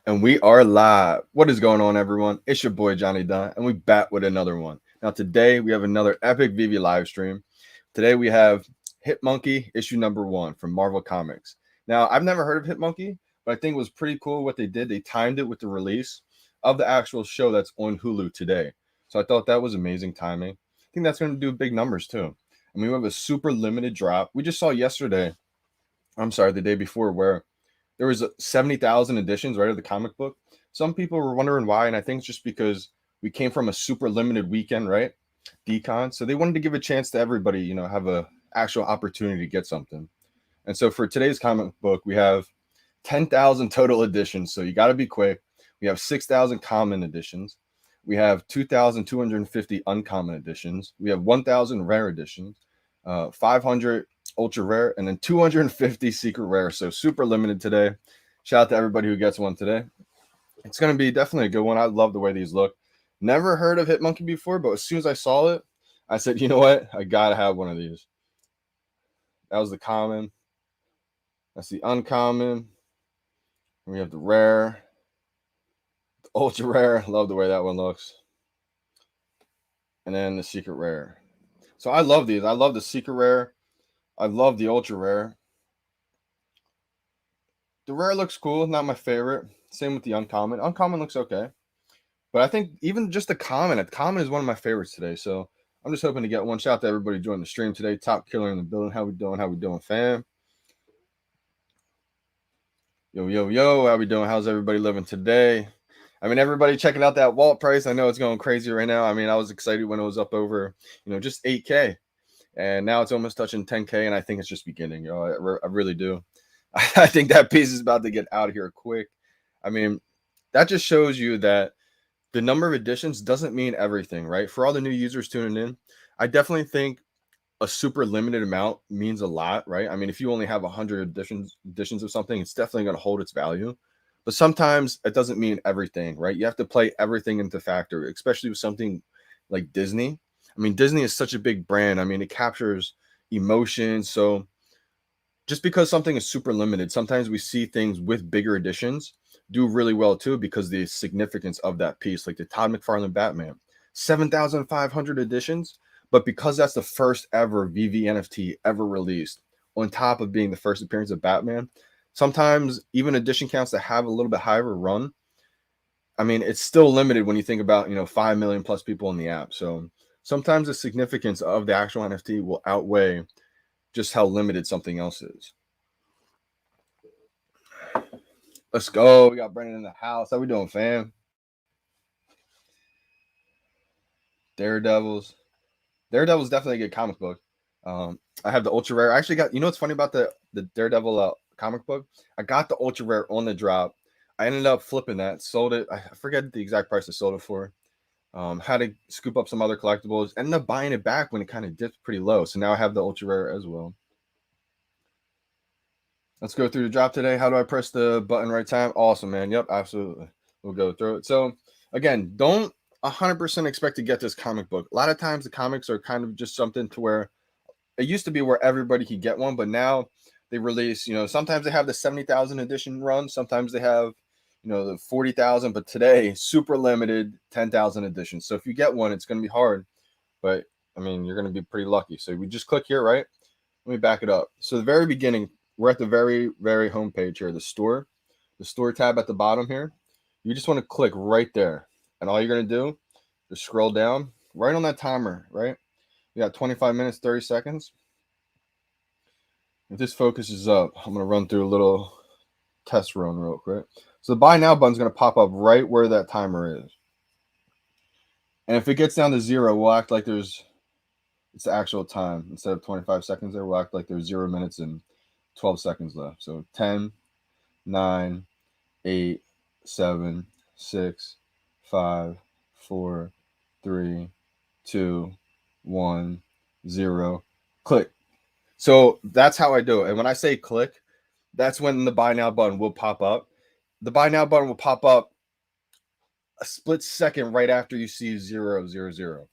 And we are live. What is going on, everyone? It's your boy Johnny Dunn, and we back with another one. Now, today we have another epic VeVe live stream. Today we have Hitmonkey issue number 1 from Marvel Comics. Now, I've never heard of Hitmonkey, but I think it was pretty cool what they did. They timed it with the release of the actual show that's on Hulu today. So I thought that was amazing timing. I think that's going to do big numbers too. I mean, we have a super limited drop. We just saw yesterday, the day before, where there was 70,000 editions, right, of the comic book. Some people were wondering why, and I think it's just because we came from a super limited weekend, right, decon. So they wanted to give a chance to everybody, have a actual opportunity to get something. And so for today's comic book, we have 10,000 total editions. So you got to be quick. We have 6,000 common editions. We have 2,250 uncommon editions. We have 1,000 rare editions, 500 ultra rare, and then 250 secret rare. So super limited today. Shout out to everybody who gets one today. It's going to be definitely a good one. I love the way these look. Never heard of Hitmonkey before, but as soon as I saw it, I said, you know what? I got to have one of these. That was the common. That's the uncommon. And we have the rare. The ultra rare. Love the way that one looks. And then the secret rare. So I love these. I love the secret rare. I love the ultra rare. The rare looks cool, not my favorite. Same with the uncommon. Uncommon looks okay. But I think even just the common is one of my favorites today. So I'm just hoping to get one. Shout out to everybody joining the stream today. Top killer in the building. How we doing? How we doing, fam? Yo, yo, yo. How we doing? How's everybody living today? I mean, everybody checking out that Walt price. I know it's going crazy right now. I mean, I was excited when it was up over, just 8K. And now it's almost touching 10K, and I think it's just beginning. I really do. I think that piece is about to get out of here quick. I mean, that just shows you that the number of editions doesn't mean everything, right? For all the new users tuning in, I definitely think a super limited amount means a lot, right? I mean, if you only have 100 editions of something, it's definitely going to hold its value. But sometimes it doesn't mean everything, right? You have to play everything into factor, especially with something like Disney. I mean, Disney is such a big brand. I mean, it captures emotions. So just because something is super limited, sometimes we see things with bigger editions do really well too, because the significance of that piece, like the Todd McFarlane Batman, 7,500 editions. But because that's the first ever VeVe NFT ever released, on top of being the first appearance of Batman, sometimes even edition counts that have a little bit higher run, I mean, it's still limited when you think about, 5 million plus people in the app. So sometimes the significance of the actual NFT will outweigh just how limited something else is. Let's go. We got Brandon in the house. How we doing, fam? Daredevil's definitely a good comic book. I have the ultra rare. I actually got, what's funny about the Daredevil comic book? I got the ultra rare on the drop. I ended up flipping that, sold it. I forget the exact price I sold it for. Had to scoop up some other collectibles, ended up buying it back when it kind of dipped pretty low. So now I have the ultra rare as well. Let's go through the drop today. How do I press the button right time? Awesome, man. Yep, absolutely. We'll go through it. So again, don't 100% expect to get this comic book. A lot of times the comics are kind of just something to where it used to be where everybody could get one, but now they release, sometimes they have the 70,000 edition run. Sometimes they have, the 40,000, but today super limited 10,000 editions. So if you get one, it's going to be hard, but I mean, you're going to be pretty lucky. So we just click here, right? Let me back it up. So the very beginning, we're at the very, very home page here, the store tab at the bottom here. You just want to click right there. And all you're going to do is scroll down right on that timer, right? You got 25 minutes, 30 seconds. If this focuses up, I'm going to run through a little test run real quick. So the buy now button is going to pop up right where that timer is. And if it gets down to 0, we'll act like it's the actual time. Instead of 25 seconds there, we'll act like there's 0 minutes and 12 seconds left. So 10, 9, 8, 7, 6, 5, 4, 3, 2, 1, 0. Click. So that's how I do it. And when I say click, that's when the buy now button will pop up. The buy now button will pop up a split second right after you see 0, 0, 0.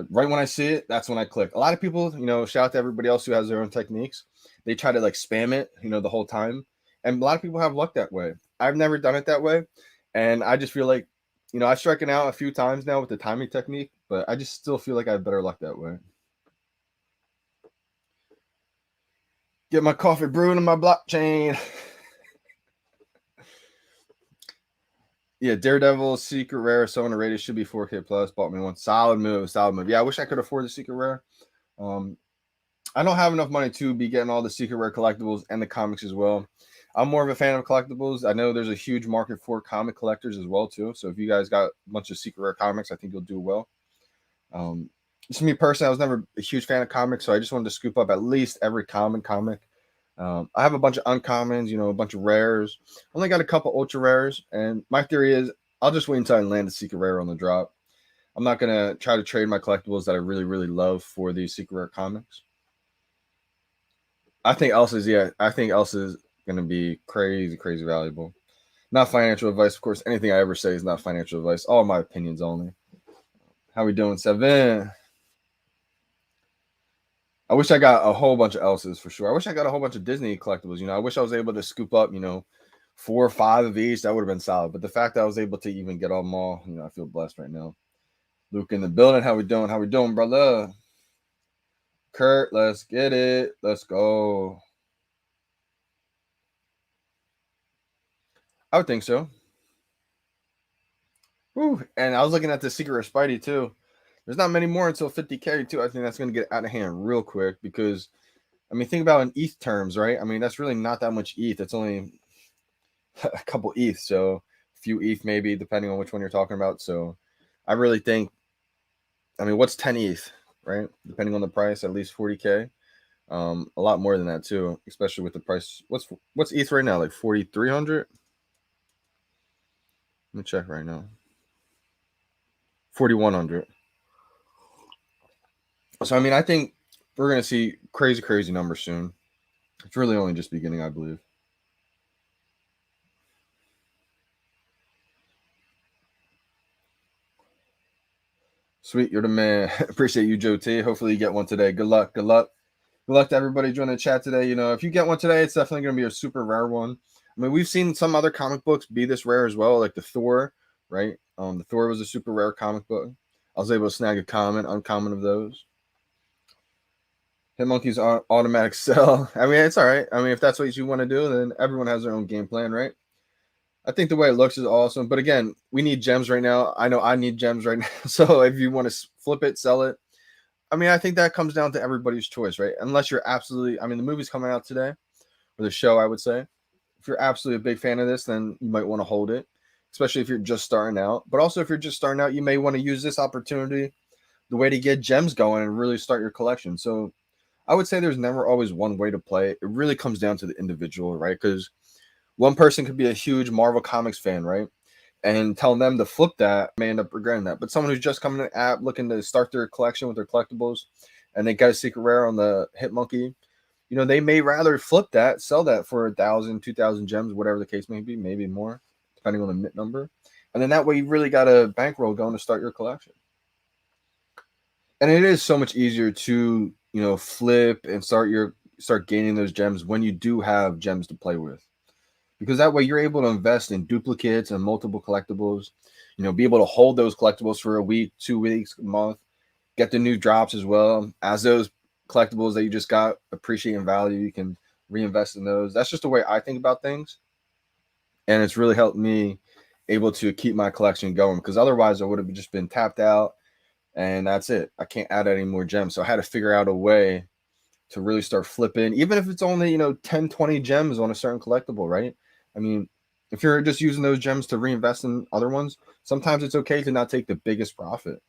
Right when I see it, that's when I click. A lot of people, shout out to everybody else who has their own techniques. They try to like spam it, the whole time. And a lot of people have luck that way. I've never done it that way, and I just feel like, I've striken out a few times now with the timing technique, but I just still feel like I have better luck that way. Get my coffee brewed in my blockchain. Yeah, Daredevil, Secret Rare, so underrated. Should be 4K plus. Bought me one. Solid move. Solid move. Yeah, I wish I could afford the Secret Rare. I don't have enough money to be getting all the Secret Rare collectibles and the comics as well. I'm more of a fan of collectibles. I know there's a huge market for comic collectors as well too. So if you guys got a bunch of Secret Rare comics, I think you'll do well. Just me personally, I was never a huge fan of comics, so I just wanted to scoop up at least every common comic. I have a bunch of uncommons, a bunch of rares. Only got a couple ultra rares, and my theory is I'll just wait until I land a Secret Rare on the drop. I'm not gonna try to trade my collectibles that I really, really love for these Secret Rare comics. I think Elsa's gonna be crazy, crazy valuable. Not financial advice, of course. Anything I ever say is not financial advice. All my opinions only. How we doing, Seven? I wish I got a whole bunch of Elsa's for sure. I wish I got a whole bunch of Disney collectibles. I wish I was able to scoop up, 4 or 5 of each. That would have been solid. But the fact that I was able to even get them all, I feel blessed right now. Luke in the building. How we doing? How we doing, brother? Kurt, let's get it. Let's go. I would think so. Woo. And I was looking at the Secret Rare Spidey too. There's not many more until 50K too. I think that's going to get out of hand real quick because, think about in ETH terms, right? That's really not that much ETH. It's only a couple ETH, so a few ETH maybe, depending on which one you're talking about. So I really think, what's 10 ETH, right? Depending on the price, at least 40K. A lot more than that too, especially with the price. What's ETH right now? Like 4,300? Let me check right now. 4,100. So I think we're gonna see crazy, crazy numbers soon. It's really only just beginning, I believe. Sweet, you're the man. Appreciate you, Joe T. Hopefully you get one today. Good luck. Good luck. Good luck to everybody joining the chat today. If you get one today, it's definitely gonna be a super rare one. We've seen some other comic books be this rare as well, like the Thor, right? The Thor was a super rare comic book. I was able to snag a uncommon of those. Hitmonkey's automatic sell. It's all right. If that's what you want to do, then everyone has their own game plan, right? I think the way it looks is awesome. But again, we need gems right now. I know I need gems right now. So if you want to flip it, sell it. I think that comes down to everybody's choice, right? Unless you're absolutely, the movie's coming out today, or the show, I would say. If you're absolutely a big fan of this, then you might want to hold it, especially if you're just starting out. But also, if you're just starting out, you may want to use this opportunity, the way to get gems going and really start your collection. So I would say there's never always one way to play. It really comes down to the individual, right? Because one person could be a huge Marvel Comics fan, right? And telling them to flip that may end up regretting that. But someone who's just coming to the app looking to start their collection with their collectibles and they got a Secret Rare on the Hitmonkey, they may rather flip that, sell that for 1,000, 2,000 gems, whatever the case may be, maybe more, depending on the mint number. And then that way you really got a bankroll going to start your collection. And it is so much easier to, flip and start gaining those gems when you do have gems to play with. Because that way you're able to invest in duplicates and multiple collectibles, be able to hold those collectibles for a week, 2 weeks, a month, get the new drops as well. As those collectibles that you just got appreciate in value, you can reinvest in those. That's just the way I think about things. And it's really helped me able to keep my collection going because otherwise I would have just been tapped out and that's it. I can't add any more gems. So I had to figure out a way to really start flipping, even if it's only, 10, 20 gems on a certain collectible, right? If you're just using those gems to reinvest in other ones, sometimes it's okay to not take the biggest profit.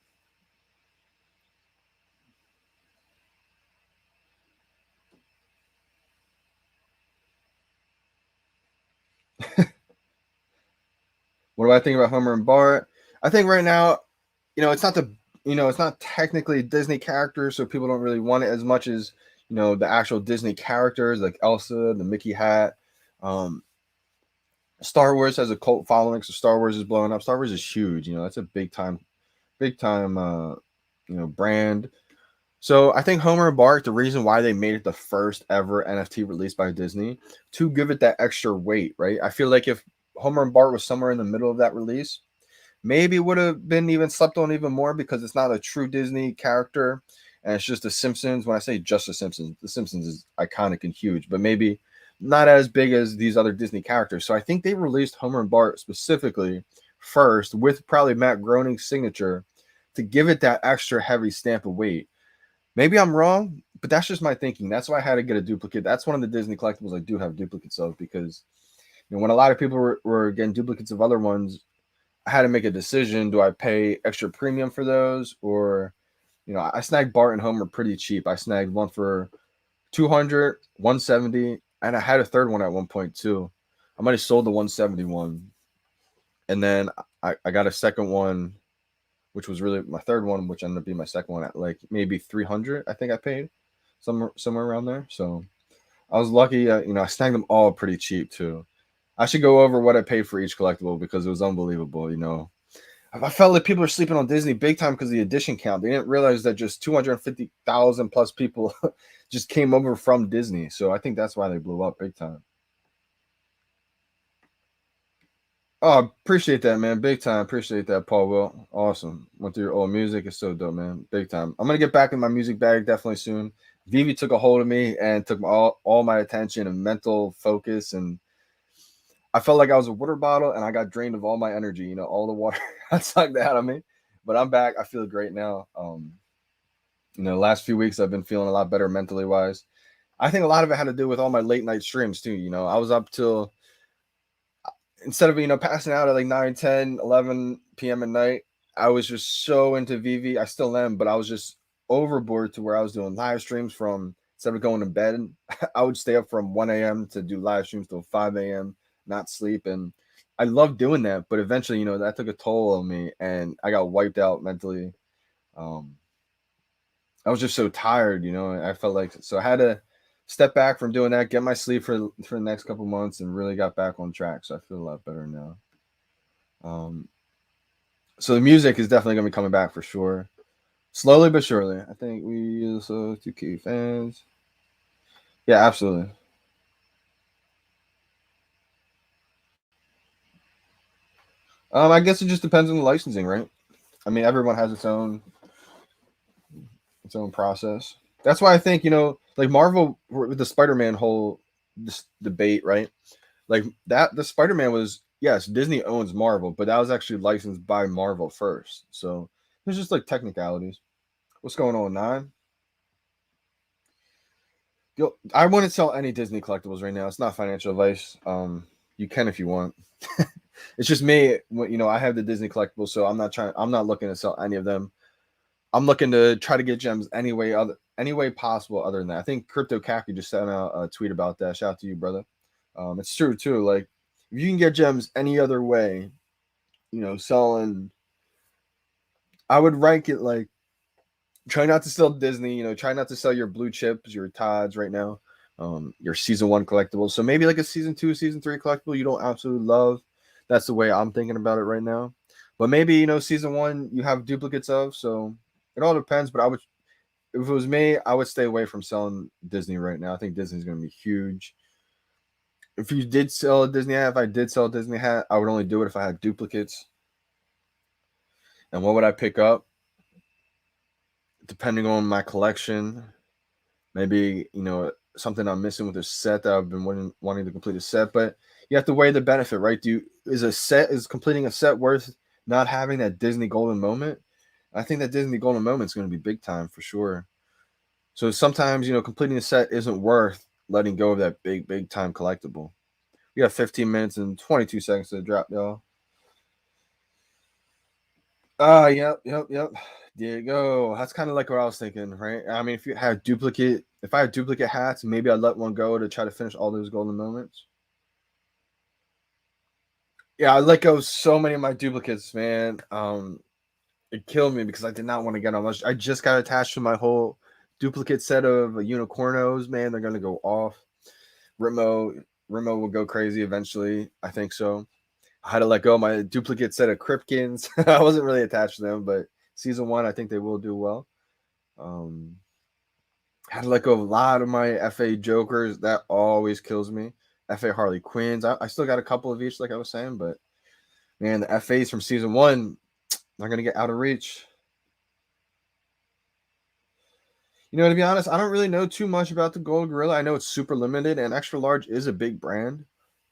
What do I think about Homer and Bart? I think right now, it's not technically Disney characters, so people don't really want it as much as, the actual Disney characters like Elsa, the Mickey hat. Star Wars has a cult following, so Star Wars is blowing up. Star Wars is huge, that's a big time, brand. So I think Homer and Bart, the reason why they made it the first ever NFT released by Disney, to give it that extra weight, right? I feel like if Homer and Bart was somewhere in the middle of that release, maybe would have been even slept on even more because it's not a true Disney character and it's just the Simpsons. When I say just the Simpsons is iconic and huge, but maybe not as big as these other Disney characters. So I think they released Homer and Bart specifically first with probably Matt Groening's signature to give it that extra heavy stamp of weight. Maybe I'm wrong, but that's just my thinking. That's why I had to get a duplicate. That's one of the Disney collectibles I do have duplicates of because when a lot of people were getting duplicates of other ones, I had to make a decision. Do I pay extra premium for those? Or, I snagged Bart and Homer pretty cheap. I snagged one for 200, 170, and I had a third one at one point too. I might have sold the 171. And then I got a second one, which was really my third one, which ended up being my second one at like maybe 300. I think I paid somewhere around there. So I was lucky. I snagged them all pretty cheap too. I should go over what I paid for each collectible because it was unbelievable. I felt like people are sleeping on Disney big time because of the edition count. They didn't realize that just 250,000 plus people just came over from Disney. So I think that's why they blew up big time. Oh, appreciate that, man. Big time. Appreciate that, Paul Will. Awesome. Went through your old music. It's so dope, man. Big time. I'm going to get back in my music bag definitely soon. VeVe took a hold of me and took all my attention and mental focus. And I felt like I was a water bottle and I got drained of all my energy, all the water got sucked out of me. But I'm back. I feel great now. The last few weeks I've been feeling a lot better mentally wise. I think a lot of it had to do with all my late night streams too. I was up till instead of passing out at like 9, 10, 11 p.m. at night, I was just so into VeVe. I still am, but I was just overboard to where I was doing live streams from instead of going to bed. I would stay up from 1 a.m. to do live streams till 5 a.m., not sleep. And I love doing that, but eventually, that took a toll on me and I got wiped out mentally. I was just so tired, I felt like, so I had to step back from doing that, get my sleep for the next couple months and really got back on track. So I feel a lot better now. So the music is definitely going to be coming back for sure. Slowly but surely. I think we also 2K fans. Yeah, absolutely. I guess it just depends on the licensing, right? I mean, everyone has its own process. That's why I think like Marvel with the Spider-Man whole this debate, right? Like that, the Spider-Man was yes, Disney owns Marvel, but that was actually licensed by Marvel first. So there's just like technicalities. What's going on, Nine? I wouldn't sell any Disney collectibles right now. It's not financial advice. You can if you want. It's just me. I have the Disney collectibles, so I'm not looking to sell any of them. I'm looking to try to get gems any way possible other than that. I think Crypto Khaki just sent out a tweet about that. Shout out to you, brother. It's true too. Like if you can get gems any other way, selling. I would rank it like try not to sell Disney. Try not to sell your blue chips, your Todds right now. Your season 1 collectibles. So maybe like a season 2, season 3 collectible you don't absolutely love. That's the way I'm thinking about it right now. But maybe season 1 you have duplicates of. So it all depends. But if it was me, I would stay away from selling Disney right now. I think Disney's going to be huge. If you did sell a Disney hat, if I did sell a Disney hat, I would only do it if I had duplicates. And what would I pick up? Depending on my collection, maybe something I'm missing with a set that I've been wanting to complete a set. But you have to weigh the benefit, right? Is completing a set worth not having that Disney golden moment? I think that Disney golden moment is going to be big time for sure. So sometimes completing a set isn't worth letting go of that big time collectible. We got 15 minutes and 22 seconds to drop, y'all. Yep. There you go. That's kind of like what I was thinking, right? I mean, if I had duplicate hats, maybe I'd let one go to try to finish all those golden moments. Yeah, I let go of so many of my duplicates, man. It killed me because I did not want to get them. I just got attached to my whole duplicate set of unicornos, man. They're gonna go off. Rimo will go crazy eventually. I think so. I had to let go of my duplicate set of Kripkins. I wasn't really attached to them, but season 1, I think they will do well. Had to let go of a lot of my FA Jokers. That always kills me. FA Harley Quinns. I still got a couple of each, like I was saying, but man, the FAs from season 1, they're gonna get out of reach. You know, to be honest, I don't really know too much about the Gold Gorilla. I know it's super limited, and extra large is a big brand.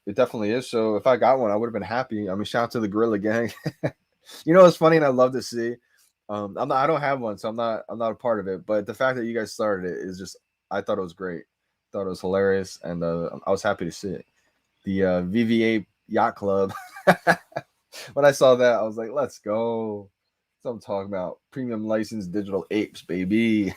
It definitely is. So if I got one, I would have been happy. I mean, shout out to the Gorilla Gang. You know, it's funny, and I love to see. I don't have one, so I'm not a part of it. But the fact that you guys started it is just, I thought it was great. Thought it was hilarious, and I was happy to see it. The VVA Yacht Club. When I saw that, I was like, let's go. That's what I'm talking about. Premium licensed digital apes, baby.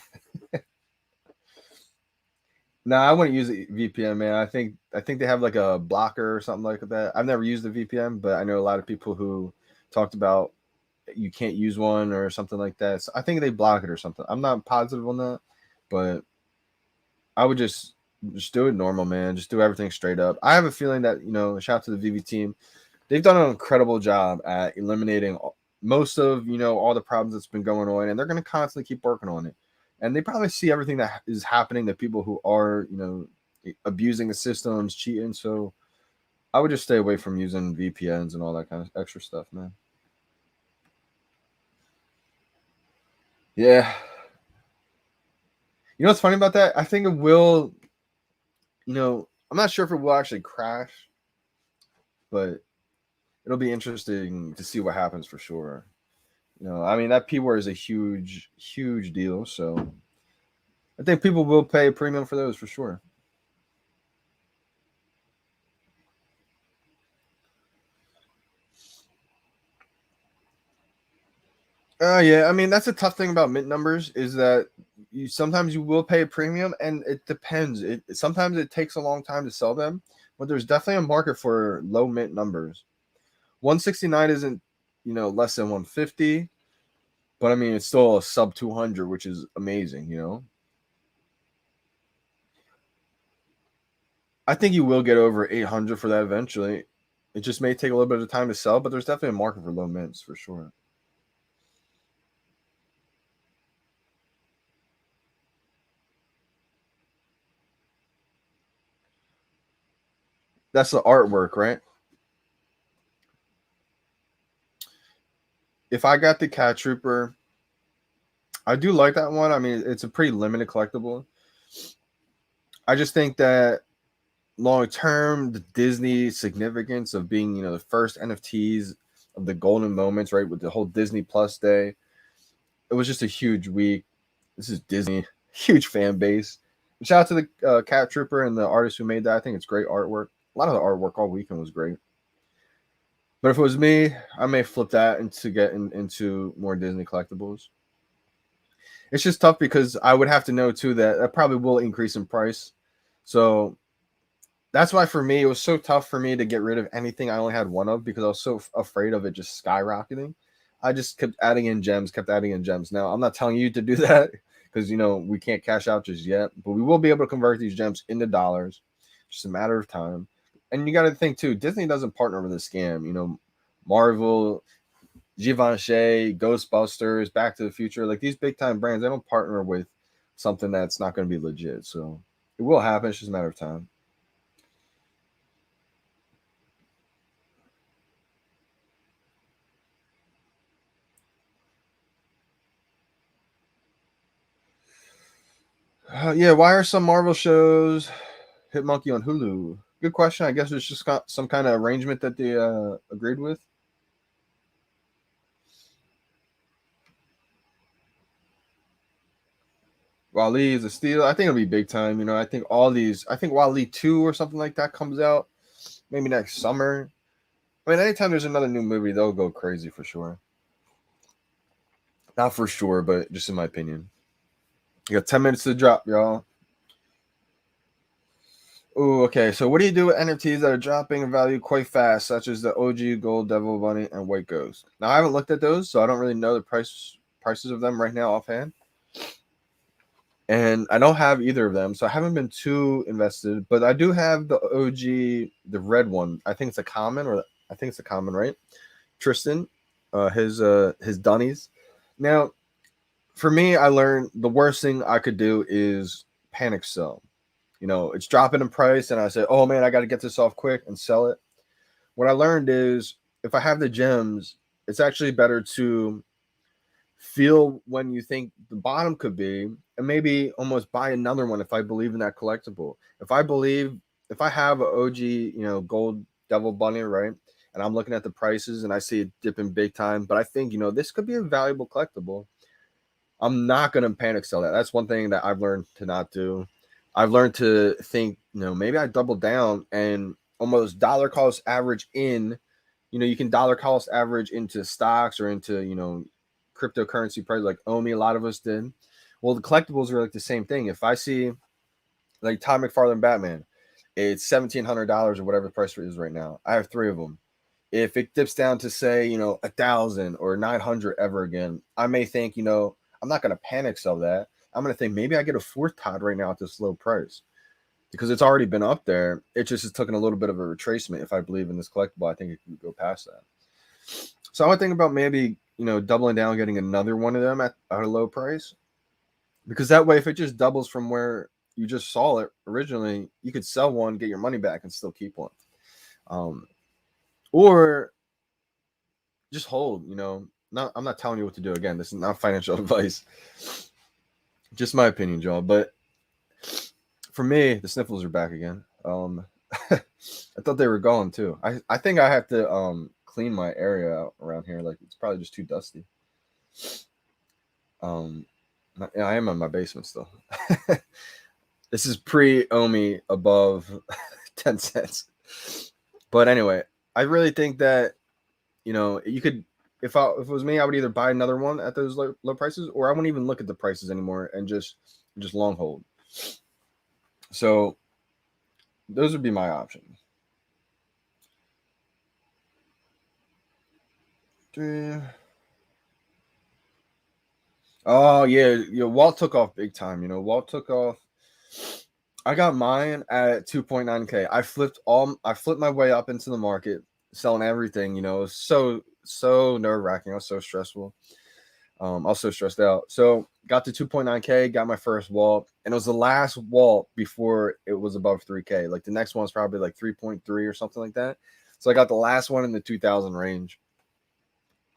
No, I wouldn't use a VPN, man. I think they have like a blocker or something like that. I've never used a VPN, but I know a lot of people who talked about you can't use one or something like that. So I think they block it or something. I'm not positive on that, but I would just do it normal, man. Just do everything straight up. I have a feeling that, shout out to the VeVe team. They've done an incredible job at eliminating most of, all the problems that's been going on, and they're going to constantly keep working on it. And they probably see everything that is happening, the people who are, abusing the systems, cheating. So I would just stay away from using VPNs and all that kind of extra stuff, man. Yeah. You know what's funny about that? I think it will, I'm not sure if it will actually crash, but it'll be interesting to see what happens for sure. I mean, that P word is a huge, huge deal. So I think people will pay a premium for those for sure. Yeah, I mean that's a tough thing about mint numbers is that sometimes you will pay a premium, and it depends. Sometimes it takes a long time to sell them, but there's definitely a market for low mint numbers. 169 isn't less than 150, but I mean it's still a sub 200, which is amazing. I think you will get over 800 for that eventually. It just may take a little bit of time to sell, but there's definitely a market for low mints for sure. That's the artwork, right? If I got the Cat Trooper, I do like that one. I mean, it's a pretty limited collectible. I just think that long term, the Disney significance of being, the first NFTs of the golden moments, right, with the whole Disney Plus day, it was just a huge week. This is Disney, huge fan base. Shout out to the Cat Trooper and the artist who made that. I think it's great artwork. A lot of the artwork all weekend was great. But if it was me, I may flip that into into more Disney collectibles. It's just tough because I would have to know too that probably will increase in price. So that's why for me it was so tough for me to get rid of anything I only had one of because I was so afraid of it just skyrocketing. I just kept adding in gems, kept adding in gems. Now I'm not telling you to do that because we can't cash out just yet, but we will be able to convert these gems into dollars. Just a matter of time. And you got to think too, Disney doesn't partner with a scam. Marvel, Givenchy, Ghostbusters, Back to the Future, like these big time brands, they don't partner with something that's not going to be legit. So it will happen. It's just a matter of time. Yeah, why are some Marvel shows hit Monkey on Hulu? Good question. I guess it's just got some kind of arrangement that they agreed with. Wally is a steal. I think it'll be big time. I think I think Wally 2 or something like that comes out maybe next summer. I mean, anytime there's another new movie, they'll go crazy for sure. Not for sure, but just in my opinion. You got 10 minutes to drop, y'all. Oh, okay. So what do you do with NFTs that are dropping in value quite fast, such as the OG Gold Devil Bunny and White Ghost? Now I haven't looked at those, so I don't really know the prices of them right now offhand. And I don't have either of them, so I haven't been too invested. But I do have the OG, the red one. I think it's a common, or I think it's a common, right? Tristan, his Dunnies. Now, for me, I learned the worst thing I could do is panic sell. it's dropping in price, and I say, oh man, I got to get this off quick and sell it. What I learned is if I have the gems, it's actually better to feel when you think the bottom could be, and maybe almost buy another one if I believe in that collectible. If I have an OG, gold devil bunny, right, and I'm looking at the prices and I see it dipping big time, but I think, this could be a valuable collectible, I'm not going to panic sell that. That's one thing that I've learned to not do. I've learned to think, maybe I double down and almost dollar cost average in, you can dollar cost average into stocks or into, cryptocurrency price like Omi, a lot of us did. Well, the collectibles are like the same thing. If I see like Todd McFarland Batman, it's $1,700 or whatever the price is right now. I have 3 of them. If it dips down to say, 1,000 or 900 ever again, I may think, I'm not going to panic sell that. I'm going to think maybe I get a 4th Todd right now at this low price because it's already been up there. It just has taken a little bit of a retracement. If I believe in this collectible, I think it can go past that. So I would think about maybe, doubling down, getting another one of them at a low price, because that way, if it just doubles from where you just saw it originally, you could sell one, get your money back, and still keep one. Or just hold, I'm not telling you what to do. Again, this is not financial advice. Just my opinion, Joe. But for me, the sniffles are back again. I thought they were gone too. I think I have to clean my area out around here. Like, it's probably just too dusty. I am in my basement still. This is pre-Omi above 10 cents. But anyway, I really think that, you could, if it was me, I would either buy another one at those low prices, or I wouldn't even look at the prices anymore and just long hold. So those would be my options. Oh yeah, Walt took off big time. Walt took off. I got mine at 2.9K. I flipped my way up into the market, selling everything. It was so nerve-wracking. I was so stressful. I was so stressed out. So got to 2.9K, got my first Walt, and it was the last Walt before it was above 3K. Like, the next one's probably like 3.3 or something like that. So I got the last one in the 2,000 range.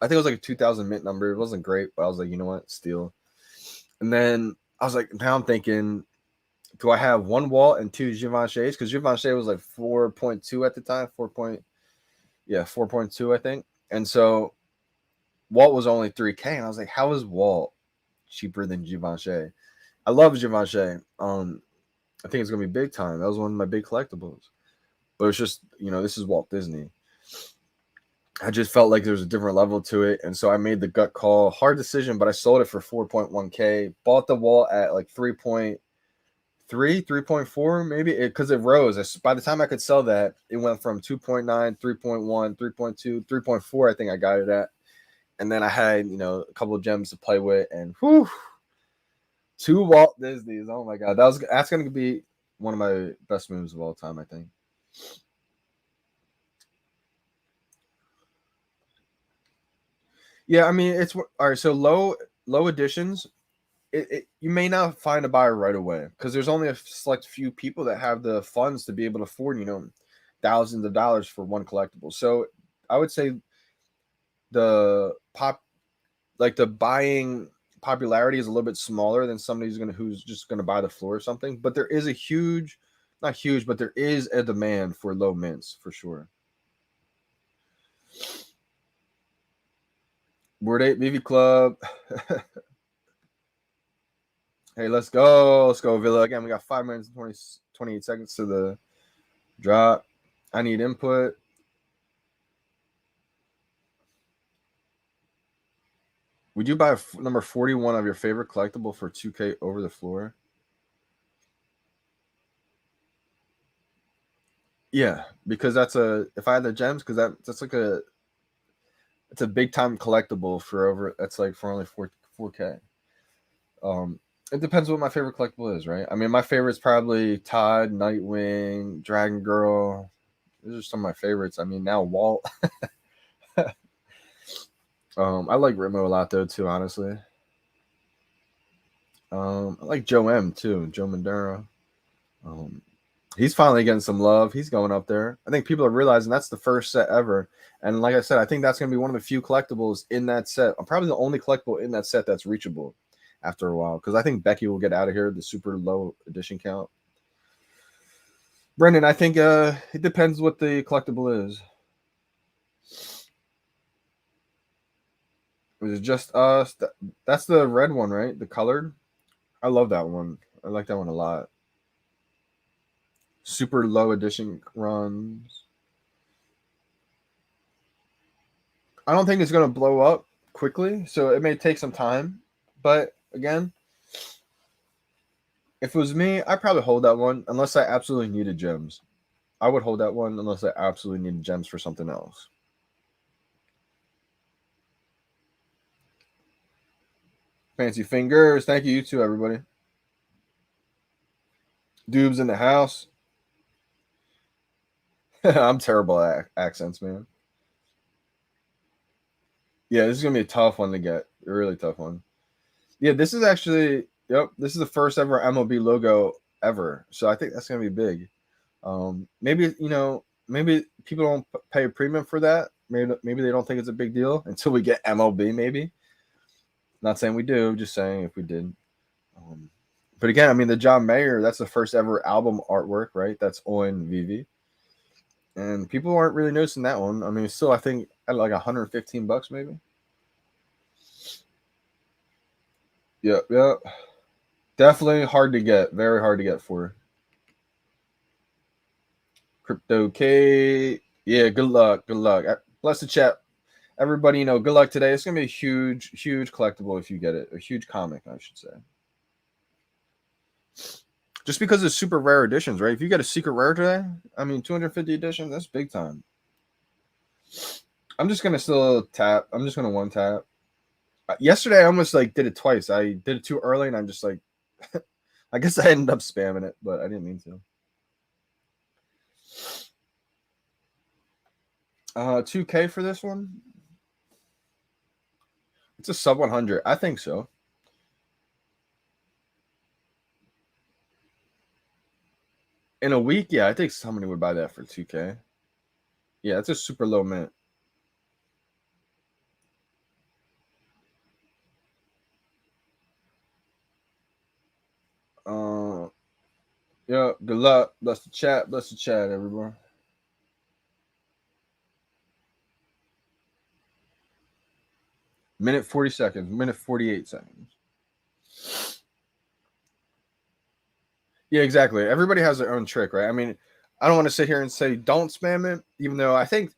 I think it was like a 2,000 mint number. It wasn't great, but I was like, you know what, steal. And then I was like, now I'm thinking, do I have 1 Walt and 2 Givenchy's? Because Givenchy was like 4.2 at the time, 4.2, I think. And so Walt was only 3K, and I was like, how is Walt cheaper than Givenchy? I love Givenchy. I think it's gonna be big time. That was one of my big collectibles. But it's just, this is Walt Disney. I just felt like there's a different level to it, and so I made the gut call. Hard decision, but I sold it for 4.1K. Bought the Walt at like 3.3, 3.4 maybe, because it rose. By the time I could sell that, it went from 2.9, 3.1, 3.2, 3.4. I think I got it at. And then I had, a couple of gems to play with, and 2 Walt Disneys. Oh my God. That's going to be one of my best moves of all time, I think. Yeah, I mean, it's all right. So low editions, you may not find a buyer right away because there's only a select few people that have the funds to be able to afford, thousands of dollars for one collectible. So I would say the buying popularity is a little bit smaller than somebody who's just gonna buy the floor or something. But there is not huge, but there is a demand for low mints for sure. Word 8 VeVe Club. Hey, let's go Villa. Again, we got 5 minutes and 28 seconds to the drop. I need input. Would you buy number 41 of your favorite collectible for 2K over the floor? Yeah, because if I had the gems, because that's like it's a big time collectible for only 4K. It depends what my favorite collectible is, right? I mean, my favorite's probably Todd, Nightwing, Dragon Girl. Those are some of my favorites. I mean, now Walt. I like Rimo a lot though too, honestly. I like Joe M too, Joe Maduro. He's finally getting some love. He's going up there. I think people are realizing that's the first set ever. And like I said, I think that's going to be one of the few collectibles in that set. I'm probably the only collectible in that set that's reachable after a while, because I think Becky will get out of here, the super low edition count. Brendan, I think it depends what the collectible is. Is it just us? That's the red one, right? The colored. I love that one. I like that one a lot. Super low edition runs. I don't think it's going to blow up quickly, so it may take some time. But again, if it was me, I'd probably hold that one unless I absolutely needed gems. I would hold that one unless I absolutely needed gems for something else. Fancy fingers. Thank you too, everybody. Dubes in the house. I'm terrible at accents, man. Yeah, this is going to be a tough one to get. A really tough one. Yeah, this is actually, yep, this is the first ever Mlb logo ever. So I think that's going to be big. Maybe, maybe people don't pay a premium for that. Maybe they don't think it's a big deal until we get MLB, maybe. Not saying we do, just saying if we did. But again, I mean, the John Mayer, that's the first ever album artwork, right? That's on VeVe. And people aren't really noticing that one. I mean, still, I think at like $115 maybe. Yep. Definitely hard to get. Very hard to get for. Crypto K. Yeah, good luck. Good luck. Bless the chat. Everybody, good luck today. It's going to be a huge, huge collectible if you get it. A huge comic, I should say. Just because it's super rare editions, right? If you get a secret rare today, I mean, 250 editions, that's big time. I'm just going to still tap. I'm just going to one tap. Yesterday, I almost did it twice. I did it too early, and I'm just I guess I ended up spamming it, but I didn't mean to. 2K for this one. It's a sub 100. I think so. In a week, yeah, I think somebody would buy that for 2K. Yeah, it's a super low mint. Yeah, good luck. Bless the chat. Bless the chat, everyone. Minute 40 seconds. Minute 48 seconds. Yeah, exactly. Everybody has their own trick, right? I mean, I don't want to sit here and say don't spam it, even though I think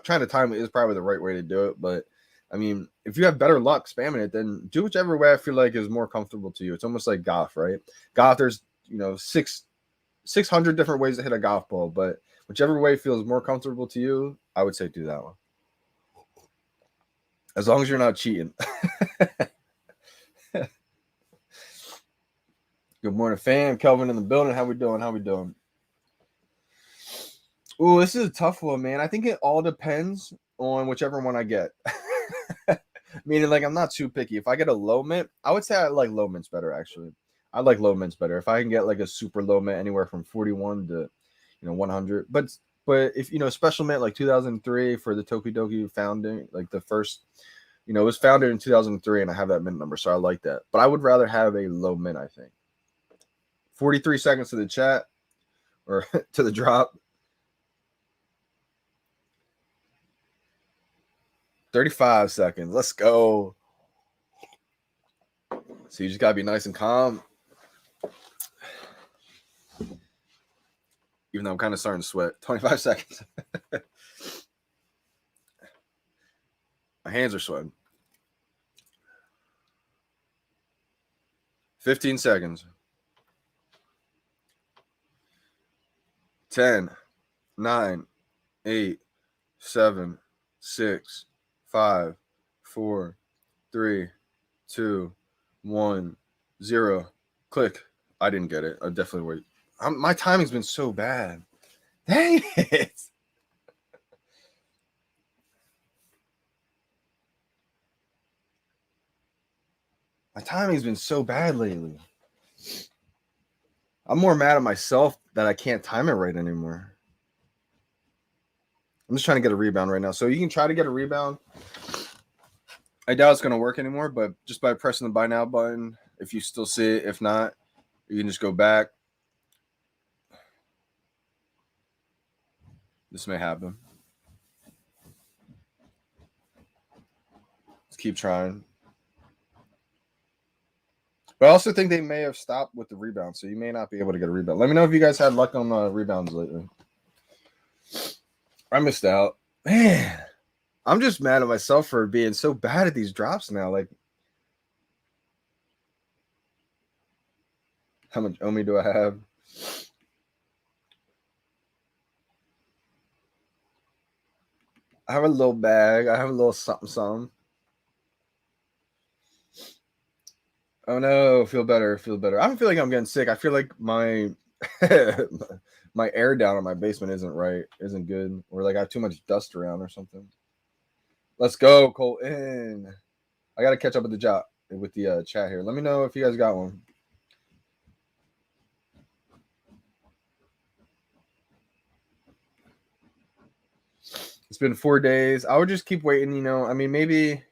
trying to time it is probably the right way to do it. But I mean, if you have better luck spamming it, then do whichever way I feel like is more comfortable to you. It's almost like golf, right? Golf, there's 600 different ways to hit a golf ball, but whichever way feels more comfortable to you, I would say do that one. As long as you're not cheating. Good morning, fam. Kelvin in the building. How we doing? Ooh, this is a tough one, man. I think it all depends on whichever one I get. Meaning, I'm not too picky. If I get a low mint, I would say I like low mints better, actually. I like low mints better. If I can get a super low mint anywhere from 41 to 100. But if special mint like 2003 for the Tokidoki founding, the first, it was founded in 2003 and I have that mint number, so I like that. But I would rather have a low mint, I think. 43 seconds to the chat or to the drop. 35 seconds. Let's go. So you just gotta be nice and calm. Even though I'm kind of starting to sweat. 25 seconds. My hands are sweating. 15 seconds. 10, 9, 8, 7, 6, 5, 4, 3, 2, 1, 0. Click. I didn't get it. I definitely wait. My timing's been so bad. Dang it. My timing's been so bad lately. I'm more mad at myself that I can't time it right anymore. I'm just trying to get a rebound right now. So you can try to get a rebound. I doubt it's going to work anymore, but just by pressing the buy now button, if you still see it, if not, you can just go back. This may happen. Let's keep trying. But I also think they may have stopped with the rebound, so you may not be able to get a rebound. Let me know if you guys had luck on rebounds lately. I missed out. Man, I'm just mad at myself for being so bad at these drops now. Like, how much Omi do I have? I have a little bag. I have a little something, something. Oh no, feel better, feel better. I don't feel like I'm getting sick. I feel like my my air down in my basement isn't good, or like I have too much dust around or something. Let's go, Colton. I gotta catch up with the chat here. Let me know if you guys got one. It's been 4 days. I would just keep waiting. I mean, maybe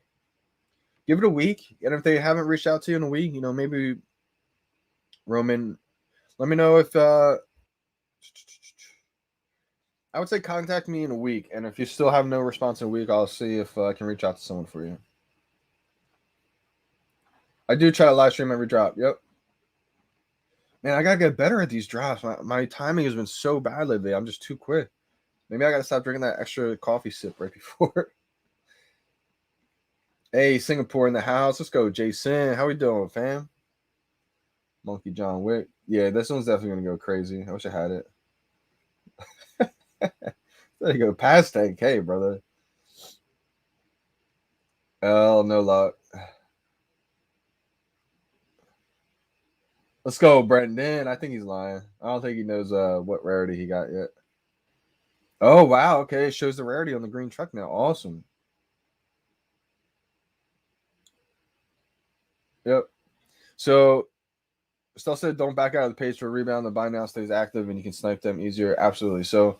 give it a week, and if they haven't reached out to you in a week, maybe Roman. Let me know if I would say contact me in a week, and if you still have no response in a week, I'll see if I can reach out to someone for you. I do try to live stream every drop. Yep. Man, I gotta get better at these drops. My timing has been so bad lately. I'm just too quick. Maybe I gotta stop drinking that extra coffee sip right before. Hey, Singapore in the house. Let's go, Jason. How we doing, fam? Monkey John Wick. Yeah, this one's definitely gonna go crazy. I wish I had it. There you go, past 10K, brother. Oh, no luck. Let's go, Brendan. I think he's lying. I don't think he knows what rarity he got yet. Oh, wow. Okay, it shows the rarity on the green truck now. Awesome. Yep. So, Still said don't back out of the page for a rebound. The buy now stays active and you can snipe them easier. Absolutely. So,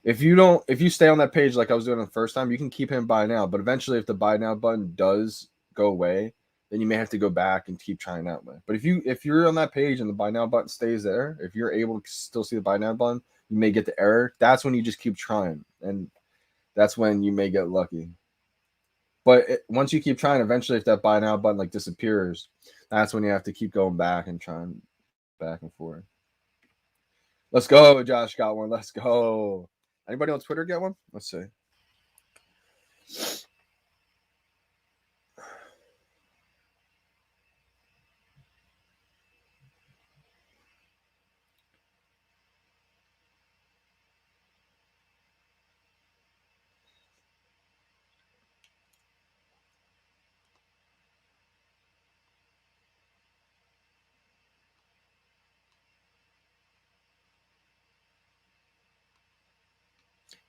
if you stay on that page like I was doing the first time, you can keep him buy now. But eventually, if the buy now button does go away, then you may have to go back and keep trying that way. But if you're on that page and the buy now button stays there, if you're able to still see the buy now button, you may get the error. That's when you just keep trying, and that's when you may get lucky. But once you keep trying, eventually, if that buy now button like disappears, that's when you have to keep going back and trying back and forth. Let's go. Josh got one. Let's go. Anybody on Twitter get one? Let's see.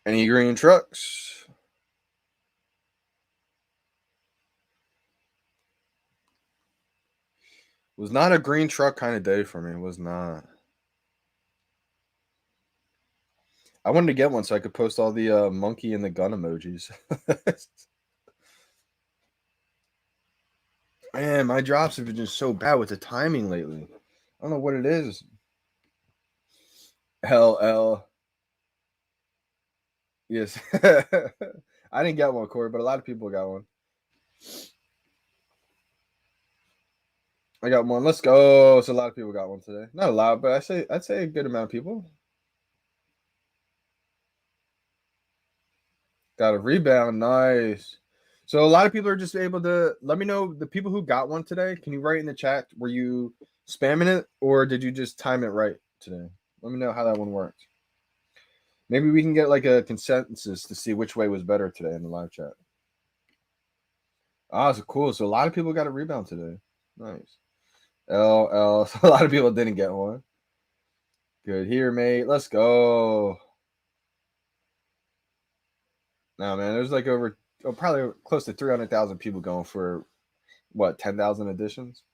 Any green trucks? Was not a green truck kind of day for me. It was not. I wanted to get one so I could post all the monkey and the gun emojis. Man, my drops have been just so bad with the timing lately. I don't know what it is. LL. Yes. I didn't get one, Corey, but a lot of people got one. I got one. Let's go. So a lot of people got one today. Not a lot, but I'd say a good amount of people. Got a rebound. Nice. So a lot of people are just able to let me know the people who got one today. Can you write in the chat? Were you spamming it or did you just time it right today? Let me know how that one worked. Maybe we can get like a consensus to see which way was better today in the live chat. Ah, so cool. So a lot of people got a rebound today. Nice. LL. So a lot of people didn't get one. Good here, mate. Let's go. No, man, there's like probably close to 300,000 people going for what, 10,000 editions?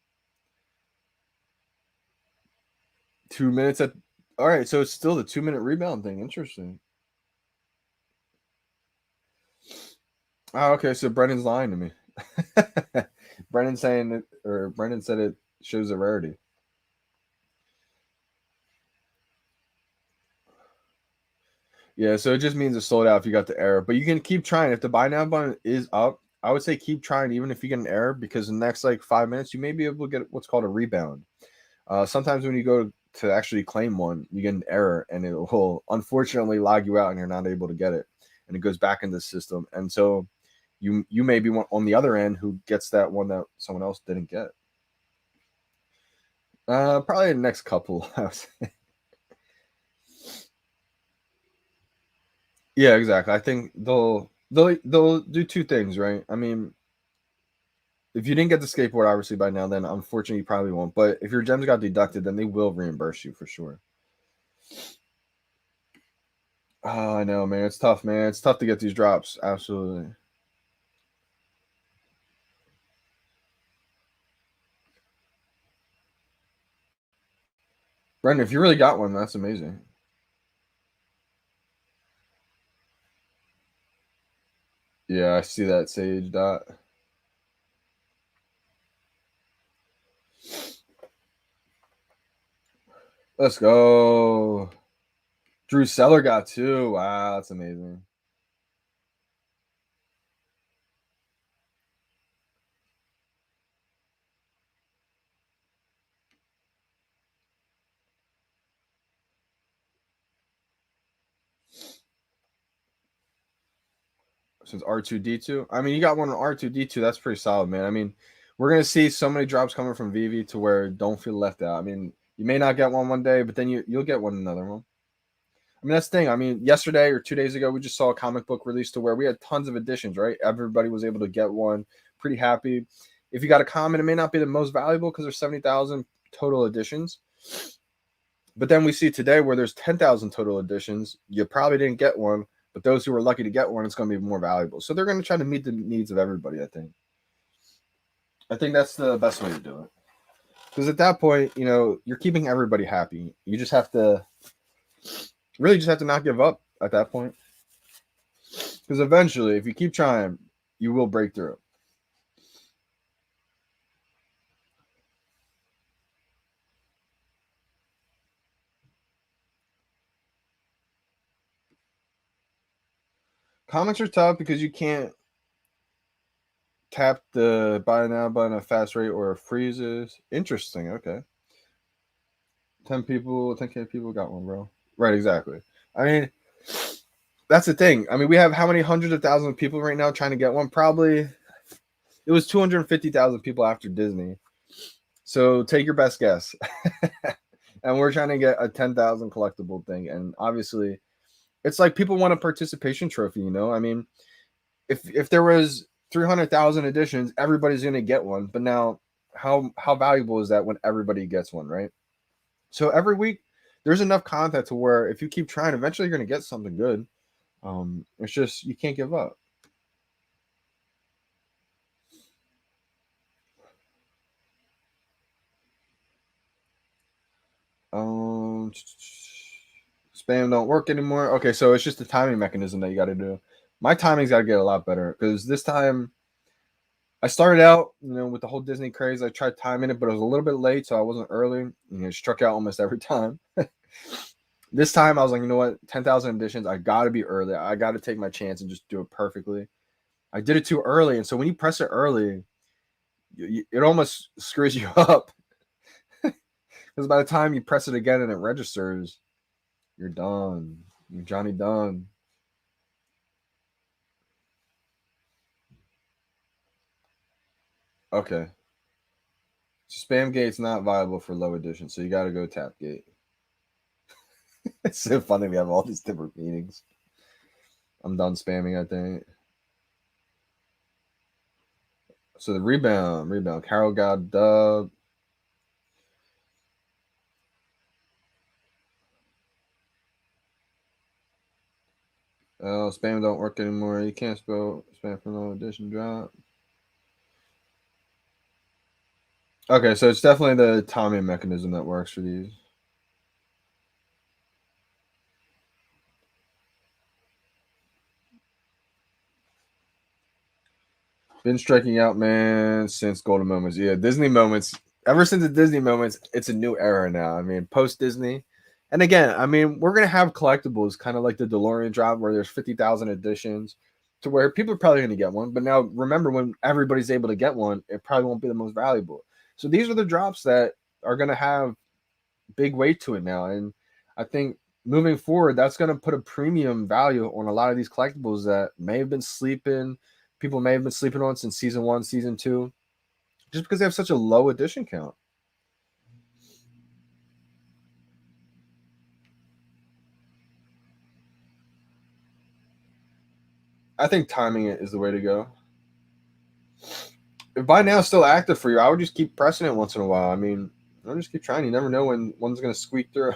2 minutes at. All right, so it's still the 2-minute rebound thing. Interesting. Oh, okay. So Brendan's lying to me. Brendan saying it, or Brendan said it shows a rarity. Yeah, so it just means it's sold out if you got the error. But you can keep trying. If the buy now button is up, I would say keep trying even if you get an error, because in the next like 5 minutes you may be able to get what's called a rebound. Sometimes when you go to actually claim one, you get an error and it will unfortunately log you out and you're not able to get it, and it goes back into the system. And so you may be one on the other end who gets that one that someone else didn't get. Probably the next couple. Yeah, exactly. I think they'll do two things, right? I mean, if you didn't get the skateboard obviously by now, then unfortunately you probably won't. But if your gems got deducted, then they will reimburse you for sure. Oh, I know, man. It's tough, man. It's tough to get these drops. Absolutely. Brendan, if you really got one, that's amazing. Yeah, I see that Sage dot. Let's go. Drew Seller got two. Wow, that's amazing. Since R2D2. I mean, you got one on R2D2. That's pretty solid, man. I mean, we're gonna see so many drops coming from VeVe to where don't feel left out. I mean, you may not get one day, but then you'll get one another one. I mean, that's the thing. I mean, yesterday or 2 days ago, we just saw a comic book release to where we had tons of editions, right? Everybody was able to get one. Pretty happy. If you got a common, it may not be the most valuable because there's 70,000 total editions. But then we see today where there's 10,000 total editions. You probably didn't get one, but those who were lucky to get one, it's going to be more valuable. So they're going to try to meet the needs of everybody, I think. I think that's the best way to do it. Because at that point, you're keeping everybody happy. You just have to really just have to not give up at that point. Because eventually, if you keep trying, you will break through. Comics are tough because you can't tap the buy now button at a fast rate or it freezes. Interesting. Okay. 10K people got one, bro. Right, exactly. I mean, that's the thing. I mean, we have how many hundreds of thousands of people right now trying to get one? Probably it was 250,000 people after Disney. So take your best guess. And we're trying to get a 10,000 collectible thing. And obviously, it's like people want a participation trophy, I mean, if there was 300,000 editions, everybody's going to get one. But now, how valuable is that when everybody gets one, right? So every week, there's enough content to where if you keep trying, eventually you're going to get something good. It's just you can't give up. Spam don't work anymore. Okay, so it's just the timing mechanism that you got to do. My timing's got to get a lot better because this time I started out, with the whole Disney craze. I tried timing it, but it was a little bit late, so I wasn't early. It struck out almost every time. This time I was like, you know what, 10,000 editions. I got to be early. I got to take my chance and just do it perfectly. I did it too early, and so when you press it early, it almost screws you up because by the time you press it again and it registers, you're done. You're Johnny Dunn. Okay. Spam gate's not viable for low edition, so you got to go tap gate. It's so funny we have all these different meanings. I'm done spamming, I think. So the rebound. Carol got dub. Oh, spam don't work anymore. You can't spell spam for low edition drop. Okay, so it's definitely the timing mechanism that works for these. Been striking out, man, since Golden Moments. Yeah, Disney Moments. Ever since the Disney Moments, it's a new era now. I mean, post Disney. And again, I mean, we're gonna have collectibles, kind of like the DeLorean drop, where there's 50,000 editions, to where people are probably gonna get one. But now, remember, when everybody's able to get one, it probably won't be the most valuable. So these are the drops that are gonna have big weight to it now, and I think moving forward, that's going to put a premium value on a lot of these collectibles that may have been sleeping. People may have been sleeping on since season 1, season 2, just because they have such a low edition count. I think timing it is the way to go. If by now it's still active for you, I would just keep pressing it once in a while. I mean, I'll just keep trying. You never know when one's going to squeak through.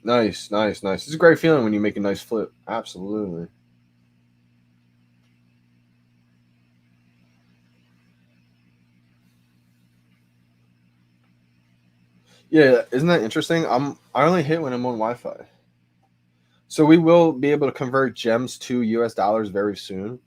Nice, nice, nice. It's a great feeling when you make a nice flip. Absolutely. Yeah, isn't that interesting? I only hit when I'm on Wi-Fi. So we will be able to convert gems to US dollars very soon.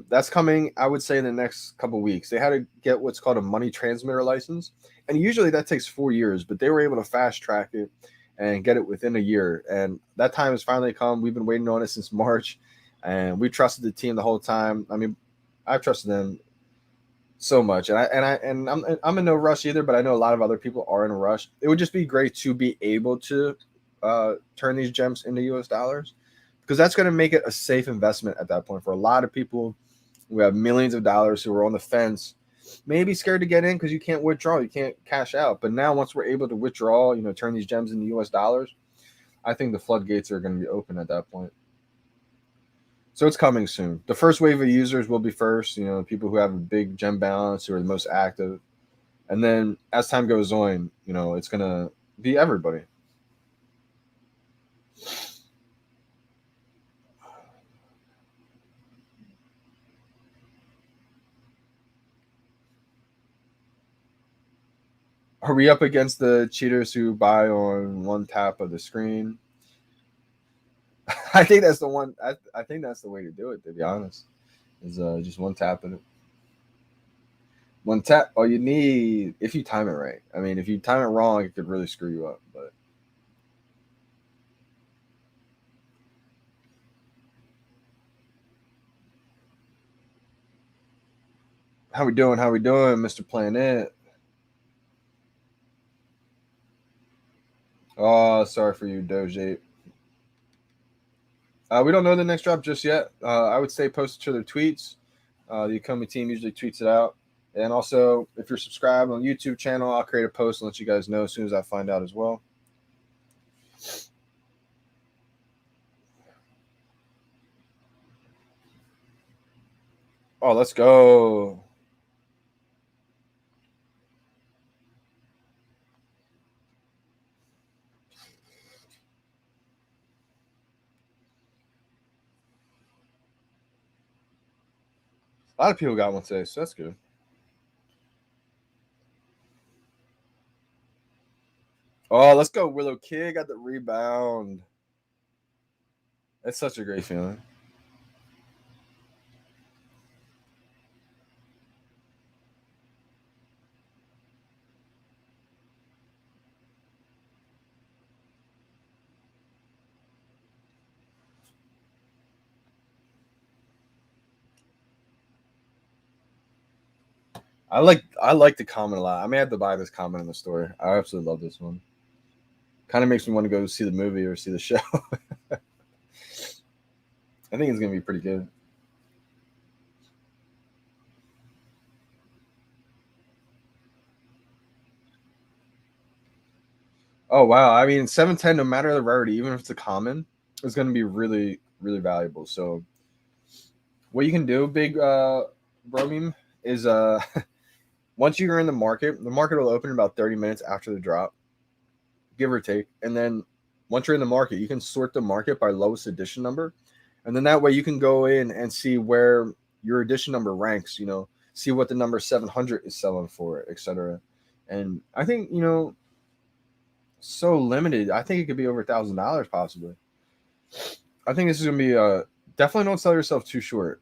That's coming, I would say, in the next couple weeks. They had to get what's called a money transmitter license, and usually that takes 4 years, but they were able to fast track it and get it within a year. And that time has finally come. We've been waiting on it since March, and we trusted the team the whole time. I mean, I've trusted them so much, and I'm in no rush either. But I know a lot of other people are in a rush. It would just be great to be able to turn these gems into US dollars, because that's going to make it a safe investment at that point for a lot of people who have millions of dollars who are on the fence, maybe scared to get in because you can't withdraw, you can't cash out. But now, once we're able to withdraw, turn these gems into US dollars, I think the floodgates are going to be open at that point. So it's coming soon. The first wave of users will be first, people who have a big gem balance, who are the most active. And then as time goes on, it's going to be everybody. Are we up against the cheaters who buy on one tap of the screen? I think that's the one. I think that's the way to do it. To be honest, is just one tap in it. One tap. All you need, if you time it right. I mean, if you time it wrong, it could really screw you up. But how we doing? How we doing, Mister Planet? Oh, sorry for you, Doge. We don't know the next drop just yet. I would say post it to their tweets. The Akami team usually tweets it out. And also, if you're subscribed on the YouTube channel, I'll create a post and let you guys know as soon as I find out as well. Oh, let's go. A lot of people got one today, so that's good. Oh, let's go. Willow Kid got the rebound. It's such a great feeling. I like the comment a lot. I may have to buy this comment in the store. I absolutely love this one. Kind of makes me want to go see the movie or see the show. I think it's gonna be pretty good. Oh wow! I mean, 710, no matter the rarity, even if it's a common, is gonna be really, really valuable. So, what you can do, big Bromine, is once you're in the market will open in about 30 minutes after the drop, give or take. And then once you're in the market, you can sort the market by lowest edition number. And then that way you can go in and see where your edition number ranks, see what the number 700 is selling for, etc. And I think, so limited. I think it could be over $1,000 possibly. I think this is gonna be definitely don't sell yourself too short.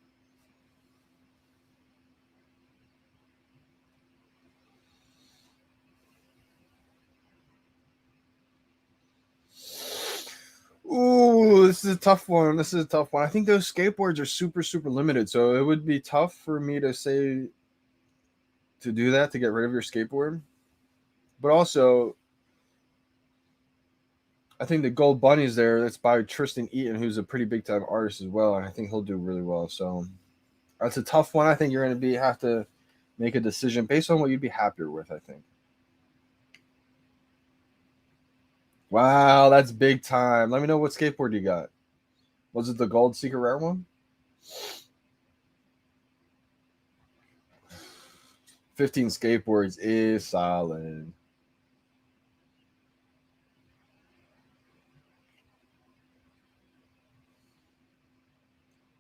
Ooh, this is a tough one. This is a tough one. I think those skateboards are super limited, so it would be tough for me to say to do that to get rid of your skateboard. But also, I think the Gold Bunny's there. That's by Tristan Eaton, who's a pretty big time artist as well, and I think he'll do really well. So that's a tough one. I think you're going to have to make a decision based on what you'd be happier with. I think. Wow, that's big time. Let me know what skateboard you got. Was it the gold secret rare one? 15 skateboards is solid.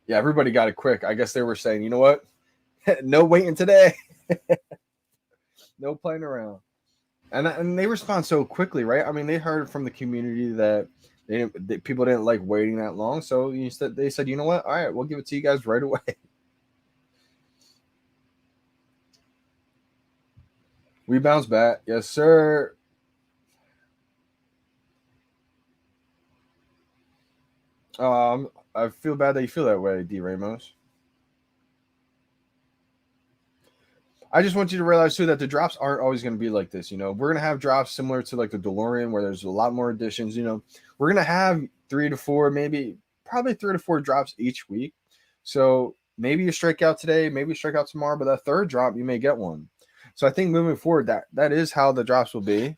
Yeah, everybody got it quick. I guess they were saying, you know what? No waiting today. No playing around. And they respond so quickly, right? I mean, they heard from the community that people didn't like waiting that long, so they said, you know what? All right, we'll give it to you guys right away. We bounce back, yes, sir. I feel bad that you feel that way, D. Ramos. I just want you to realize too that the drops aren't always going to be like this. You know, we're going to have drops similar to like the DeLorean where there's a lot more additions. You know, we're going to have 3 to 4, maybe probably 3 to 4 drops each week. So maybe you strike out today, maybe you strike out tomorrow, but that third drop you may get one. So I think moving forward, that is how the drops will be,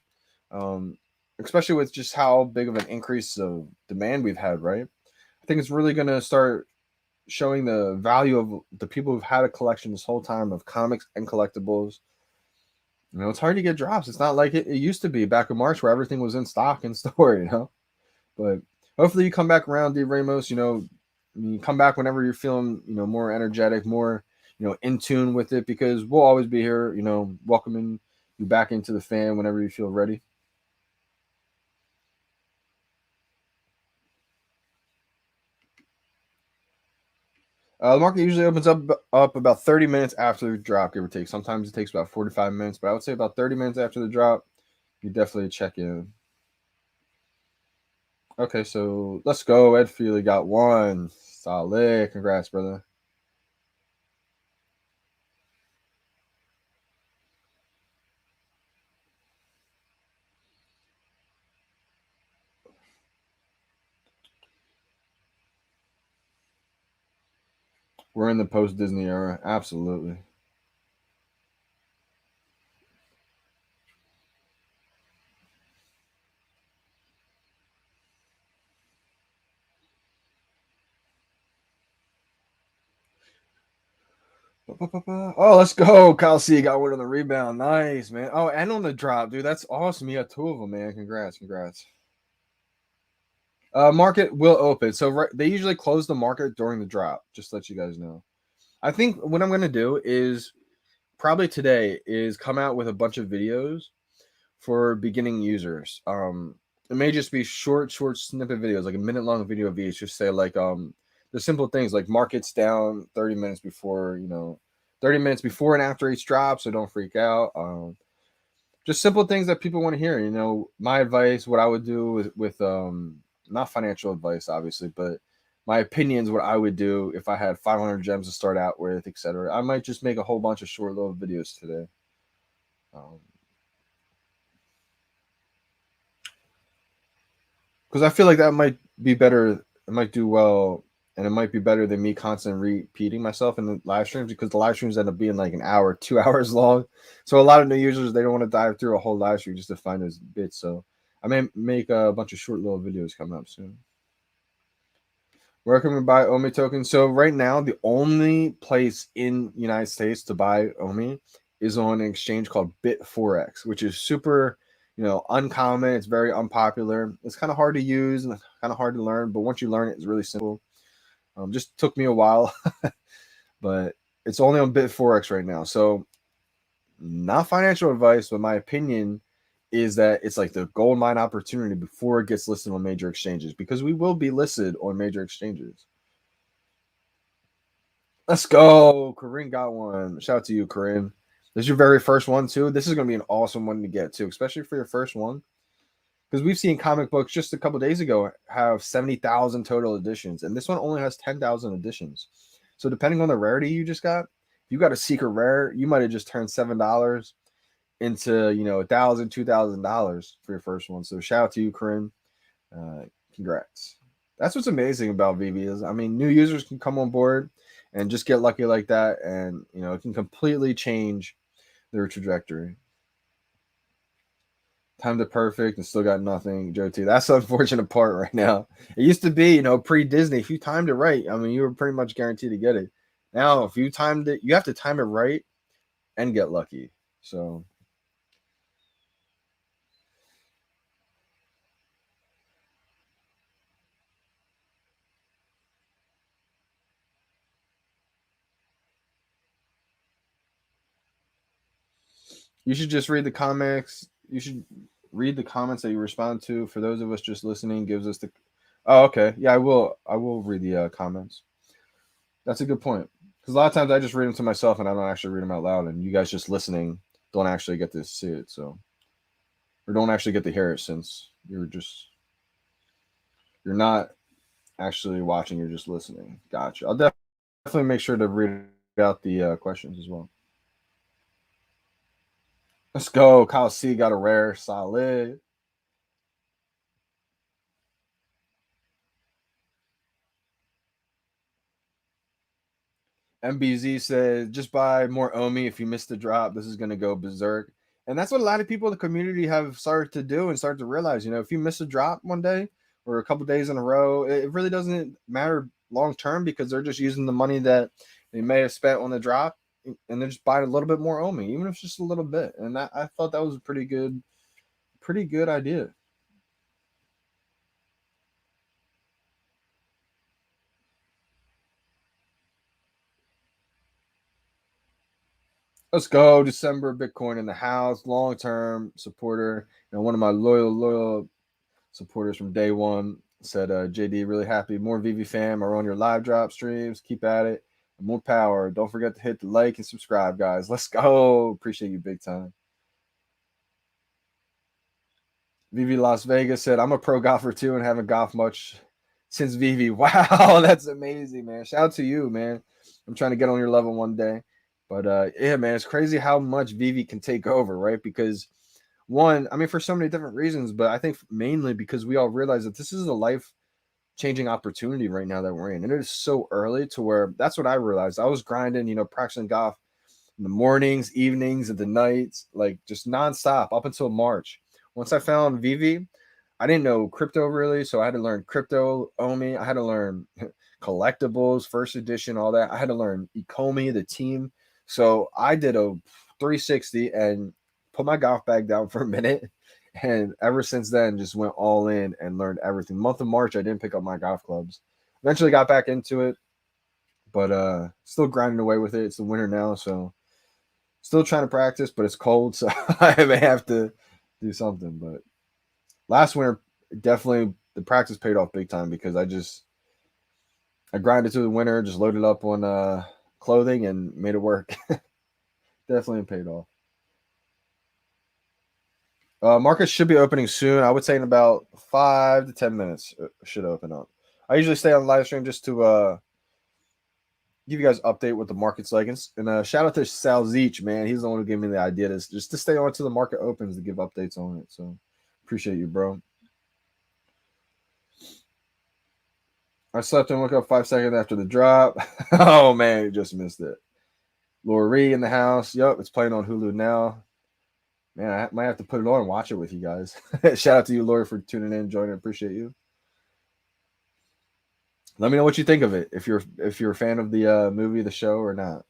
especially with just how big of an increase of demand we've had. Right, I think it's really going to start showing the value of the people who've had a collection this whole time of comics and collectibles. You know, it's hard to get drops. It's not like it used to be back in March where everything was in stock and store, you know. But hopefully you come back around, D. Ramos. You know, you come back whenever you're feeling, you know, more energetic, more, you know, in tune with it, because we'll always be here, you know, welcoming you back into the fan whenever you feel ready. The market usually opens up about 30 minutes after the drop, give or take. Sometimes it takes about 45 minutes, but I would say about 30 minutes after the drop, you definitely check in. Okay, so let's go. Ed Feely got one. Solid. Congrats, brother. We're in the post Disney era. Absolutely. Oh, let's go. Kyle C got one on the rebound. Nice, man. Oh, and on the drop, dude. That's awesome. You got 2 of them, man. Congrats. Market will open. So they usually close the market during the drop. Just to let you guys know. I think what I'm gonna do is probably today is come out with a bunch of videos for beginning users. It may just be short snippet videos, like a minute long video of each. Just say like the simple things like markets down 30 minutes before, you know, 30 minutes before and after each drop, so don't freak out. Just simple things that people want to hear. You know, my advice, what I would do with not financial advice, obviously, but my opinions, what I would do if I had 500 gems to start out with, etc. I might just make a whole bunch of short little videos today. Because I feel like that might be better. It might do well, and it might be better than me constantly repeating myself in the live streams, because the live streams end up being like an hour, 2 hours long. So a lot of new users, they don't want to dive through a whole live stream just to find those bits. So I may make a bunch of short little videos coming up soon. Where can we buy Omi tokens? So right now, the only place in the United States to buy Omi is on an exchange called Bit4x, which is super, you know, uncommon. It's very unpopular. It's kind of hard to use and kind of hard to learn, but once you learn it, it's really simple. Just took me a while, but it's only on Bit4x right now. So not financial advice, but my opinion is that it's like the gold mine opportunity before it gets listed on major exchanges, because we will be listed on major exchanges. Let's go. Corinne got one. Shout out to you, Corinne. This is your very first one, too. This is going to be an awesome one to get, too, especially for your first one. Because we've seen comic books just a couple days ago have 70,000 total editions, and this one only has 10,000 editions. So depending on the rarity you just got, if you got a secret rare, you might have just turned $7 into $1,000, $2,000 for your first one. So shout out to you, Corinne. Congrats. That's what's amazing about VeVe is, I mean, new users can come on board and just get lucky like that, and it can completely change their trajectory. Time to perfect and still got nothing, Joe T. That's the unfortunate part right now. It used to be, pre-Disney, if you timed it right, I mean, you were pretty much guaranteed to get it. Now, if you timed it, you have to time it right and get lucky. So you should just read the comics. You should read the comments that you respond to. For those of us just listening, gives us the. Oh, okay. Yeah, I will. I will read the comments. That's a good point. Because a lot of times I just read them to myself and I don't actually read them out loud, and you guys just listening don't actually get to see it. So, or don't actually get to hear it, since you're not actually watching. You're just listening. Gotcha. I'll definitely make sure to read out the questions as well. Let's go. Kyle C got a rare, solid. MBZ said, just buy more Omi if you missed the drop. This is going to go berserk. And that's what a lot of people in the community have started to do and start to realize. If you miss a drop one day or a couple days in a row, it really doesn't matter long term, because they're just using the money that they may have spent on the drop, and they're just buying a little bit more Omi, even if it's just a little bit. And I thought that was a pretty good idea. Let's go. December Bitcoin in the house, long term supporter. One of my loyal supporters from day one said, JD, really happy. More VeVe fam are on your live drop streams. Keep at it. And more power. Don't forget to hit the like and subscribe, guys. Let's go. Appreciate you big time. VeVe Las Vegas said, I'm a pro golfer too and haven't golfed much since VeVe. Wow, that's amazing, man. Shout out to you, man. I'm trying to get on your level one day. But yeah, man, it's crazy how much VeVe can take over, right? Because one, I mean, for so many different reasons, but I think mainly because we all realize that this is a life changing opportunity right now that we're in. And it is so early to where that's what I realized. I was grinding, practicing golf in the mornings, evenings, and the nights, like just nonstop up until March. Once I found VeVe, I didn't know crypto really, so I had to learn crypto, Omi. I had to learn collectibles, first edition, all that. I had to learn Ecomi, the team. So I did a 360 and put my golf bag down for a minute. And ever since then, just went all in and learned everything. Month of March, I didn't pick up my golf clubs. Eventually got back into it, but still grinding away with it. It's the winter now, so still trying to practice, but it's cold, so I may have to do something. But last winter, definitely the practice paid off big time, because I grinded through the winter, just loaded up on clothing and made it work. Definitely paid off. Markets should be opening soon. I would say in about 5 to 10 minutes should open up. I usually stay on the live stream just to give you guys an update what the market's like. And shout out to Sal Zeech, man. He's the one who gave me the idea to just to stay on until the market opens to give updates on it. So appreciate you, bro. I slept and woke up 5 seconds after the drop. Oh man, you just missed it. Lori in the house. Yup, it's playing on Hulu now. Man, I might have to put it on and watch it with you guys. Shout out to you, Lori, for tuning in, joining. Appreciate you. Let me know what you think of it. If you're a fan of the movie, the show, or not.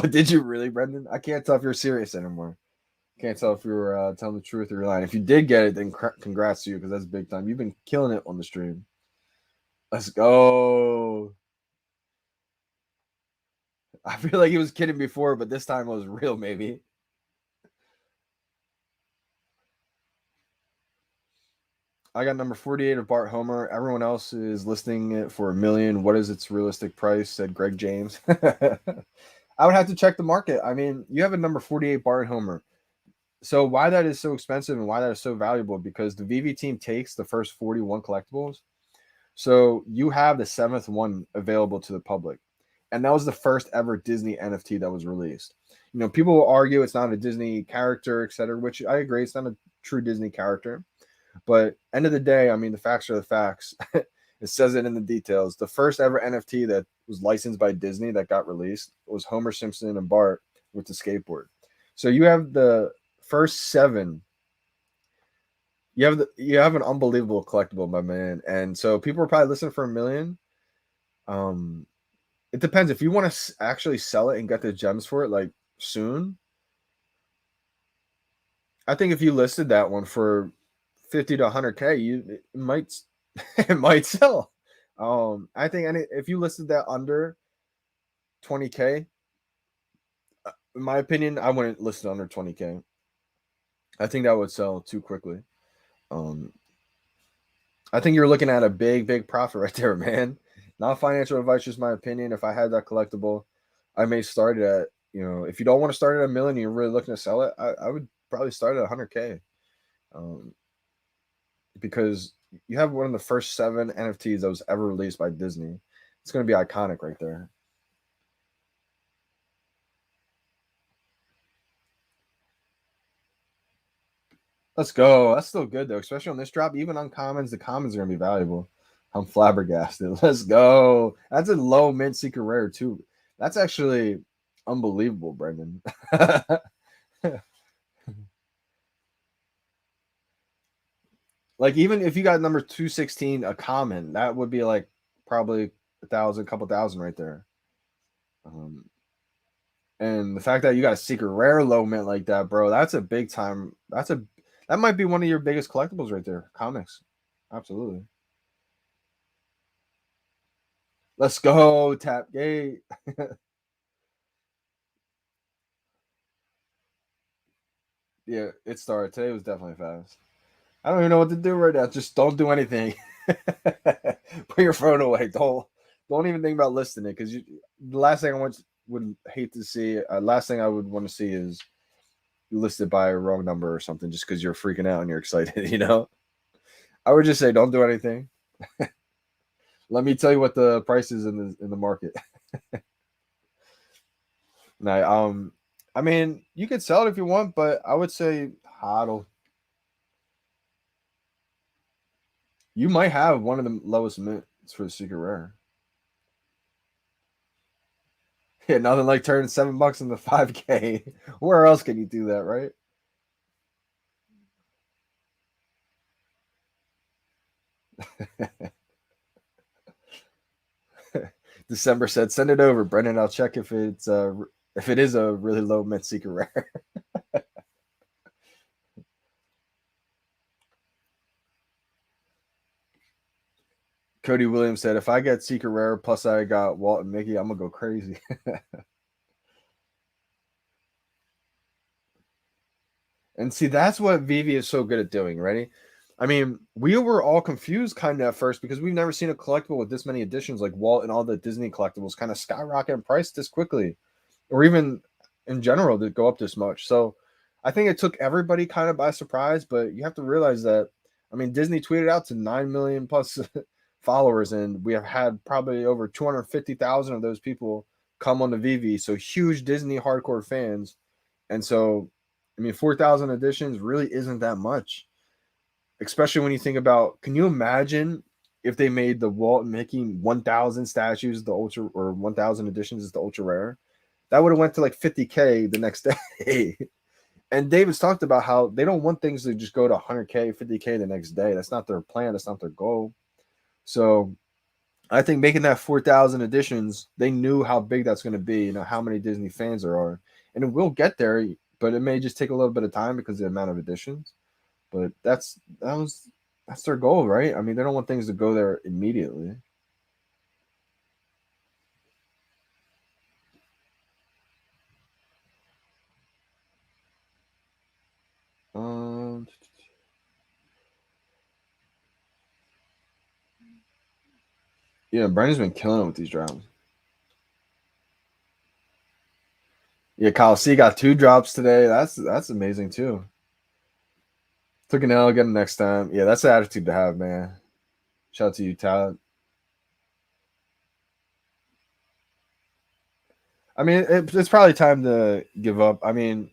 Did you really, Brendan? I can't tell if you're serious anymore. Can't tell if you were telling the truth or you're lying. If you did get it, then congrats to you because that's big time. You've been killing it on the stream. Let's go. I feel like he was kidding before, but this time it was real, maybe. I got number 48 of Bart Homer. Everyone else is listing it for $1 million. What is its realistic price? Said Greg James. I would have to check the market. I mean, you have a number 48 Bart Homer. So why that is so expensive and why that is so valuable? Because the VeVe team takes the first 41 collectibles. So you have the 7th one available to the public. And that was the first ever Disney NFT that was released. You know, people will argue it's not a Disney character, etc., which I agree. It's not a true Disney character. But end of the day, I mean, the facts are the facts. It says it in the details. The first ever NFT that was licensed by Disney that got released was Homer Simpson and Bart with the skateboard. So you have the first 7. You have an unbelievable collectible, my man. And so people are probably listening for $1 million. It depends. If you want to actually sell it and get the gems for it like soon, I think if you listed that one for 50 to 100K, it might sell. I think if you listed that under 20K, in my opinion, I wouldn't list it under 20K. I think that would sell too quickly. I think you're looking at a big profit right there, man. Not financial advice, just my opinion. If I had that collectible, I may start it at, if you don't want to start at $1 million and you're really looking to sell it, I would probably start at 100K. Because you have one of the first 7 NFTs that was ever released by Disney. It's going to be iconic right there. Let's go. That's still good, though, especially on this drop. Even on commons, the commons are going to be valuable. I'm flabbergasted. Let's go. That's a low mint secret rare, too. That's actually unbelievable, Brendan. Like, even if you got number 216, a common, that would be like probably a couple thousand right there. And the fact that you got a secret rare low mint like that, bro, that's a big time. That might be one of your biggest collectibles right there. Comics. Absolutely. Let's go, Tap Gate. Yeah, it started. Today was definitely fast. I don't even know what to do right now. Just don't do anything. Put your phone away. Don't even think about listing it, because the last thing I would hate to see. Last thing I would want to see is listed by a wrong number or something, just because you're freaking out and you're excited. I would just say don't do anything. Let me tell you what the price is in the market. Now, I mean, you could sell it if you want, but I would say hodl. You might have one of the lowest mints for the secret rare. Yeah, nothing like turning $7 into 5K. Where else can you do that, right? December said, "Send it over, Brendan. I'll check if it is a really low mint secret rare." Cody Williams said, "If I get secret rare plus I got Walt and Mickey, I'm gonna go crazy." And see, that's what VeVe is so good at doing. Ready? I mean, we were all confused kind of at first because we've never seen a collectible with this many editions, like Walt and all the Disney collectibles kind of skyrocket in price this quickly, or even in general to go up this much. So I think it took everybody kind of by surprise, but you have to realize that, I mean, Disney tweeted out to 9 million plus followers, and we have had probably over 250,000 of those people come on the VeVe. So huge Disney hardcore fans. And so, I mean, 4,000 editions really isn't that much, especially when you think about, can you imagine if they made the Walt and Mickey 1,000 statues, the ultra, or 1,000 editions is the ultra rare? That would have went to like 50K the next day. And David's talked about how they don't want things to just go to 100K, 50K the next day. That's not their plan. That's not their goal. So I think making that 4,000 editions, they knew how big that's going to be, how many Disney fans there are. And we'll get there. but it may just take a little bit of time because of the amount of editions. But that's their goal, right? I mean, they don't want things to go there immediately. Um, yeah, Brandon's been killing it with these drops. Yeah, Kyle C got 2 drops today. That's amazing too. Took an L, get him next time. Yeah, that's the attitude to have, man. Shout out to you, Todd. I mean, it's probably time to give up. I mean,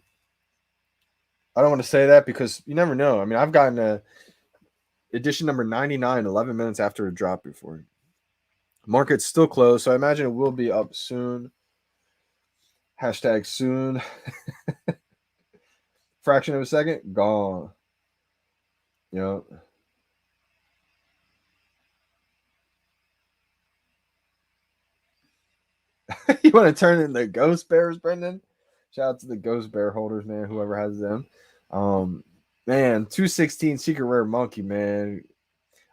I don't want to say that because you never know. I mean, I've gotten a edition number 99 11 minutes after a drop before. Market's still closed, so I imagine it will be up soon. Hashtag soon. Fraction of a second, gone. You know. You want to turn in the ghost bears, Brendan? Shout out to the ghost bear holders, man. Whoever has them. Man, 216 secret rare monkey, man.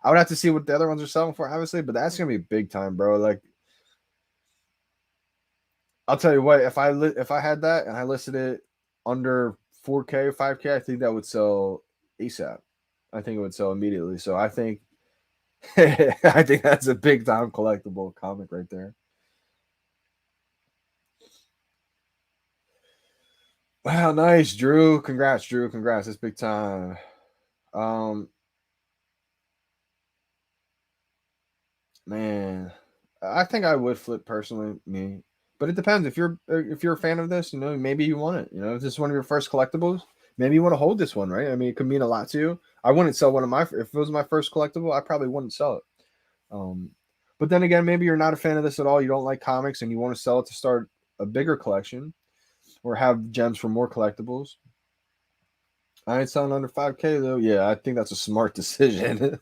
I would have to see what the other ones are selling for, obviously, but that's gonna be big time, bro. Like, I'll tell you what, if I had that and I listed it under 4K, 5K, I think that would sell ASAP. I think it would sell immediately. So I think I think that's a big time collectible comic right there. Wow, nice, Drew. Congrats, Drew. Congrats. It's big time. Um, Man, I think I would flip personally, me. But it depends. If you're a fan of this, you know, maybe you want it. You know, if this is one of your first collectibles, maybe you want to hold this one, right? I mean, it could mean a lot to you. I wouldn't sell one of my if it was my first collectible, I probably wouldn't sell it. Um, but then again, maybe you're not a fan of this at all. You don't like comics, and you want to sell it to start a bigger collection or have gems for more collectibles. I ain't selling under 5K though. Yeah, I think that's a smart decision.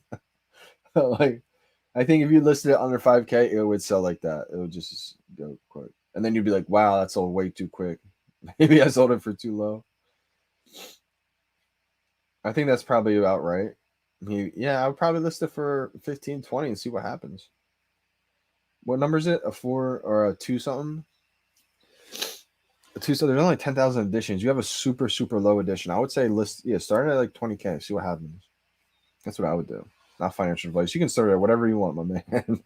Like, I think if you listed it under 5K, it would sell like that. It would just go quick. And then you'd be like, wow, that sold way too quick. Maybe I sold it for too low. I think that's probably about right. Yeah, I would probably list it for 15, 20 and see what happens. What number is it? A 4 or a 2 something? A 2, so there's only 10,000 editions. You have a super, super low edition. I would say start at like 20K, see what happens. That's what I would do. Not financial advice. You can start at whatever you want, my man.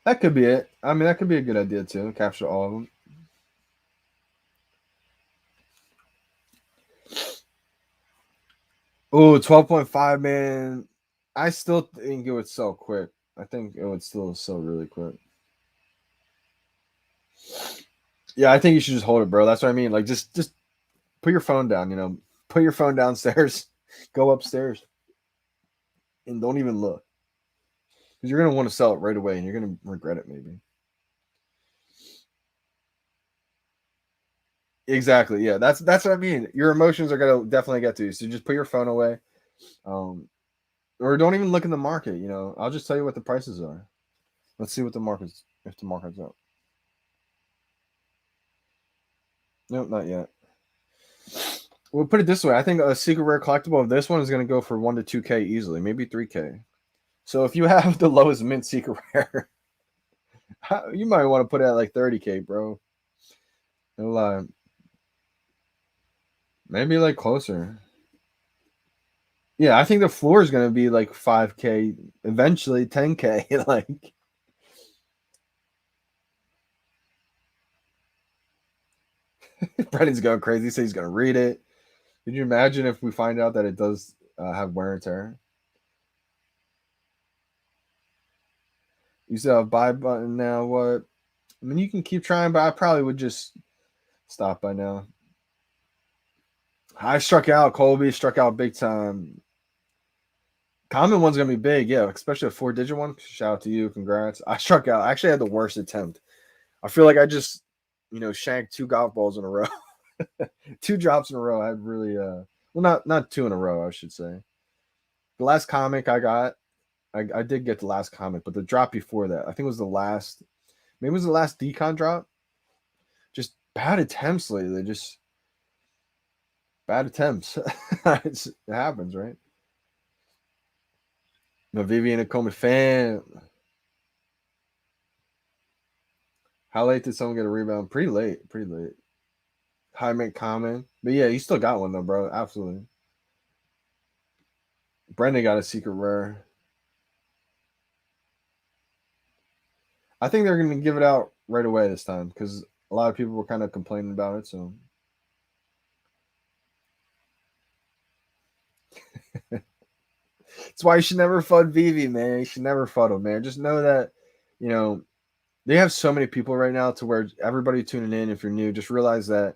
That could be it. I mean, that could be a good idea too. Capture all of them. Oh, 12.5, man. I still think it would sell quick. I think it would still sell really quick. Yeah, I think you should just hold it, bro. That's what I mean. Like, just put your phone down. You know, put your phone downstairs, go upstairs, and don't even look because you're gonna want to sell it right away, and you're gonna regret it maybe. Exactly. Yeah, that's what I mean. Your emotions are gonna definitely get to you. So just put your phone away, um, or don't even look in the market. You know, I'll just tell you what the prices are. Let's see what the market's if the market's up. Nope, not yet. We'll put it this way. I think a secret rare collectible of this one is going to go for 1 to 2K easily, maybe 3K. So if you have the lowest mint secret rare, you might want to put it at like 30K, bro. No lie. Maybe like closer. Yeah, I think the floor is going to be like 5K, eventually 10K. Like, Brendan's going crazy. He says he's going to read it. Could you imagine if we find out that it does have wear and tear? You still have buy button now. What? I mean, you can keep trying, but I probably would just stop by now. I struck out. Colby struck out big time. Common one's gonna be big, yeah, especially a 4-digit one. Shout out to you, congrats. I struck out. I actually had the worst attempt. I feel like I just, shanked 2 golf balls in a row, 2 drops in a row. I had really, well, not 2 in a row, I should say. The last comic I got, I did get the last comic, but the drop before that, I think it was the last, maybe it was the last decon drop. bad attempts lately. Just bad attempts. It happens, right? No, Vivian a Coleman fan. How late did someone get a rebound? Pretty late. Pretty late. High make common. But yeah, he still got one though, bro. Absolutely. Brendan got a secret rare. I think they're gonna give it out right away this time because a lot of people were kind of complaining about it. So that's why you should never FUD VeVe, man. You should never FUD them, man. Just know that, you know, they have so many people right now to where everybody tuning in, if you're new, just realize that,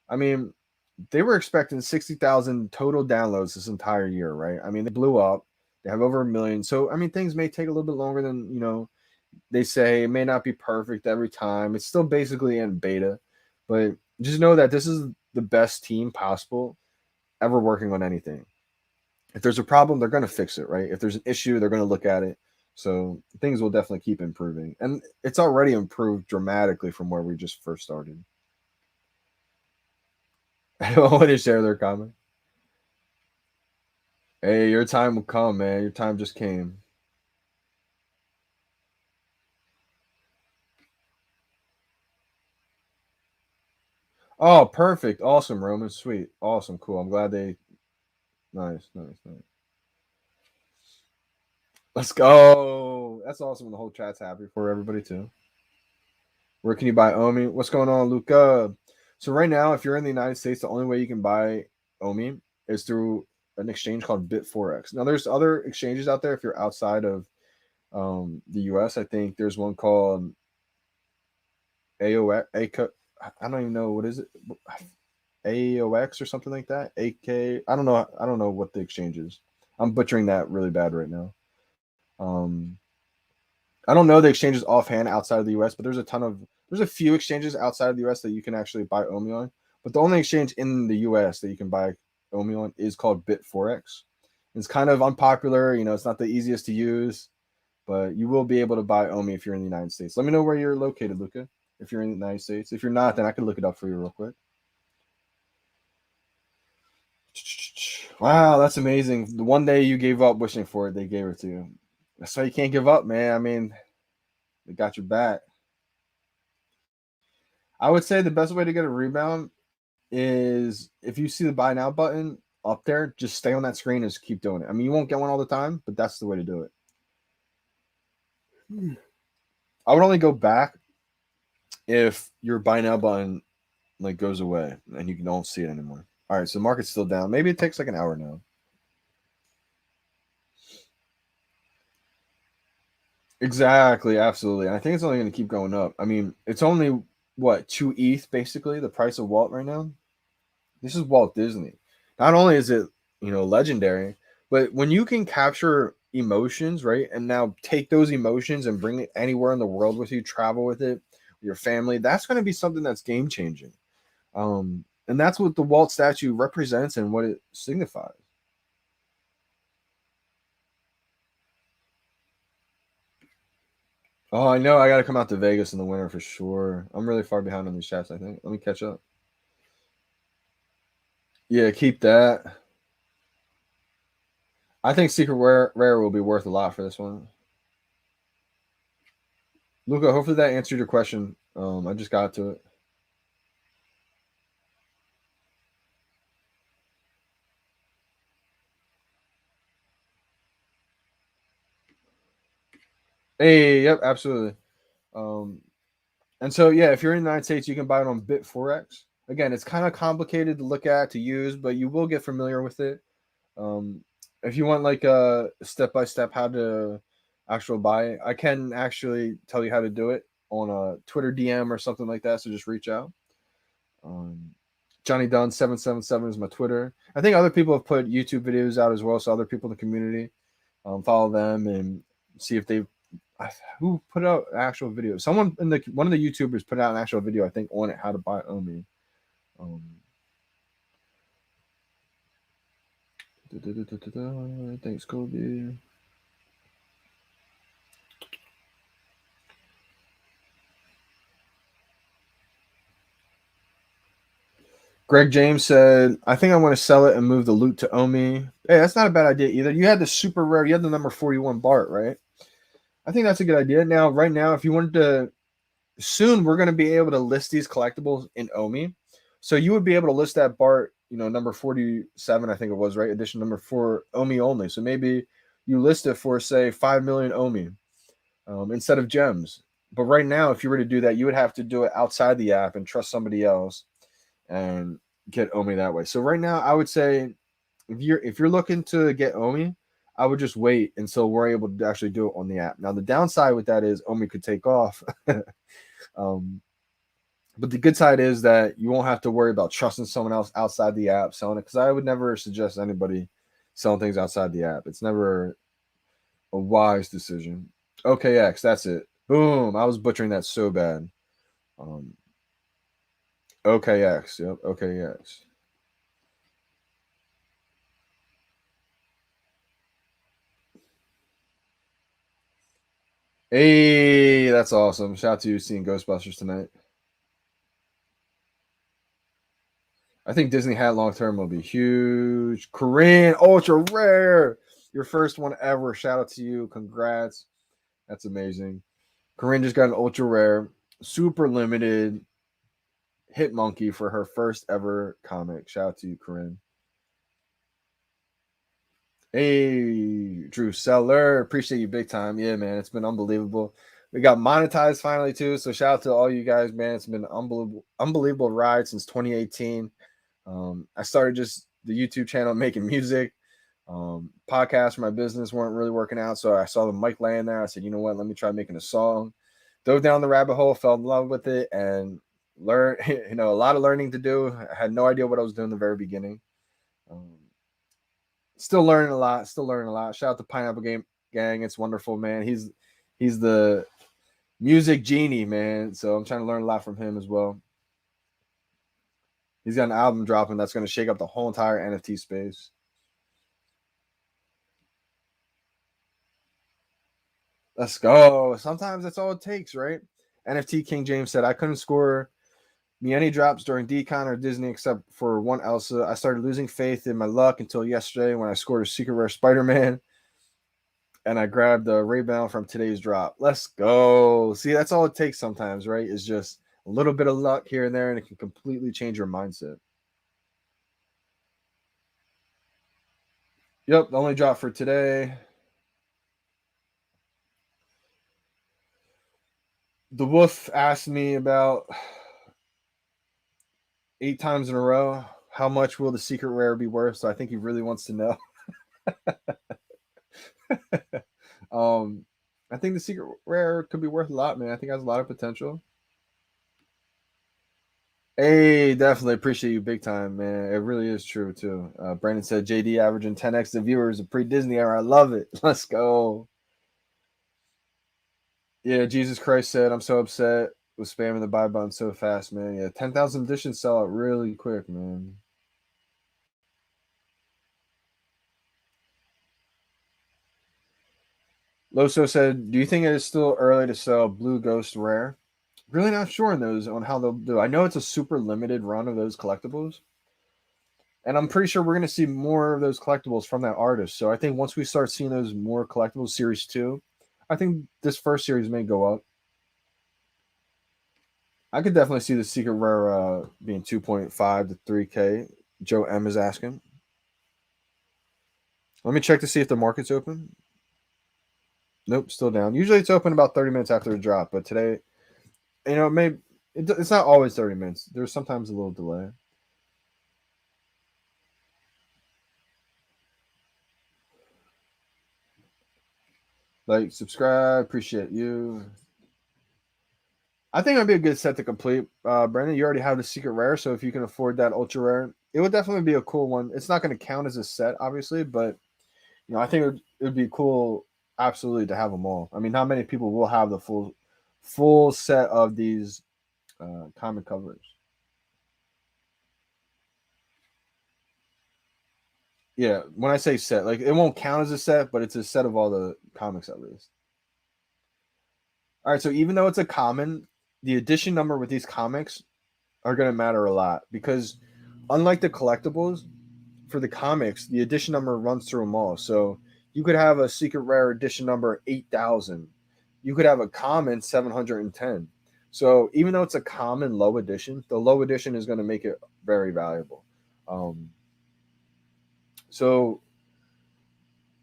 I mean, they were expecting 60,000 total downloads this entire year, right? I mean, they blew up. They have over 1 million. So, I mean, things may take a little bit longer than, they say. It may not be perfect every time. It's still basically in beta. But just know that this is the best team possible ever working on anything. If there's a problem, they're going to fix it, right? If there's an issue, they're going to look at it. So things will definitely keep improving. And it's already improved dramatically from where we just first started. I don't want to share their comment. Hey, your time will come, man. Your time just came. Oh, perfect. Awesome, Roman. Sweet. Awesome. Cool. I'm glad they. Nice, nice, nice. Let's go. That's awesome. The whole chat's happy for everybody, too. Where can you buy Omi? What's going on, Luca? So right now, if you're in the United States, the only way you can buy Omi is through an exchange called Bit4x. Now, there's other exchanges out there if you're outside of the US. I think there's one called AOX. I don't even know what is it. AOX or something like that. AK. I don't know. I don't know what the exchange is. I'm butchering that really bad right now. Um, I don't know the exchanges offhand outside of the US, but there's a few exchanges outside of the US that you can actually buy Omi on. But the only exchange in the US that you can buy Omi on is called Bit4x. It's kind of unpopular. It's not the easiest to use, but you will be able to buy Omi if you're in the United States. Let me know where you're located, Luca. If you're in the United States. If you're not, then I can look it up for you real quick. Wow, that's amazing. The one day you gave up wishing for it, they gave it to you. That's why you can't give up, man. I mean, they got your back. I would say the best way to get a rebound is if you see the buy now button up there, just stay on that screen and just keep doing it. I mean, you won't get one all the time, but that's the way to do it. I would only go back if your buy now button like goes away and you don't see it anymore. All right, so the market's still down. Maybe it takes like an hour now. Exactly, absolutely. And I think it's only going to keep going up. I mean, it's only what 2 ETH basically the price of Walt right now. This is Walt Disney. Not only is it legendary, but when you can capture emotions, right, and now take those emotions and bring it anywhere in the world with you, travel with it, your family, that's going to be something that's game changing. And that's what the Walt statue represents and what it signifies. Oh, I know. I got to come out to Vegas in the winter for sure. I'm really far behind on these chats, I think. Let me catch up. Yeah, keep that. I think Secret Rare will be worth a lot for this one. Luca, hopefully that answered your question. I just got to it. Hey, yep, absolutely. Um, and so yeah, if you're in the United States, you can buy it on Bit4x. Again, it's kind of complicated to look at to use, but you will get familiar with it. Um, if you want like a step by step how to actual buy it, I can actually tell you how to do it on a Twitter DM or something like that. So just reach out. Um, Johnny Dunn 777 is my Twitter. I think other people have put YouTube videos out as well, so other people in the community follow them and see if they who put out an actual video. Someone in the one of the YouTubers put out an actual video, I think, on it how to buy Omi. Um, Thanks, Kobe. Greg James said, I think I want to sell it and move the loot to Omi. Hey, that's not a bad idea either. You had the super rare, you had the number 41 Bart, right? I think that's a good idea. Now, right now, if you wanted to, soon we're going to be able to list these collectibles in Omi. So you would be able to list that Bart, number 47, I think it was, right? Edition number 4, Omi only. So maybe you list it for, say, 5 million Omi instead of gems. But right now, if you were to do that, you would have to do it outside the app and trust somebody else and get Omi that way. So right now, I would say if you're looking to get Omi, I would just wait until we're able to actually do it on the app. Now, the downside with that is Omi could take off. But the good side is that you won't have to worry about trusting someone else outside the app selling it, because I would never suggest anybody selling things outside the app. It's never a wise decision. OKX, that's it. Boom. I was butchering that so bad. OKX. Yep. OKX. Hey, that's awesome. Shout out to you seeing Ghostbusters tonight. I think Disney hat long term will be huge. Korean ultra rare. Your first one ever. Shout out to you. Congrats. That's amazing. Corinne just got an ultra rare, super limited hit monkey for her first ever comic. Shout out to you, Corinne. Hey, Drew Seller. Appreciate you big time. Yeah, man. It's been unbelievable. We got monetized finally, too. So shout out to all you guys, man. It's been an unbelievable ride since 2018. I started just the YouTube channel making music. Podcasts for my business weren't really working out. So I saw the mic laying there. I said, you know what? Let me try making a song. Dove down the rabbit hole, fell in love with it, and learned, a lot of learning to do. I had no idea what I was doing in the very beginning. Still learning a lot. Shout out to Pineapple Gang. It's wonderful, man. He's the music genie, man. So I'm trying to learn a lot from him as well. He's got an album dropping that's going to shake up the whole entire NFT space. Let's go. Sometimes that's all it takes, right? NFT King James said, I couldn't score me any drops during Decon or Disney except for one Elsa. I started losing faith in my luck until yesterday when I scored a secret rare Spider-Man and I grabbed the rebound from today's drop. Let's go. See, that's all it takes sometimes, right? Is just a little bit of luck here and there, and it can completely change your mindset. Yep, the only drop for today. The Wolf asked me about 8 times in a row, how much will the secret rare be worth? So I think he really wants to know. I think the secret rare could be worth a lot, man. I think it has a lot of potential. Hey, definitely appreciate you big time, man. It really is true too. Brandon said JD averaging 10x the viewers of pre-Disney era. I love it. Let's go. Yeah, Jesus Christ said, I'm so upset with spamming the buy button so fast, man. Yeah, 10,000 editions sell out really quick, man. Loso said, do you think it is still early to sell Blue Ghost Rare? Really not sure on those, on how they'll do. I know it's a super limited run of those collectibles. And I'm pretty sure we're going to see more of those collectibles from that artist. So I think once we start seeing those more collectibles, series 2, I think this first series may go up. I could definitely see the secret rare being 2.5 to 3K. Joe M is asking. Let me check to see if the market's open. Nope, still down. Usually it's open about 30 minutes after the drop, but today, it's not always 30 minutes. There's sometimes a little delay. Like, subscribe, appreciate you. I think it'd be a good set to complete. Brandon, you already have the secret rare, so if you can afford that ultra rare, it would definitely be a cool one. It's not going to count as a set, obviously, but I think it would be cool, absolutely, to have them all. I mean, how many people will have the full set of these comic covers? Yeah, when I say set, like it won't count as a set, but it's a set of all the comics at least. All right, so even though it's a common, the edition number with these comics are going to matter a lot because unlike the collectibles, for the comics, the edition number runs through them all. So you could have a secret rare edition number 8,000. You could have a common 710. So even though it's a common low edition, the low edition is going to make it very valuable. So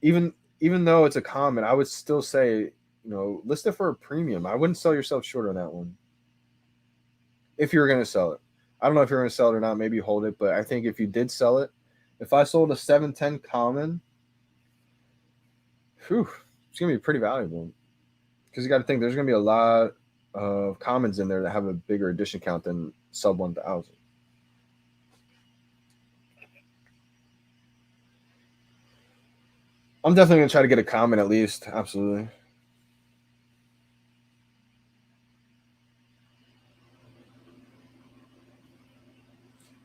even though it's a common, I would still say, list it for a premium. I wouldn't sell yourself short on that one if you were going to sell it. I don't know if you're going to sell it or not. Maybe hold it, but I think if you did sell it, if I sold a 710 common, it's going to be pretty valuable. Because you got to think there's going to be a lot of commons in there that have a bigger edition count than sub 1,000. I'm definitely going to try to get a common at least. Absolutely.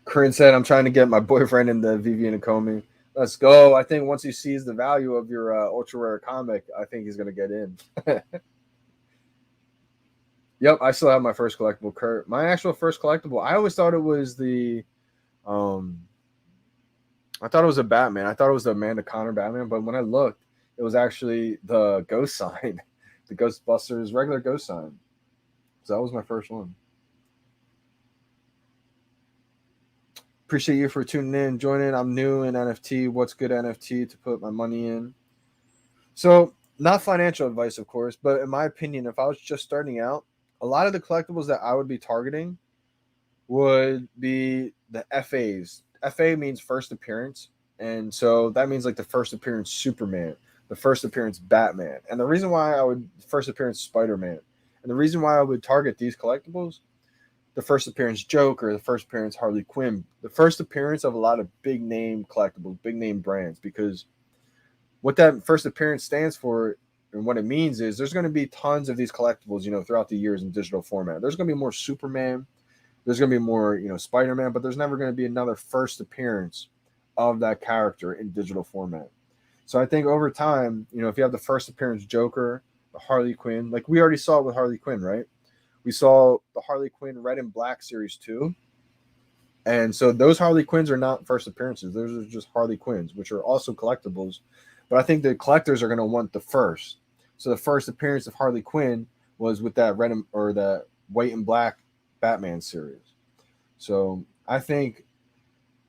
Corinne said, I'm trying to get my boyfriend into VeVe and Comey. Let's go. I think once he sees the value of your ultra rare comic, I think he's going to get in. Yep, I still have my first collectible, Kurt. My actual first collectible, I always thought it was I thought it was a Batman. I thought it was the Amanda Connor Batman, but when I looked, it was actually the ghost sign, the Ghostbusters regular ghost sign. So that was my first one. Appreciate you for tuning in, joining. I'm new in NFT. What's good NFT to put my money in? So, not financial advice, of course, but in my opinion, if I was just starting out, a lot of the collectibles that I would be targeting would be the FAs. FA means first appearance. And so that means like the first appearance Superman, the first appearance Batman. And the reason why I would first appearance Spider-Man. And the reason why I would target these collectibles, the first appearance Joker, the first appearance Harley Quinn, the first appearance of a lot of big name collectibles, big name brands, because what that first appearance stands for and what it means is there's going to be tons of these collectibles, throughout the years in digital format. There's going to be more Superman, there's going to be more, Spider-Man, but there's never going to be another first appearance of that character in digital format. So I think over time, if you have the first appearance Joker, the Harley Quinn, like we already saw it with Harley Quinn, right? We saw the Harley Quinn Red and Black series 2. And so those Harley Quinns are not first appearances. Those are just Harley Quinns, which are also collectibles. But I think the collectors are going to want the first. So the first appearance of Harley Quinn was with that red or that white and black Batman series. So I think,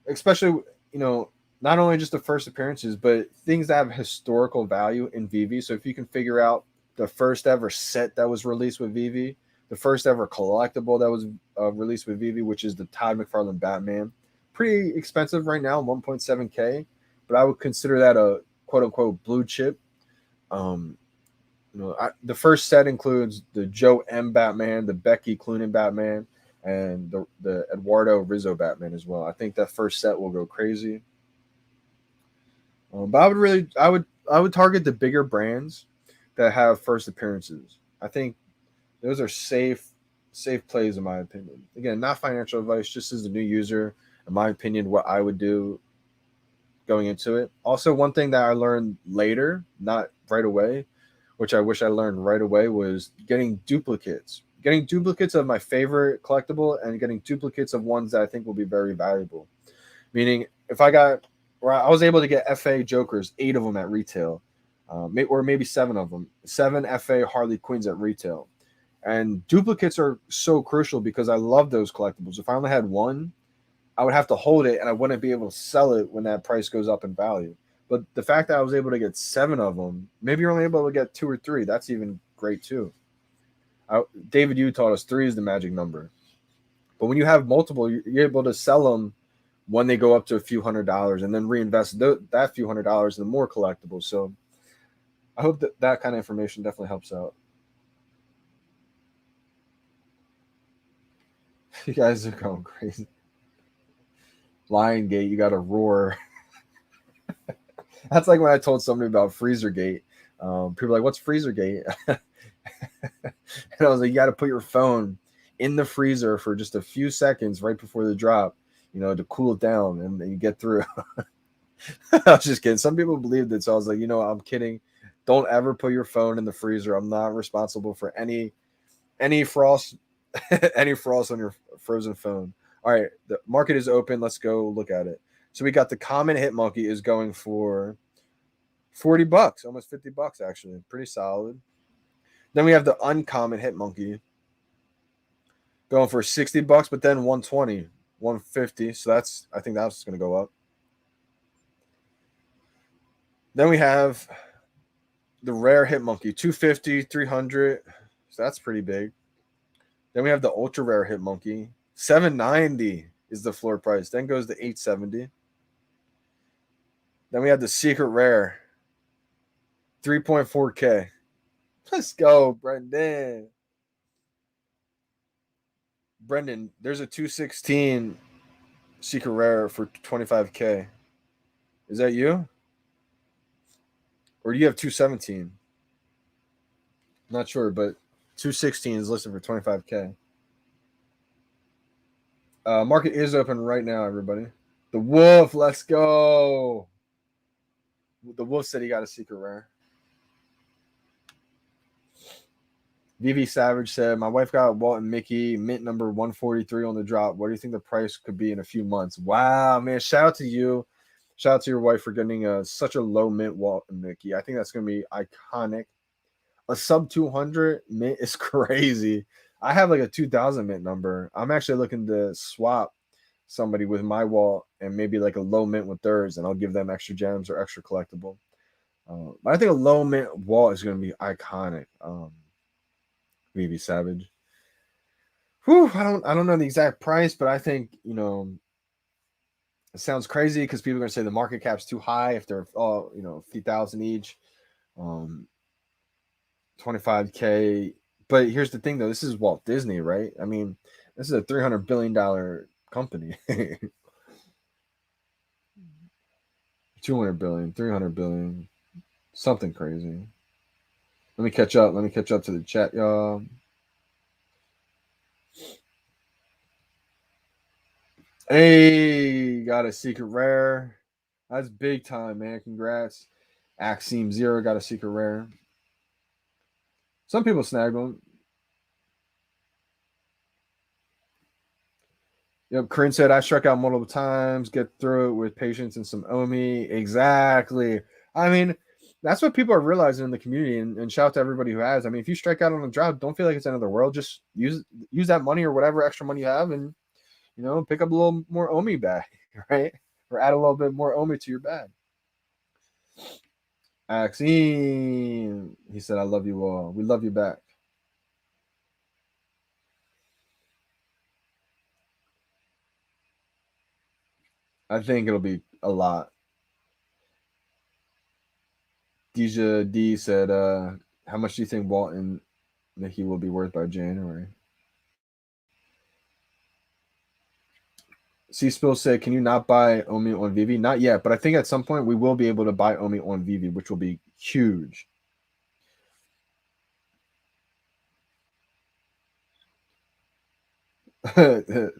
especially, not only just the first appearances, but things that have historical value in VeVe. So if you can figure out the first ever set that was released with VeVe, the first ever collectible that was released with VeVe, which is the Todd McFarlane Batman. Pretty expensive right now, 1.7K, but I would consider that a quote unquote blue chip. The first set includes the Joe M Batman, the Becky Cloonan Batman, and the Eduardo Rizzo Batman as well. I think that first set will go crazy. But I would target the bigger brands that have first appearances. I think those are safe plays in my opinion. Again, not financial advice, just as a new user, in my opinion, what I would do going into it. Also, one thing that I learned later, not right away, which I wish I learned right away, was getting duplicates. Getting duplicates of my favorite collectible and getting duplicates of ones that I think will be very valuable. Meaning, if I was able to get FA Jokers, 8 of them at retail, or maybe 7 of them, 7 FA Harley Quinns at retail. And duplicates are so crucial because I love those collectibles. If I only had one, I would have to hold it and I wouldn't be able to sell it when that price goes up in value. But the fact that I was able to get 7 of them, maybe you're only able to get 2 or 3. That's even great too. David, you taught us 3 is the magic number. But when you have multiple, you're able to sell them when they go up to a few $100s and then reinvest that few $100s in more collectibles. So I hope that kind of information definitely helps out. You guys are going crazy. Lion Gate, you got to roar. That's like when I told somebody about Freezer Gate. People are like, what's Freezer Gate? And I was like, you got to put your phone in the freezer for just a few seconds right before the drop, to cool it down and you get through. I was just kidding. Some people believed it. So I was like, I'm kidding. Don't ever put your phone in the freezer. I'm not responsible for any frost, any frost on your frozen phone. All right, the market is open. Let's go look at it. So we got the common hit monkey is going for $40, almost $50 actually. Pretty solid. Then we have the uncommon hit monkey going for $60, but then 120, 150. So I think that's going to go up. Then we have the rare hit monkey, 250, 300. So that's pretty big. Then we have the ultra rare hit monkey, 790 is the floor price. Then goes the 870. Then we have the secret rare, 3.4K. Let's go, Brendan. Brendan, there's a 216 secret rare for 25K. Is that you? Or do you have 217? Not sure, but 216 is listed for 25K. Market is open right now, everybody. The Wolf, let's go. The Wolf said he got a secret rare. VeVe Savage said, my wife got Walt and Mickey, mint number 143 on the drop. What do you think the price could be in a few months? Wow, man. Shout out to you. Shout out to your wife for getting such a low mint Walt and Mickey. I think that's going to be iconic. A sub 200 mint is crazy. I have like a 2000 mint number. I'm actually looking to swap somebody with my Walt and maybe like a low mint with theirs, and I'll give them extra gems or extra collectible. But I think a low mint Walt is going to be iconic. VeVe Savage. Whew, I don't know the exact price, but I think, it sounds crazy because people are going to say the market cap's too high if they're all, 50,000 each. 25K. But here's the thing, though. This is Walt Disney, right? I mean, this is a $300 billion company. 200 billion, 300 billion, something crazy. Let me catch up. Let me catch up to the chat, y'all. Hey, got a secret rare. That's big time, man. Congrats. Axiom 0 got a secret rare. Some people snag them. Yep, Corinne said, I struck out multiple times. Get through it with patience and some OMI. Exactly. I mean, that's what people are realizing in the community, and shout out to everybody who has. I mean, if you strike out on a drop, don't feel like it's the end of the world. Just use that money or whatever extra money you have and, pick up a little more OMI back, right? Or add a little bit more OMI to your bag. Axine, he said, I love you all. We love you back. I think it'll be a lot. Deja D said, how much do you think Walt and Mickey will be worth by January? C-Spill said, can you not buy OMI on VeVe? Not yet, but I think at some point we will be able to buy OMI on VeVe, which will be huge.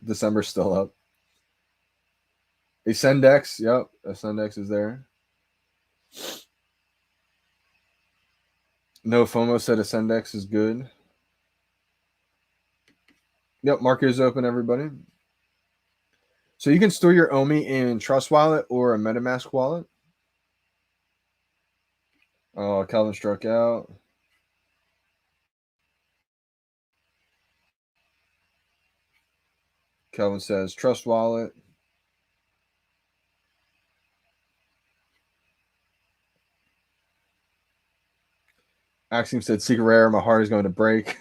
December's still up. Ascendex, yep, Ascendex is there. No FOMO said Ascendex is good. Yep, market is open, everybody. So you can store your OMI in Trust Wallet or a MetaMask wallet. Oh, Calvin struck out. Kelvin says Trust Wallet. Axiom said Secret Rare. My heart is going to break.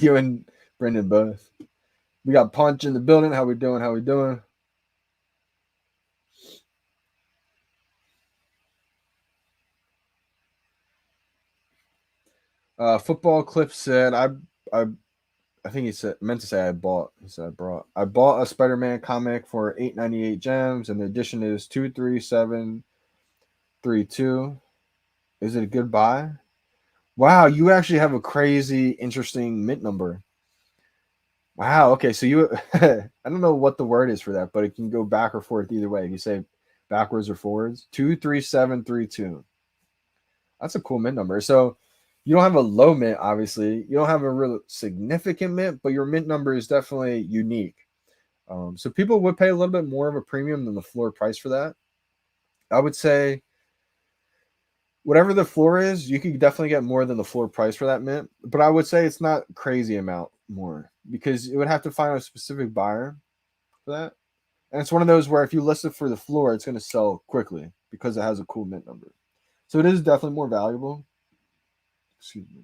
You and Brendan both. We got Punch in the building. How we doing? How we doing? Football Clip said I think he said meant to say I bought. He said I bought a Spider-Man comic for 898 gems, and the edition is 23732. Is it a good buy? Wow, you actually have a crazy interesting mint number. Wow, okay, so you I don't know what the word is for that, but it can go back or forth either way. If you say backwards or forwards, 23732. That's a cool mint number. So you don't have a low mint, obviously. You don't have a real significant mint, but your mint number is definitely unique. So people would pay a little bit more of a premium than the floor price for that. I would say whatever the floor is, you could definitely get more than the floor price for that mint. But I would say it's not crazy amount more because it would have to find a specific buyer for that. And it's one of those where if you list it for the floor, it's going to sell quickly because it has a cool mint number. So it is definitely more valuable. Excuse me.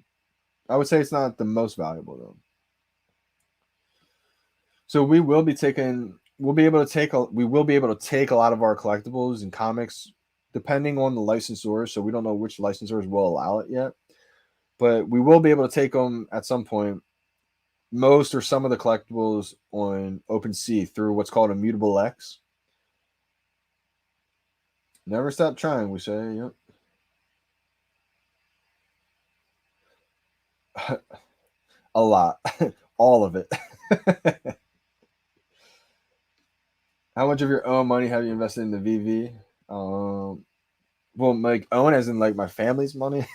I would say it's not the most valuable though. So we will be taking. We'll be able to take. We will be able to take a lot of our collectibles and comics, depending on the licensor. So we don't know which licensors will allow it yet, but we will be able to take them at some point. Most or some of the collectibles on OpenSea through what's called Immutable X. Never stop trying, we say. Yep. A lot. All of it. How much of your own money have you invested in the VeVe? Well, like own as in like my family's money.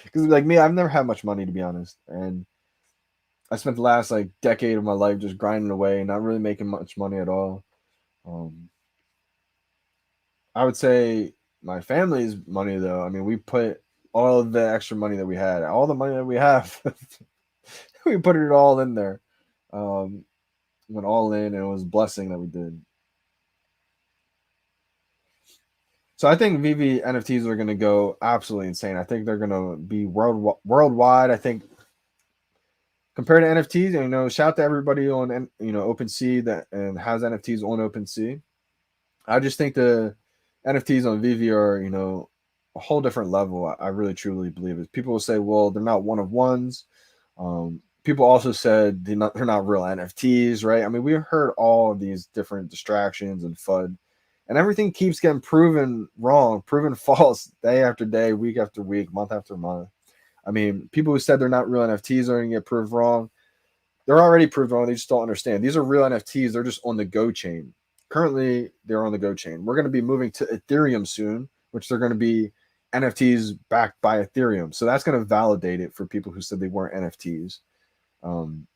Because like me, I've never had much money to be honest, and I spent the last like decade of my life just grinding away, not really making much money at all. Um, I would say my family's money though. I mean, we put all of the extra money that we had, all the money that we have, we put it all in there. Um, went all in, and it was a blessing that we did. So I think VeVe NFTs are going to go absolutely insane. I think they're going to be worldwide. I think compared to NFTs, shout out to everybody on OpenSea that and has NFTs on OpenSea. I just think the NFTs on VeVe are a whole different level. I really truly believe it. People will say, well, they're not one of ones. People also said they're not real NFTs, right? I mean, we heard all of these different distractions and FUD, and everything keeps getting proven wrong, proven false day after day, week after week, month after month. I mean, people who said they're not real NFTs are going to get proved wrong. They're already proved wrong. They just don't understand. These are real NFTs. They're just on the Go chain. Currently, they're on the Go chain. We're going to be moving to Ethereum soon, which they're going to be NFTs backed by Ethereum. So that's going to validate it for people who said they weren't NFTs. Um,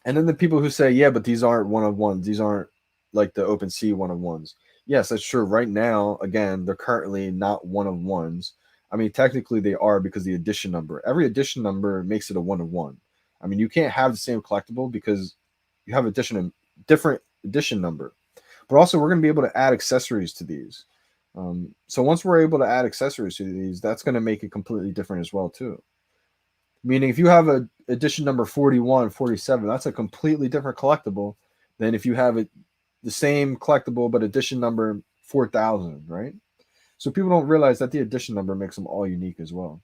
and then the people who say, yeah, but these aren't one of ones. These aren't like the OpenSea one of ones. Yes, that's true. Right now, again, they're currently not one of ones. I mean, technically they are because the edition number. Every edition number makes it a one of one. I mean, you can't have the same collectible because you have different edition number. But also, we're going to be able to add accessories to these. So once we're able to add accessories to these, that's going to make it completely different as well too. Meaning, if you have a edition number 41, 47, that's a completely different collectible than if you have the same collectible but edition number 4,000, right? So people don't realize that the edition number makes them all unique as well.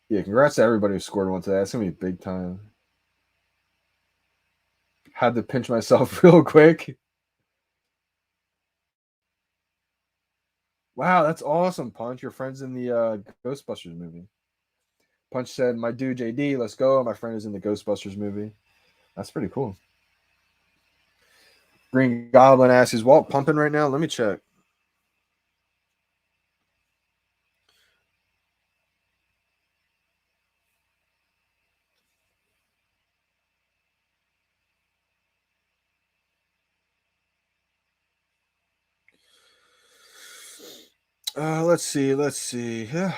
Yeah, congrats to everybody who scored one today. That's gonna be big time. Had to pinch myself real quick. Wow, that's awesome, Punch. Your friend's in the Ghostbusters movie. Punch said, "My dude JD, let's go." My friend is in the Ghostbusters movie. That's pretty cool. Green Goblin asks, "Is Walt pumping right now?" Let me check. Let's see. Let's see. Yeah.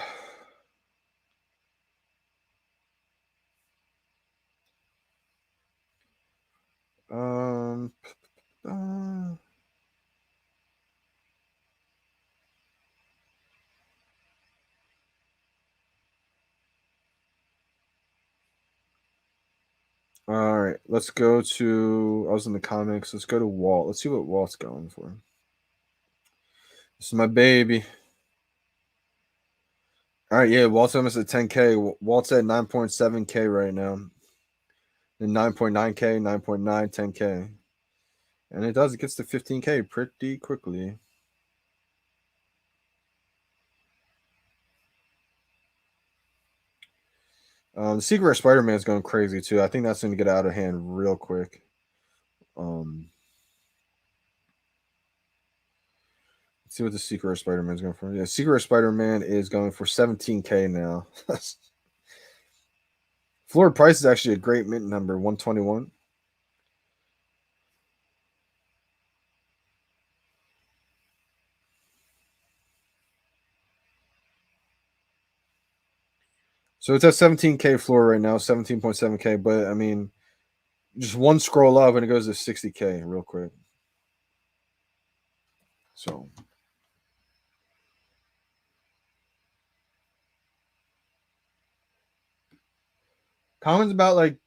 Um. Uh, all right. Let's go to. I was in the comics. Let's go to Walt. Let's see what Walt's going for. This is my baby. All right. Yeah. Walt's almost at 10K. Walt's at 9.7K right now. Then 9.9K, 9.9, 10K. And it does. It gets to 15K pretty quickly. The Secret of Spider-Man is going crazy too. I think that's going to get out of hand real quick. Let's see what the Secret of Spider-Man is going for. Yeah, Secret of Spider-Man is going for 17K now. Floor price is actually a great mint number, 121. So it's at 17K floor right now, 17.7K. But I mean, just one scroll up and it goes to 60K real quick. So common's about like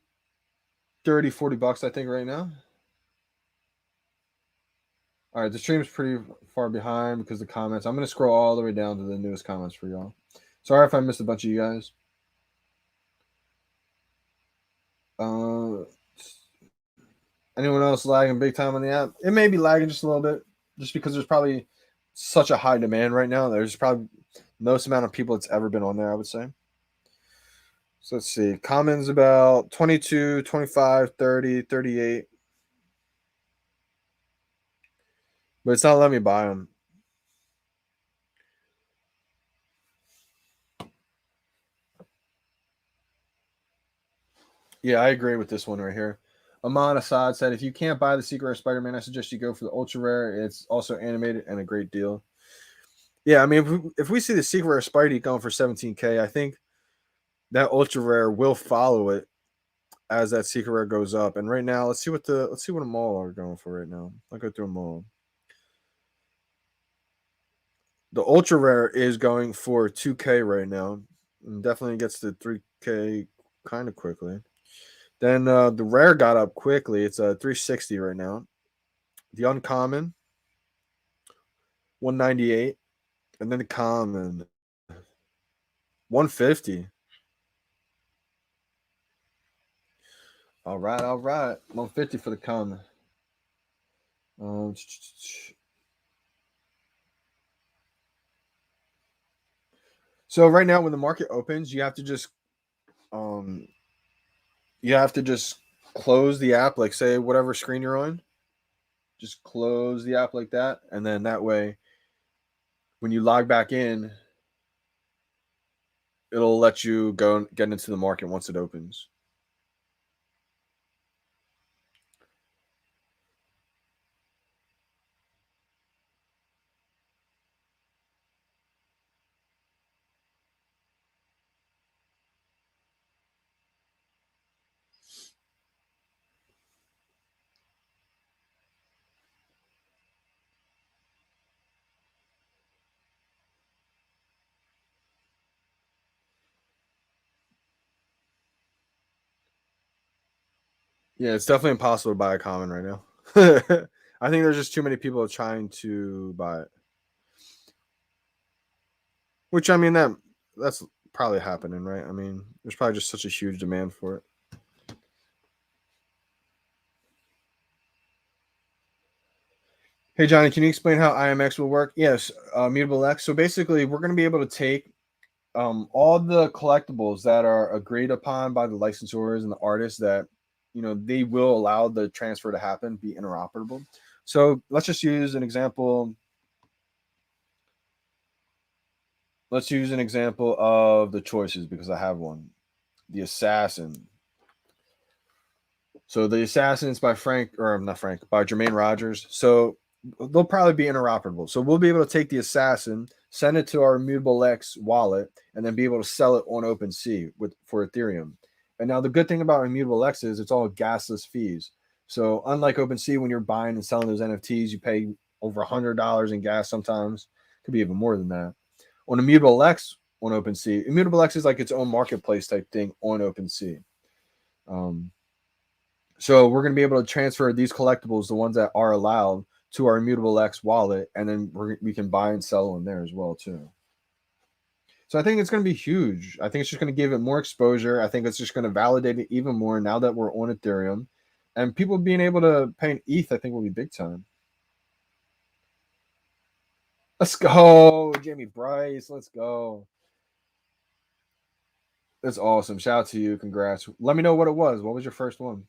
30, 40 bucks, I think, right now. All right, the stream's pretty far behind because the comments. I'm gonna scroll all the way down to the newest comments for y'all. Sorry if I missed a bunch of you guys. Anyone else lagging big time on the app? It may be lagging just a little bit, just because there's probably such a high demand right now. There's probably most amount of people that's ever been on there, I would say. So let's see. Commons about 22, 25, 30, 38. But it's not letting me buy them. Yeah, I agree with this one right here. Amon Assad said, if you can't buy the Secret Rare Spider-Man, I suggest you go for the Ultra Rare. It's also animated and a great deal. Yeah, I mean, if we see the Secret Rare Spidey going for 17K, I think that Ultra Rare will follow it as that Secret Rare goes up. And right now, let's see what them all are going for right now. I'll go through them all. The Ultra Rare is going for 2K right now, and definitely gets to 3K kind of quickly. Then the Rare got up quickly. It's 360 right now. The Uncommon 198, and then the Common 150. All right, 150 for the Common. So right now, when the market opens, you have to just close the app, like say whatever screen you're on. Just close the app like that, and then that way, when you log back in, it'll let you go get into the market once it opens. Yeah, it's definitely impossible to buy a common right now. I think there's just too many people trying to buy it. Which I mean that's probably happening, right? I mean, there's probably just such a huge demand for it. Hey Johnny, can you explain how IMX will work? Yes, Mutable X. So basically, we're going to be able to take all the collectibles that are agreed upon by the licensors and the artists that they will allow the transfer to happen, be interoperable. So let's just use an example. Let's use an example of the choices because I have one. The Assassin. So the Assassins by by Jermaine Rogers. So they'll probably be interoperable. So we'll be able to take the Assassin, send it to our Immutable X wallet, and then be able to sell it on OpenSea for Ethereum. And now the good thing about Immutable X is it's all gasless fees. So unlike OpenSea, when you're buying and selling those NFTs, you pay over $100 in gas sometimes. Could be even more than that. On Immutable X on OpenSea, Immutable X is like its own marketplace type thing on OpenSea. So we're going to be able to transfer these collectibles, the ones that are allowed, to our Immutable X wallet, and then we can buy and sell in there as well too. So I think it's going to be huge. I think it's just going to give it more exposure. I think it's just going to validate it even more now that we're on Ethereum, and people being able to pay an ETH, I think, will be big time. Let's go, Jamie Bryce. Let's go. That's awesome. Shout out to you. Congrats. Let me know what it was. What was your first one?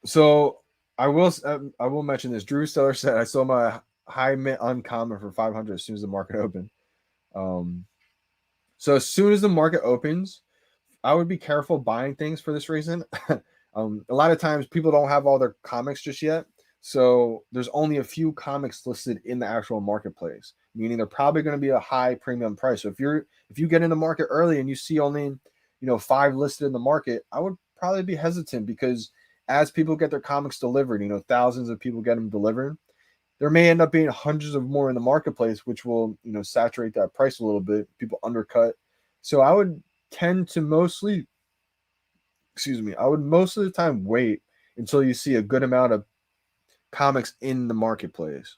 So I will mention this. Drew Stellar said I saw my high mint uncommon for 500 as soon as the market opened. So as soon as the market opens, I would be careful buying things for this reason. A lot of times people don't have all their comics just yet. So there's only a few comics listed in the actual marketplace, meaning they're probably going to be a high premium price. So if you get in the market early and you see only 5 listed in the market, I would probably be hesitant, because as people get their comics delivered, thousands of people get them delivered, there may end up being hundreds of more in the marketplace, which will saturate that price a little bit. People undercut. So I would tend to mostly, I would most of the time wait until you see a good amount of comics in the marketplace.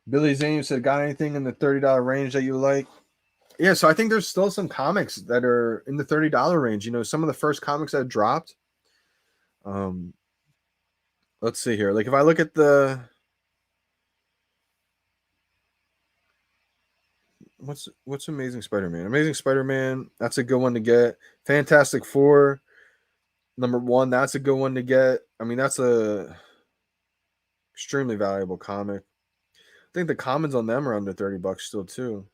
Billy Zane said, "Got anything in the $30 range that you like?" Yeah, so I think there's still some comics that are in the $30 range. Some of the first comics that dropped. Um, let's see here. Like if I look at what's Amazing Spider-Man? Amazing Spider-Man, that's a good one to get. Fantastic Four, #1, that's a good one to get. I mean, that's a extremely valuable comic. I think the commons on them are under $30 still too.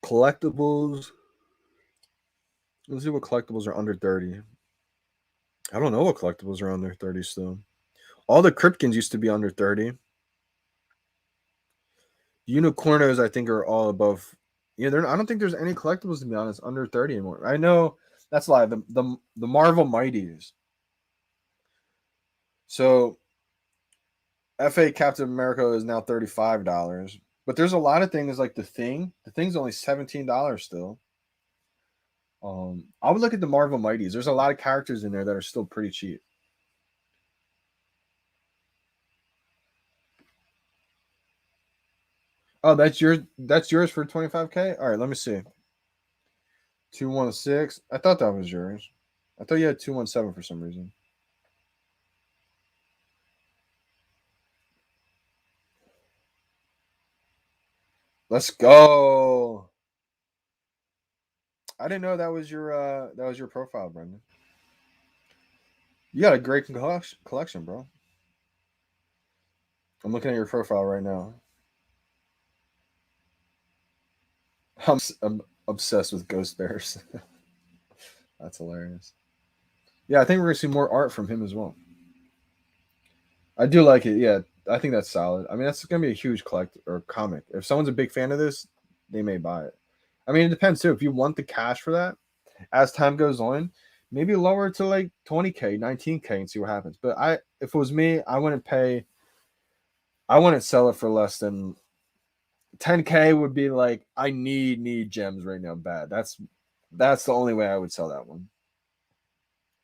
Collectibles. Let's see what collectibles are under 30. I don't know what collectibles are under 30 still. All the Kryptons used to be under 30. Unicornos, I think, are all above. Yeah, I don't think there's any collectibles, to be honest, under 30 anymore. I know that's a lie. The Marvel Mighties. So FA Captain America is now $35. But there's a lot of things like the Thing. The Thing's only $17 still. I would look at the Marvel Mighties. There's a lot of characters in there that are still pretty cheap. Oh, that's yours. That's yours for 25K. All right, let me see. 216. I thought that was yours. I thought you had 217 for some reason. Let's go. I didn't know that was your profile, Brendan. You got a great collection, bro. I'm looking at your profile right now. I'm obsessed with Ghost Bears. That's hilarious. Yeah, I think we're gonna see more art from him as well. I do like it. Yeah, I think that's solid. I mean, that's gonna be a huge collect or comic. If someone's a big fan of this, they may buy it. I mean, it depends too. If you want the cash for that, as time goes on, maybe lower it to like 20K, 19K, and see what happens. But if it was me, I wouldn't pay. I wouldn't sell it for less than 10K. Would be like, I need gems right now, bad. That's the only way I would sell that one.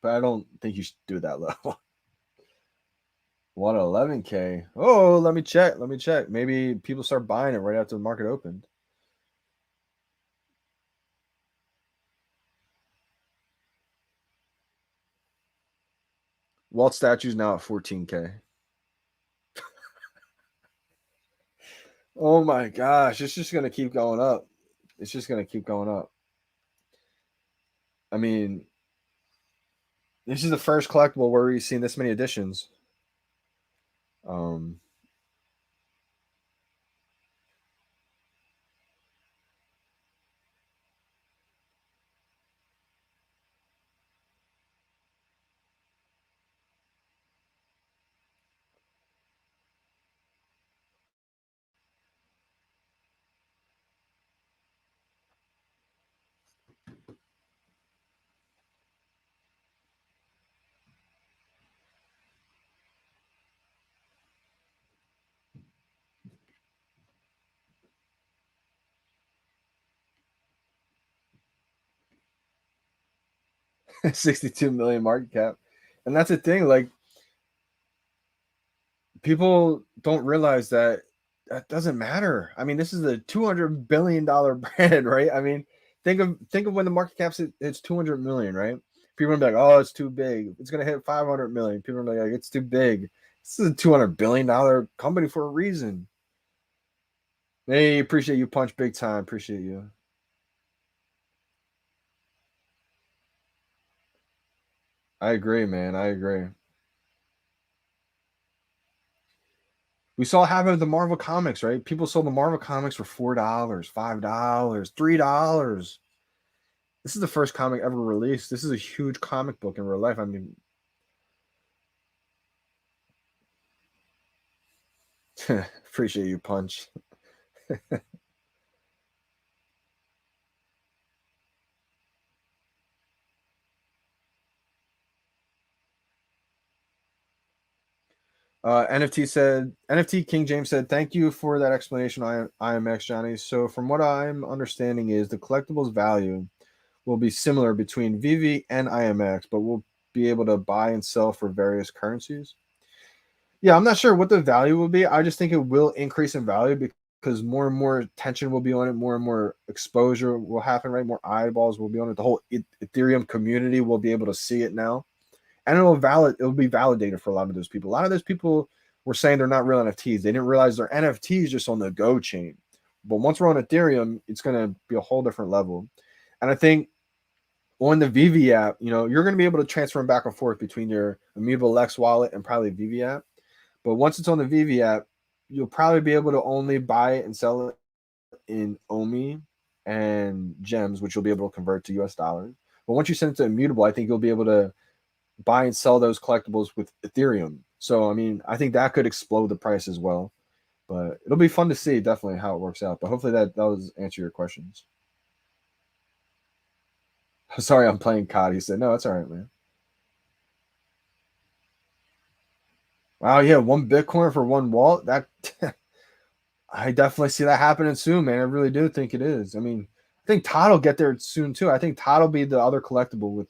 But I don't think you should do that low. 111K. Oh, let me check. Let me check. Maybe people start buying it right after the market opened. Walt statue's now at 14K. Oh my gosh, it's just gonna keep going up. It's just gonna keep going up. I mean, this is the first collectible where we've seen this many editions. Um, 62 million market cap, and that's the thing. Like, people don't realize that doesn't matter. I mean, this is a $200 billion brand, right? I mean, think of when the market cap hits 200 million, right? People are gonna be like, "Oh, it's too big. It's gonna hit 500 million." People are gonna be like, "It's too big." This is a $200 billion company for a reason. Hey, appreciate you, Punch, big time. Appreciate you. I agree, man. I agree. We saw it happen with the Marvel comics, right? People sold the Marvel comics for $4, $5, $3. This is the first comic ever released. This is a huge comic book in real life. I mean, appreciate you, Punch. NFT King James said, thank you for that explanation, IMX Johnny. So from what I'm understanding is the collectibles value will be similar between VeVe and IMX, but we'll be able to buy and sell for various currencies. Yeah, I'm not sure what the value will be. I just think it will increase in value because more and more attention will be on it, more and more exposure will happen, right? More eyeballs will be on it. The whole Ethereum community will be able to see it now, and it'll be validated for a lot of those people. A lot of those people were saying they're not real NFTs. They didn't realize they're NFTs just on the Go chain. But once we're on Ethereum, it's going to be a whole different level. And I think on the VeVe app, you're going to be able to transfer them back and forth between your Immutable Lex wallet and probably VeVe app. But once it's on the VeVe app, you'll probably be able to only buy it and sell it in OMI and gems, which you'll be able to convert to US dollars. But once you send it to Immutable, I think you'll be able to buy and sell those collectibles with Ethereum. So, I mean, I think that could explode the price as well. But it'll be fun to see definitely how it works out. But hopefully that does answer your questions. Sorry, I'm playing COD. He said, no, that's all right, man. Wow, yeah, one Bitcoin for one wallet. That I definitely see that happening soon, man. I really do think it is. I mean, I think Todd will get there soon too. I think Todd will be the other collectible with,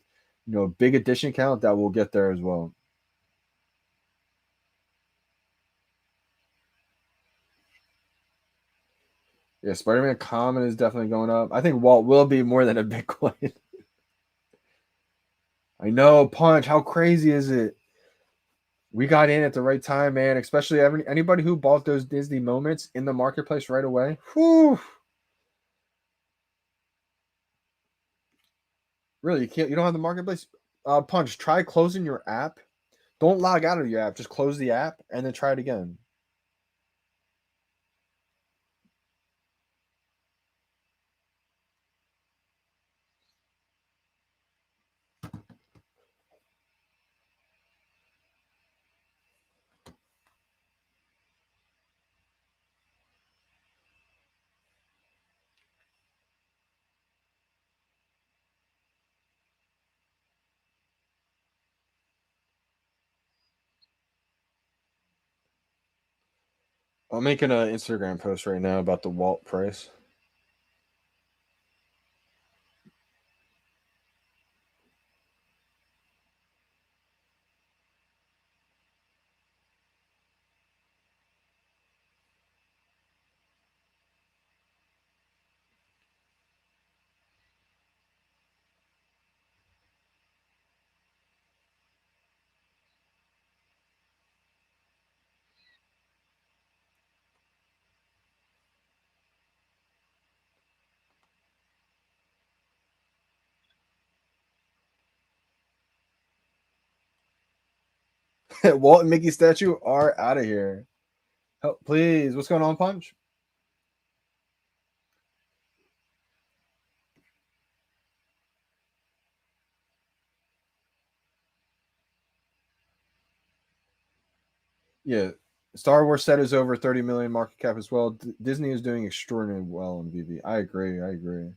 a big edition count that will get there as well. Yeah, Spider-Man Common is definitely going up. I think Walt will be more than a Bitcoin. I know, Punch. How crazy is it? We got in at the right time, man. Especially anybody who bought those Disney moments in the marketplace right away. Whew. Really, you don't have the marketplace. Punch. Try closing your app. Don't log out of your app. Just close the app and then try it again. I'm making an Instagram post right now about the Walt price. Walt and Mickey statue are out of here. Help, please. What's going on, Punch? Yeah, Star Wars set is over 30 million market cap as well. Disney is doing extraordinarily well on VV. I agree. I agree.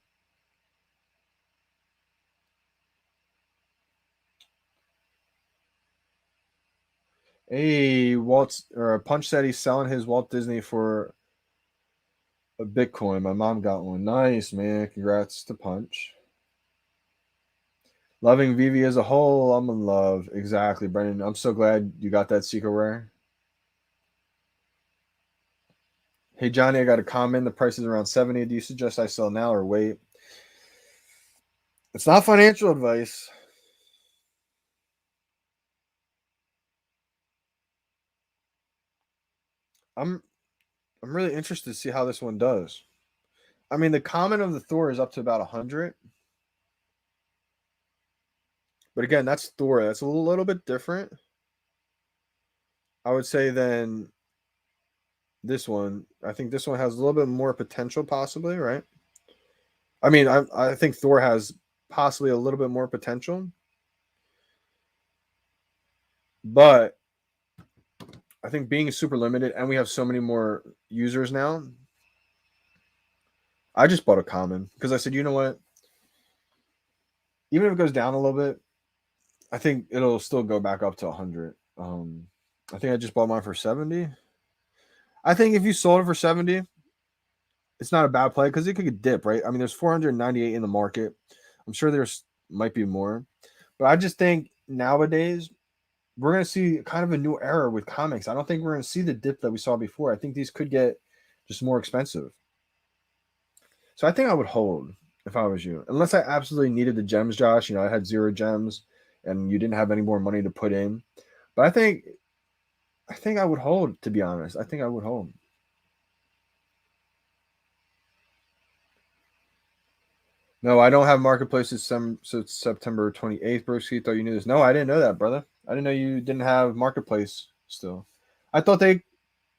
Hey, Punch said he's selling his Walt Disney for a Bitcoin. My mom got one. Nice, man. Congrats to Punch. Loving VV as a whole. I'm in love. Exactly, Brendan. I'm so glad you got that Seeker Rare. Hey, Johnny, I got a comment. The price is around 70. Do you suggest I sell now or wait? It's not financial advice. I'm really interested to see how this one does. I mean, the common of the Thor is up to about 100. But again, that's Thor. That's a little bit different, I would say, than this one. I think this one has a little bit more potential, possibly, right? I mean, I think Thor has possibly a little bit more potential, but I think being super limited and we have so many more users now, I just bought a common because I said, you know what? Even if it goes down a little bit, I think it'll still go back up to 100. I think I just bought mine for 70. I think if you sold it for 70, it's not a bad play because it could dip, right? I mean, there's 498 in the market. I'm sure there's might be more, but I just think nowadays we're going to see kind of a new era with comics. I don't think we're going to see the dip that we saw before. I think these could get just more expensive. So I think I would hold if I was you, unless I absolutely needed the gems, Josh. You know, I had 0 gems and you didn't have any more money to put in. But I think I would hold, to be honest. I think I would hold. No, I don't have marketplaces since September 28th, Broski. Thought you knew this. No, I didn't know that, brother. I didn't know you didn't have marketplace still. I thought they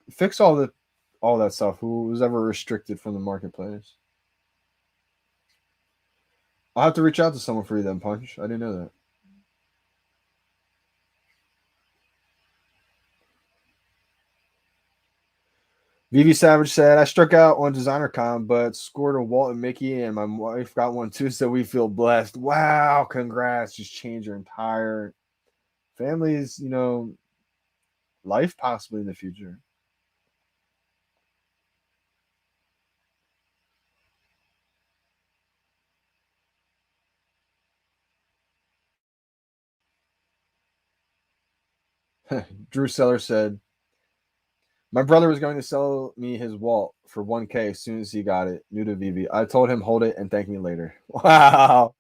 fixed all that stuff. Who was ever restricted from the marketplace? I'll have to reach out to someone for you then, Punch. I didn't know that. VV Savage said, I struck out on DesignerCon, but scored a Walt and Mickey, and my wife got one too, so we feel blessed. Wow, congrats. Just change your entire family's, life possibly in the future. Drew Seller said, my brother was going to sell me his Walt for 1K as soon as he got it, new to VV. I told him hold it and thank me later. Wow.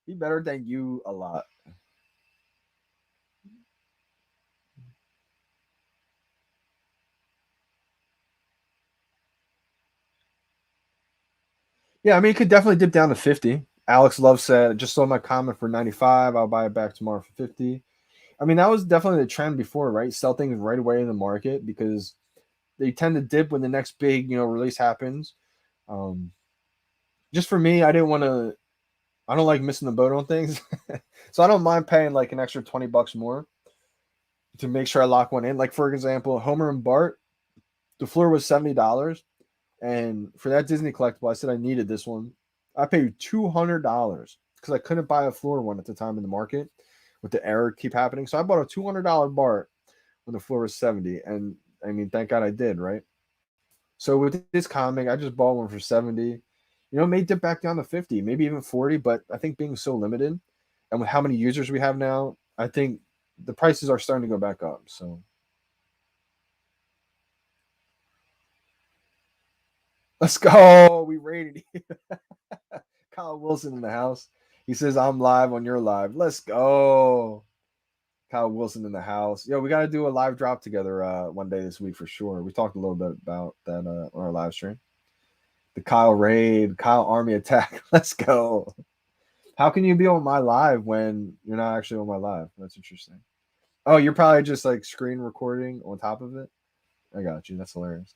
He better thank you a lot. Yeah, I mean, it could definitely dip down to 50. Alex Love said, just sold my comment for 95. I'll buy it back tomorrow for 50. I mean, that was definitely the trend before, right? Sell things right away in the market because they tend to dip when the next big, release happens. Um, just for me, I don't like missing the boat on things. So I don't mind paying like an extra $20 more to make sure I lock one in. Like, for example, Homer and Bart, the floor was $70. And for that Disney collectible, I said I needed this one. I paid $200 because I couldn't buy a floor one at the time in the market with the error keep happening. So I bought a $200 Bart when the floor was 70. And I mean, thank God I did, right? So with this comic, I just bought one for 70. It may dip back down to 50, maybe even 40, but I think being so limited and with how many users we have now, I think the prices are starting to go back up. So let's go. We rated you. Kyle Wilson in the house. He says, I'm live on your live. Let's go. Kyle Wilson in the house. Yo, we got to do a live drop together one day this week for sure. We talked a little bit about that on our live stream. The Kyle raid, Kyle army attack. Let's go. How can you be on my live when you're not actually on my live? That's interesting. Oh, you're probably just like screen recording on top of it. I got you. That's hilarious.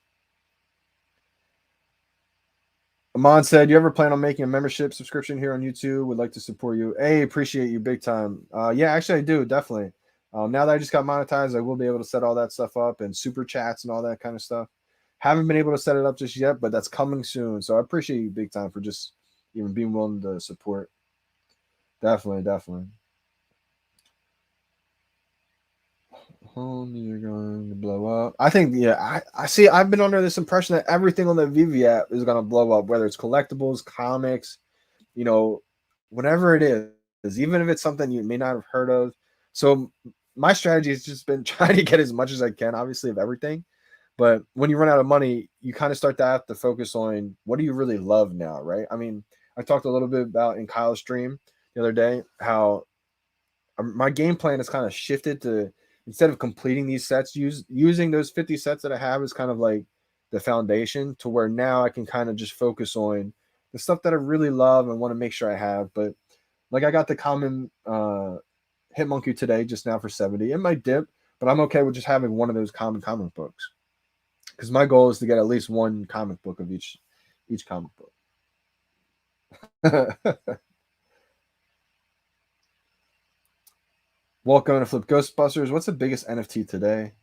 Amon said, "You ever plan on making a membership subscription here on YouTube? Would like to support you. Hey, appreciate you big time. Yeah, actually, I do definitely. Now that I just got monetized, I will be able to set all that stuff up and super chats and all that kind of stuff. Haven't been able to set it up just yet, but that's coming soon. So I appreciate you big time for just even being willing to support. Definitely, definitely. You're going to blow up. I think, yeah, I see. I've been under this impression that everything on the VeVe app is going to blow up, whether it's collectibles, comics, you know, whatever it is, even if it's something you may not have heard of. So my strategy has just been trying to get as much as I can, obviously, of everything. But when you run out of money, you kind of start to have to focus on what do you really love now, right? I mean, I talked a little bit about in Kyle's stream the other day how my game plan has kind of shifted to instead of completing these sets, using those 50 sets that I have is kind of like the foundation to where now I can kind of just focus on the stuff that I really love and want to make sure I have. But like I got the common Hitmonkey today just now for 70. It might dip, but I'm okay with just having one of those common comic books. Because my goal is to get at least one comic book of each comic book. Welcome to Flip Ghostbusters. What's the biggest NFT today?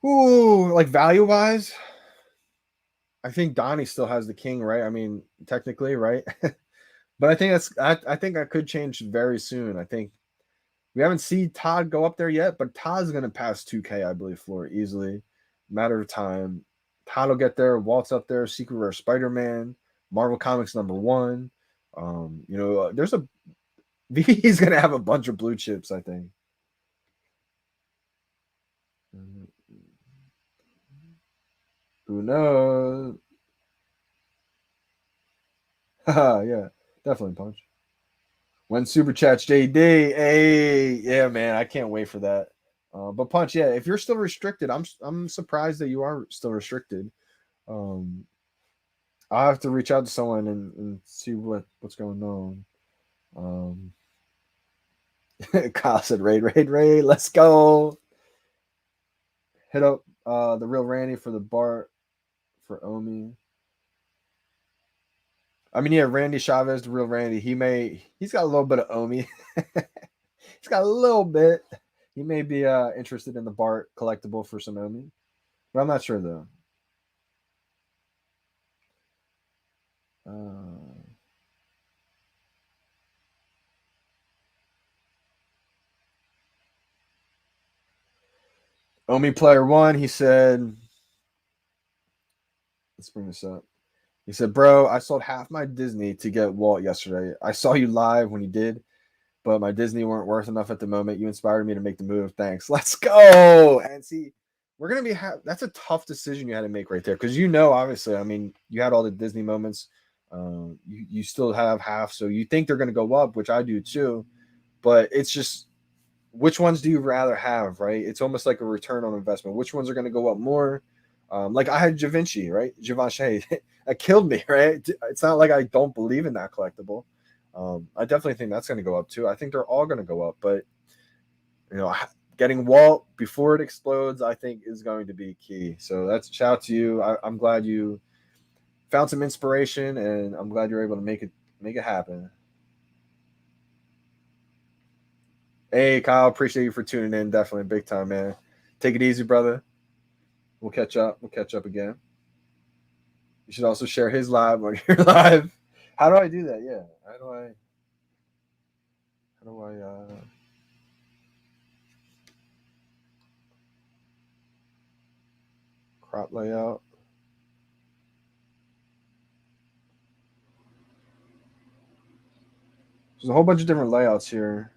Ooh, like value wise, I think Donnie still has the king, right? I mean, technically, right? But I think I think that could change very soon. I think we haven't seen Todd go up there yet, but Todd's gonna pass 2K, I believe, floor easily. Matter of time. Todd will get there, Walt's up there, Secret Rare Spider-Man, Marvel Comics #1. There's a VeVe's gonna have a bunch of blue chips, I think. Who knows? Yeah, definitely Punch. When Super Chats JD, hey, yeah, man, I can't wait for that. But Punch, yeah, if you're still restricted, I'm surprised that you are still restricted. Um, I'll have to reach out to someone and see what's going on. Kyle said, raid, let's go. Hit up the real Randy for the Bart for Omi. I mean, yeah, Randy Chavez, the real Randy. He's got a little bit of Omi. He's got a little bit. He may be interested in the Bart collectible for some Omi, but I'm not sure though. Omi player one, he said, let's bring this up. He said, bro, I sold half my Disney to get Walt yesterday. I saw you live when you did, but my Disney weren't worth enough at the moment. You inspired me to make the move. Thanks. Let's go. And see, we're going to be, that's a tough decision you had to make right there. Cause obviously, I mean, you had all the Disney moments. You still have half. So you think they're going to go up, which I do too, but it's just, which ones do you rather have, right? It's almost like a return on investment. Which ones are going to go up more? Like I had Givenchy, right? Givenchy. That killed me, right? It's not like I don't believe in that collectible. I definitely think that's going to go up too. I think they're all going to go up, but getting Walt before it explodes, I think is going to be key. So that's a shout out to you. I'm glad you found some inspiration, and I'm glad you're able to make it happen. Hey, Kyle, appreciate you for tuning in. Definitely big time, man. Take it easy, brother. We'll catch up. We'll catch up again. You should also share his live when you're live. How do I do that? Yeah. How do I crop layout? There's a whole bunch of different layouts here.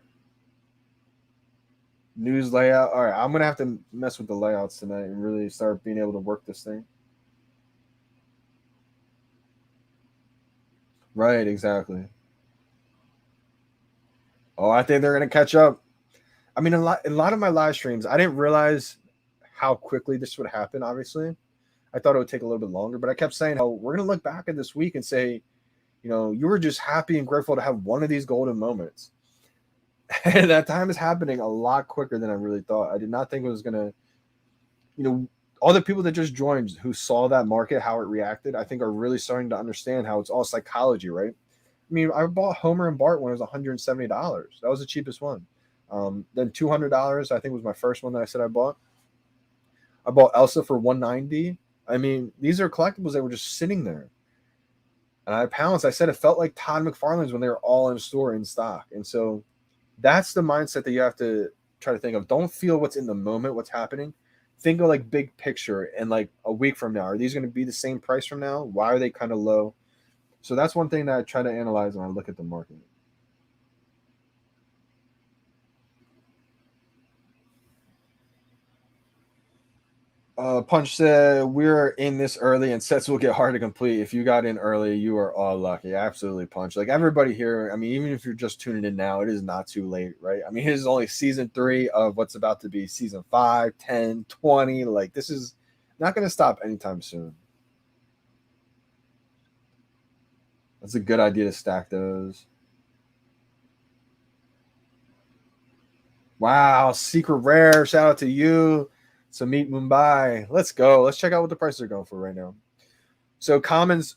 News layout. All right, I'm gonna have to mess with the layouts tonight and really start being able to work this thing. Right, exactly. Oh, I think they're gonna catch up. I mean, a lot of my live streams, I didn't realize how quickly this would happen. Obviously, I thought it would take a little bit longer, but I kept saying, "Oh, we're gonna look back at this week and say, you were just happy and grateful to have one of these golden moments." And that time is happening a lot quicker than I really thought. I did not think it was gonna, all the people that just joined who saw that market, how it reacted, I think are really starting to understand how it's all psychology, right? I mean, I bought Homer and Bart when it was $170. That was the cheapest one. Then $200, I think, was my first one that I said I bought. I bought Elsa for $190. I mean, these are collectibles that were just sitting there. And I pounced. I said it felt like Todd McFarlane's when they were all in store in stock. And so that's the mindset that you have to try to think of. Don't feel what's in the moment, what's happening. Think of like big picture and like a week from now. Are these going to be the same price from now? Why are they kind of low? So that's one thing that I try to analyze when I look at the market. Punch said we're in this early and sets will get hard to complete. If you got in early, you are all lucky. Absolutely, Punch. Like everybody here, I mean, even if you're just tuning in now, it is not too late, right? I mean, it is only season 3 of what's about to be season 5, 10, 20. Like this is not going to stop anytime soon. That's a good idea to stack those. Wow, secret rare. Shout out to you. Samit Mumbai. Let's go. Let's check out what the prices are going for right now. So commons,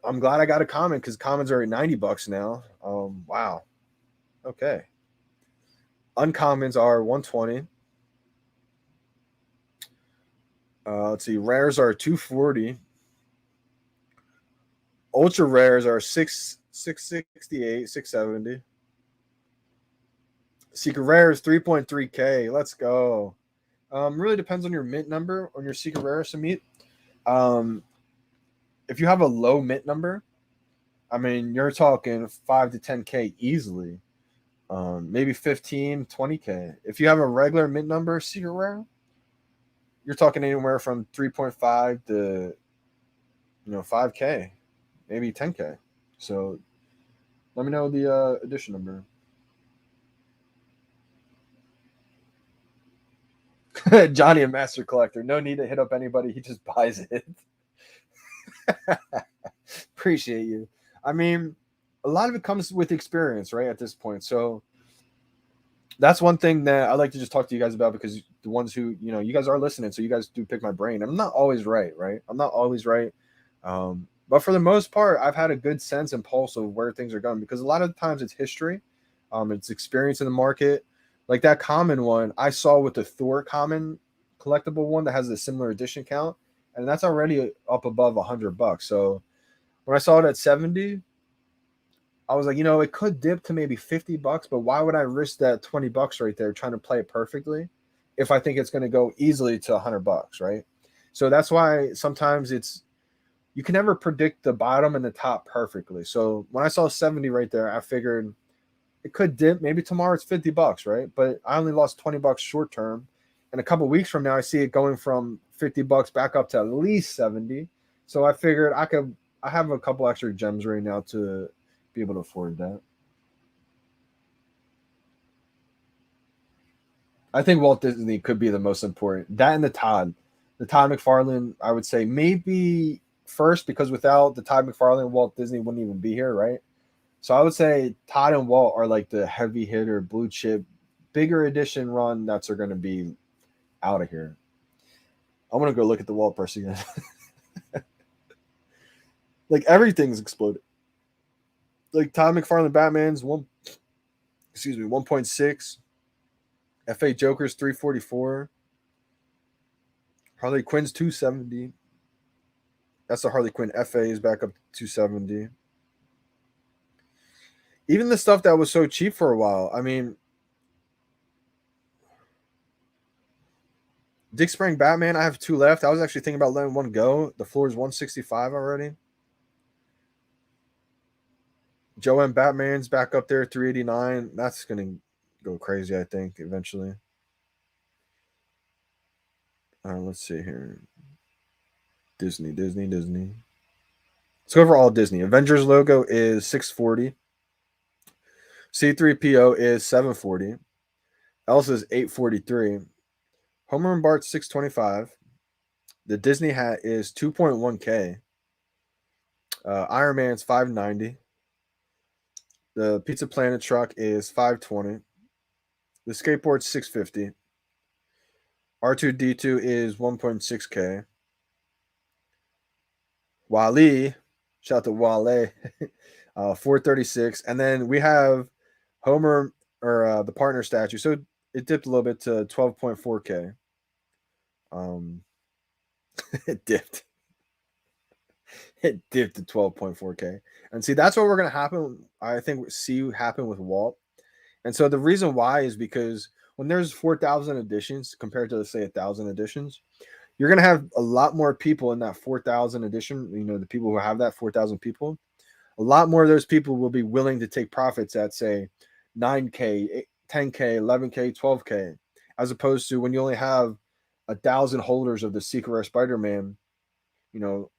I'm glad I got a common because commons are at $90 now. Wow. Okay. Uncommons are 120. Let's see. Rares are 240. Ultra rares are 668, 670. Secret rares 3.3K. Let's go. Really depends on your mint number on your secret rare, Samit. If you have a low mint number, I mean, you're talking 5 to 10K easily. Maybe 15, 20K. If you have a regular mint number secret rare, you're talking anywhere from 3.5 to 5K, maybe 10K. So let me know the edition number. Johnny, a master collector. No need to hit up anybody. He just buys it. Appreciate you. I mean, a lot of it comes with experience, right? At this point. So that's one thing that I like to just talk to you guys about because the ones who, you guys are listening. So you guys do pick my brain. I'm not always right? I'm not always right. But for the most part, I've had a good sense and pulse of where things are going because a lot of times it's history. It's experience in the market. Like that common one I saw with the Thor common collectible one that has a similar edition count, and that's already up above $100. So when I saw it at 70, I was like, it could dip to maybe $50, but why would I risk that $20 right there trying to play it perfectly if I think it's going to go easily to $100, right? So that's why sometimes you can never predict the bottom and the top perfectly. So when I saw 70 right there, I figured it could dip. Maybe tomorrow it's $50, right? But I only lost $20 short term. And a couple weeks from now, I see it going from $50 back up to at least 70. So I figured I have a couple extra gems right now to be able to afford that. I think Walt Disney could be the most important. That and the Todd. The Todd McFarlane, I would say maybe first because without the Todd McFarlane, Walt Disney wouldn't even be here, right? So I would say Todd and Walt are like the heavy hitter, blue chip, bigger edition run that's are going to be out of here. I'm going to go look at the Walt price again. Like everything's exploded. Like Todd McFarlane Batman's 1.6. FA Joker's 344. Harley Quinn's 270. That's the Harley Quinn FA is back up to 270. Even the stuff that was so cheap for a while. I mean, Dick Sprang Batman, I have 2 left. I was actually thinking about letting one go. The floor is 165 already. Joe M. Batman's back up there, 389. That's going to go crazy, I think, eventually. Let's see here. Disney. Let's go over all Disney. Avengers logo is 640. C3PO is 740. Elsa's 843. Homer and Bart's 625. The Disney hat is 2.1K. Iron Man's 590. The Pizza Planet truck is 520. The skateboard's 650. R2D2 is 1.6K. Wally, shout out to Wale, 436. And then we have Homer or the partner statue. So it dipped a little bit to 12.4K. It dipped. It dipped to 12.4K. And see, that's what we're going to happen. I think see happen with Walt. And so the reason why is because when there's 4,000 editions compared to, let's say, 1,000 editions, you're going to have a lot more people in that 4,000 edition. The people who have that 4,000 people, a lot more of those people will be willing to take profits at, say, 9K, 10K, 11K, 12K, as opposed to when you only have 1,000 holders of the Secret Rare Spider-Man, you know,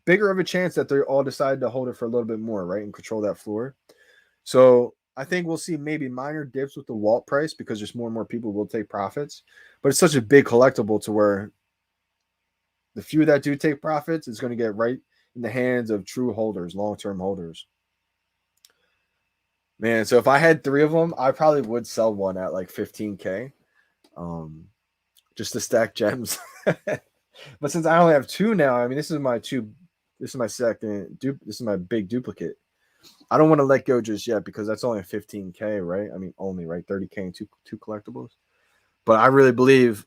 bigger of a chance that they all decide to hold it for a little bit more, right, and control that floor. So I think we'll see maybe minor dips with the Walt price because just more and more people will take profits. But it's such a big collectible to where the few that do take profits is going to get right in the hands of true holders, long-term holders. Man, so if I had 3 of them, I probably would sell one at like 15K, just to stack gems. But since I only have 2 now, I mean, this is my second, this is my big duplicate. I don't want to let go just yet because that's only 15K, right? I mean, only, right? 30K and two collectibles. But I really believe,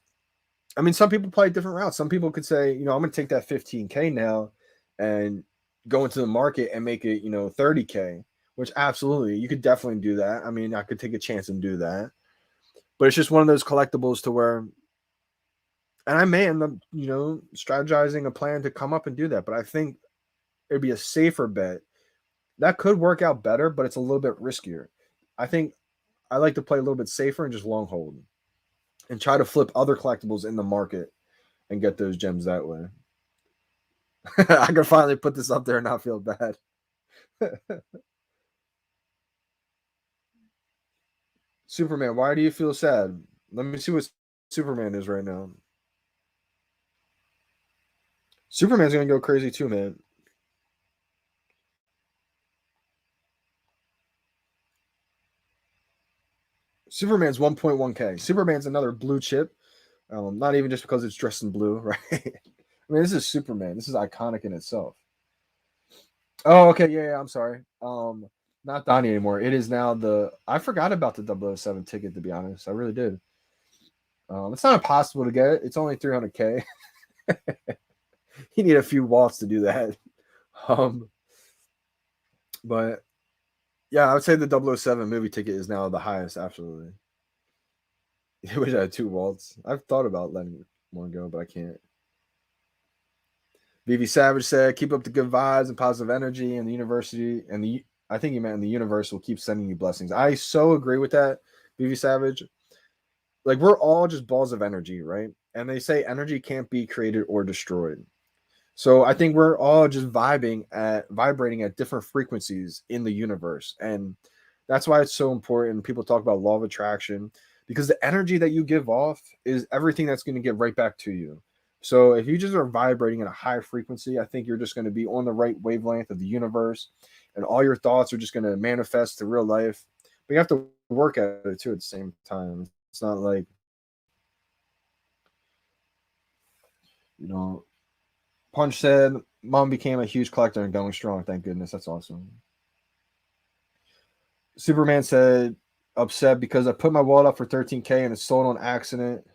I mean, some people play different routes. Some people could say, I'm going to take that 15K now and go into the market and make it, 30K, which absolutely, you could definitely do that. I mean, I could take a chance and do that. But it's just one of those collectibles to where, and I may end up, strategizing a plan to come up and do that. But I think it'd be a safer bet. That could work out better, but it's a little bit riskier. I think I like to play a little bit safer and just long hold and try to flip other collectibles in the market and get those gems that way. I can finally put this up there and not feel bad. Superman, why do you feel sad? Let me see what Superman is right now. Superman's going to go crazy too, man. Superman's 1.1K. Superman's another blue chip. Not even just because it's dressed in blue, right? I mean, this is Superman. This is iconic in itself. Oh, okay. Yeah, I'm sorry. Not Donnie anymore. It is now I forgot about the 007 ticket, to be honest. I really did. It's not impossible to get it. It's only 300K. You need a few walls to do that. But yeah, I would say the 007 movie ticket is now the highest, absolutely. I wish I had 2 walls. I've thought about letting one go, but I can't. VeVe Savage said, keep up the good vibes and positive energy, and the university and I think he meant in the universe will keep sending you blessings. I so agree with that, VeVe Savage. Like, we're all just balls of energy, right? And they say energy can't be created or destroyed. So I think we're all just vibrating at different frequencies in the universe. And that's why it's so important. People talk about law of attraction because the energy that you give off is everything that's going to get right back to you. So if you just are vibrating at a high frequency, I think you're just going to be on the right wavelength of the universe, and all your thoughts are just going to manifest to real life. But you have to work at it too at the same time. It's not like, Punch said, Mom became a huge collector and going strong. Thank goodness. That's awesome. Superman said, upset because I put my wallet up for 13K and it sold on accident.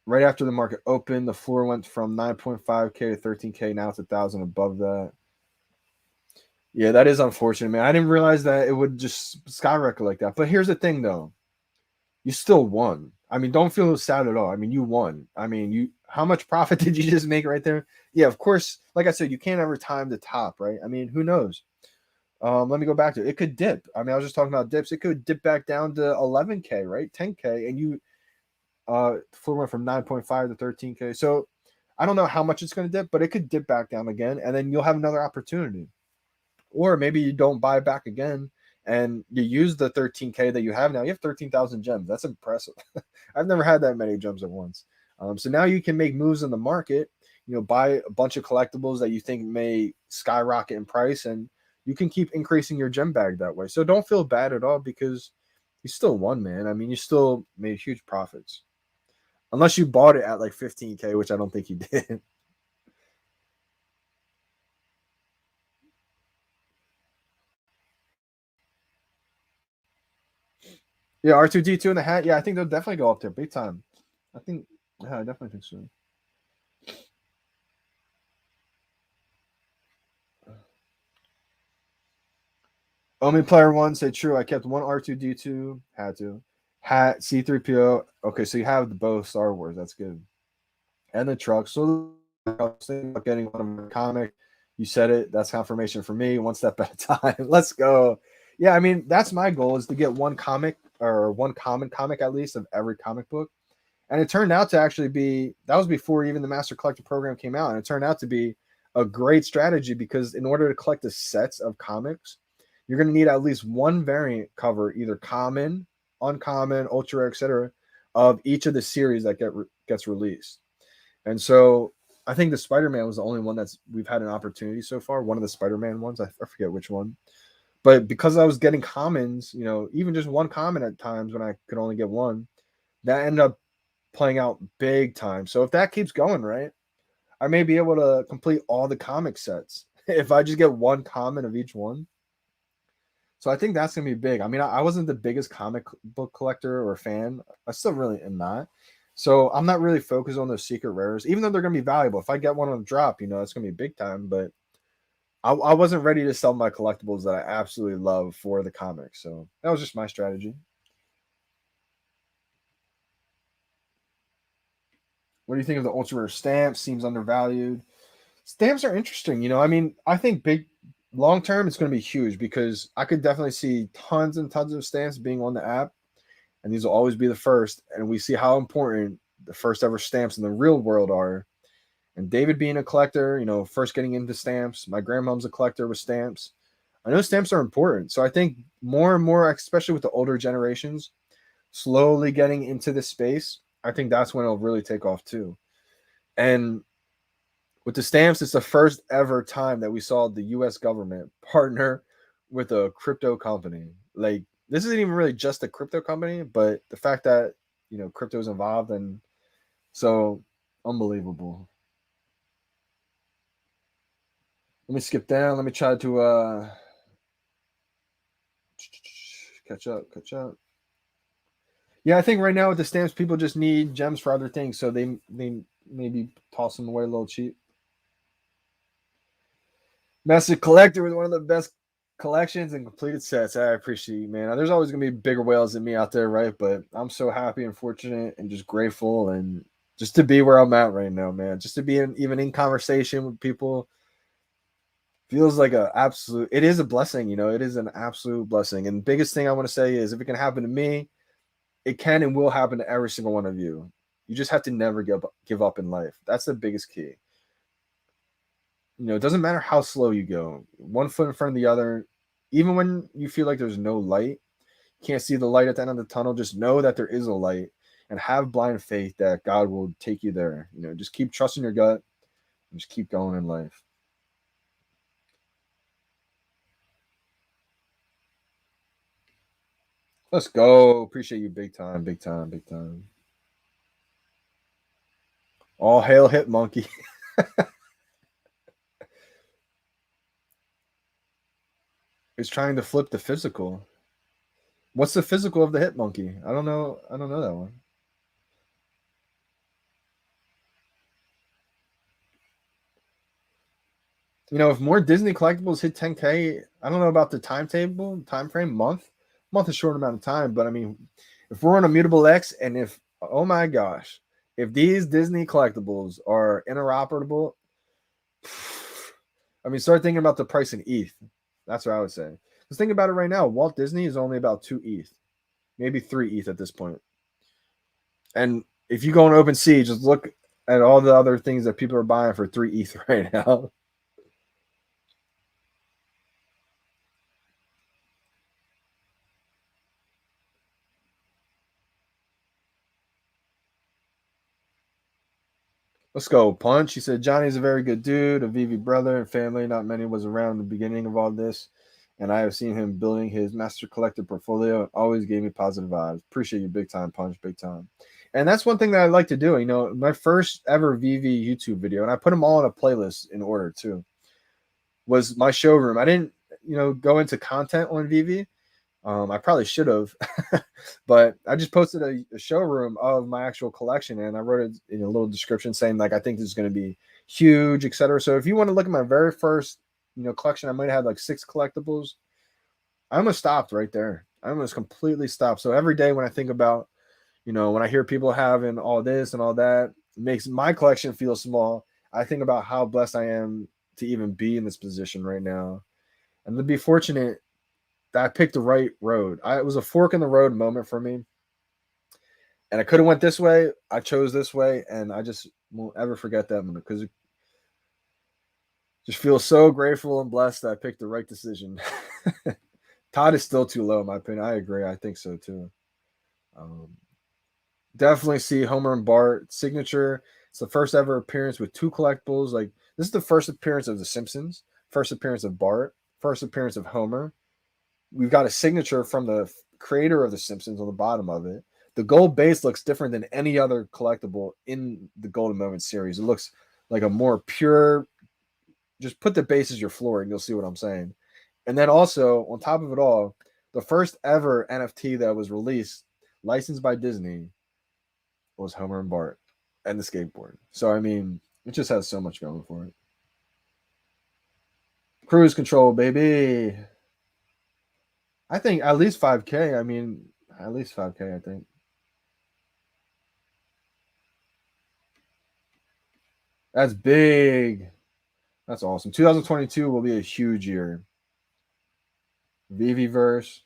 Right after the market opened, the floor went from 9.5K to 13K. Now it's 1,000 above that. Yeah, that is unfortunate, man. I didn't realize that it would just skyrocket like that. But here's the thing, though. You still won. I mean, don't feel sad at all. I mean, you won. I mean, how much profit did you just make right there? Yeah, of course. Like I said, you can't ever time the top, right? I mean, who knows? Let me go back to it. It could dip. I mean, I was just talking about dips. It could dip back down to 11K, right? 10K, and you floor went from 9.5 to 13K. So I don't know how much it's going to dip, but it could dip back down again, and then you'll have another opportunity. Or maybe you don't buy back again and you use the 13K that you have now. You have 13,000 gems. That's impressive. I've never had that many gems at once. So now you can make moves in the market, buy a bunch of collectibles that you think may skyrocket in price, and you can keep increasing your gem bag that way. So don't feel bad at all because you still won, man. I mean, you still made huge profits. Unless you bought it at like 15K, which I don't think you did. Yeah, R2D2 in the hat. Yeah, I think they'll definitely go up there big time. I definitely think so. Only player one said true. I kept one R2D2. Had to. Hat C3PO. Okay, so you have both Star Wars. That's good. And the truck. So I was thinking about getting one of my comic. You said it. That's confirmation for me. One step at a time. Let's go. Yeah, I mean, that's my goal is to get one comic or one common comic at least of every comic book. And it turned out to actually be, that was before even the Master Collector program came out. And it turned out to be a great strategy because in order to collect the sets of comics, you're going to need at least one variant cover, either common, uncommon, ultra rare, etc., of each of the series that gets released. And so I think the Spider-Man was the only one we've had an opportunity so far. One of the Spider-Man ones, I forget which one. But because I was getting commons, even just one common at times when I could only get one, that ended up playing out big time. So if that keeps going, right, I may be able to complete all the comic sets if I just get one common of each one. So I think that's going to be big. I mean, I wasn't the biggest comic book collector or fan. I still really am not. So I'm not really focused on those secret rares, even though they're going to be valuable. If I get one on a drop, it's going to be big time. But I wasn't ready to sell my collectibles that I absolutely love for the comics. So that was just my strategy. What do you think of the ultra rare stamps? Seems undervalued. Stamps are interesting. I mean, I think big long term it's going to be huge because I could definitely see tons and tons of stamps being on the app, and these will always be the first. And we see how important the first ever stamps in the real world are. And David being a collector, first getting into stamps. My grandmom's a collector with stamps. I know stamps are important. So I think more and more, especially with the older generations, slowly getting into this space, I think that's when it'll really take off too. And with the stamps, it's the first ever time that we saw the U.S. government partner with a crypto company. Like, this isn't even really just a crypto company, but the fact that, crypto is involved, and so unbelievable. Let me skip down. Let me try to catch up. Yeah, I think right now with the stamps, people just need gems for other things, so they maybe toss them away a little cheap. Master Collector with one of the best collections and completed sets. I appreciate you, man. There's always gonna be bigger whales than me out there, right? But I'm so happy and fortunate and just grateful and just to be where I'm at right now, man. Just to be even in conversation with people feels like it is a blessing, it is an absolute blessing. And the biggest thing I want to say is if it can happen to me, it can and will happen to every single one of you. You just have to never give up in life. That's the biggest key. It doesn't matter how slow you go, one foot in front of the other. Even when you feel like there's no light, you can't see the light at the end of the tunnel, just know that there is a light and have blind faith that God will take you there. Just keep trusting your gut and just keep going in life. Let's go. Appreciate you big time, big time, big time. All hail Hit Monkey. He's trying to flip the physical. What's the physical of the Hit Monkey? I don't know. I don't know that one. If more Disney collectibles hit 10K, I don't know about the time frame, month. Month is a short amount of time, but I mean, if we're on Immutable X, and oh my gosh, if these Disney collectibles are interoperable, I mean, start thinking about the price in ETH. That's what I would say. Just think about it right now. Walt Disney is only about 2 ETH, maybe 3 ETH at this point. And if you go on OpenSea, just look at all the other things that people are buying for 3 ETH right now. Let's go, Punch. He said, Johnny's a very good dude, a VeVe brother and family. Not many was around the beginning of all this. And I have seen him building his master collector portfolio and always gave me positive vibes. Appreciate you big time, Punch, big time. And that's one thing that I like to do. My first ever VeVe YouTube video, and I put them all in a playlist in order too, was my showroom. I didn't, go into content on VeVe. I probably should have, but I just posted a showroom of my actual collection, and I wrote it in a little description saying like I think this is going to be huge, etc. So if you want to look at my very first, collection, I might have had like 6 collectibles. I almost stopped right there. I almost completely stopped. So every day when I think about, when I hear people having all this and all that, it makes my collection feel small. I think about how blessed I am to even be in this position right now, and to be fortunate that I picked the right road. It was a fork in the road moment for me. And I could have went this way. I chose this way, and I just won't ever forget that moment because it just feel so grateful and blessed that I picked the right decision. Todd is still too low, in my opinion. I agree. I think so too. Um, Definitely see Homer and Bart signature. It's the first ever appearance with two collectibles. Like this is the first appearance of The Simpsons, first appearance of Bart, first appearance of Homer. We've got a signature from the creator of The Simpsons on the bottom of it. The gold base looks different than any other collectible in the Golden Moment series. It looks like a more pure. Just put the base as your floor, and you'll see what I'm saying. And then also on top of it all, the first ever NFT that was released, licensed by Disney, was Homer and Bart and the skateboard. So I mean, it just has so much going for it. Cruise control, baby. I think at least 5K. I mean, at least 5K, I think. That's big. That's awesome. 2022 will be a huge year. VeVe verse.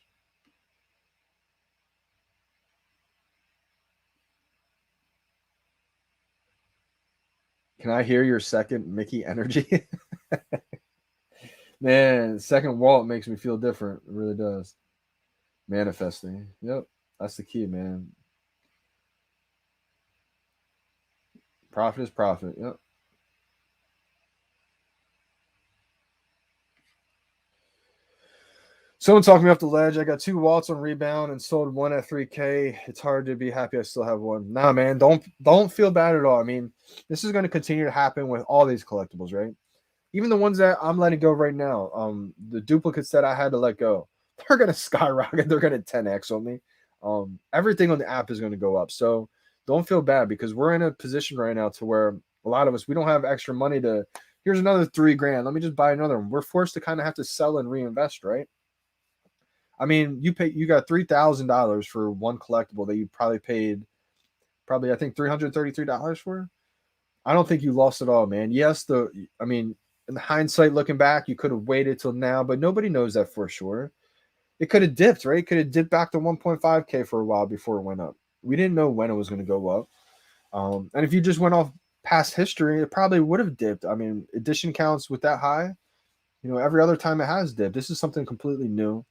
Can I hear your second Mickey energy? Man, second Walt makes me feel different. It really does. Manifesting. Yep. That's the key, man. Profit is profit. Yep. Someone talked me off the ledge. I got two Walts on rebound and sold one at 3K. It's hard to be happy I still have one. Nah, man, don't feel bad at all. I mean, this is going to continue to happen with all these collectibles, right? Even the ones that I'm letting go right now, the duplicates that I had to let go, they're going to skyrocket. They're going to 10x on me. Everything on the app is going to go up. So don't feel bad because we're in a position right now to where a lot of us, we don't have extra money to, here's another $3,000. Let me just buy another one. We're forced to kind of have to sell and reinvest, right? I mean, you got $3,000 for one collectible that you probably paid I think $333 for. I don't think you lost it all, man. Yes, I mean, in hindsight, looking back, you could have waited till now, but nobody knows that for sure. It could have dipped, right? It could have dipped back to 1.5K for a while before it went up. We didn't know when it was going to go up. And if you just went off past history, it probably would have dipped. I mean, edition counts with that high, every other time it has dipped. This is something completely new.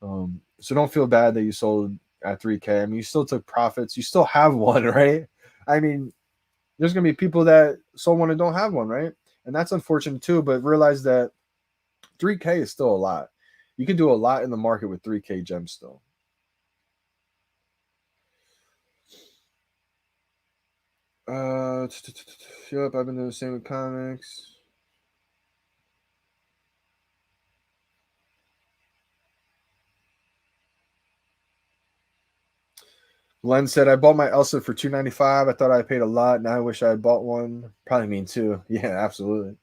So don't feel bad that you sold at 3K. I mean, you still took profits. You still have one, right? I mean, there's going to be people that sold one and don't have one, right? And that's unfortunate too, but realize that 3K is still a lot. You can do a lot in the market with 3K gems still. Yep, I've been doing the same with comics. Glenn said, I bought my Elsa for $295. I thought I paid a lot. Now I wish I had bought one. Probably mean too. Yeah, absolutely.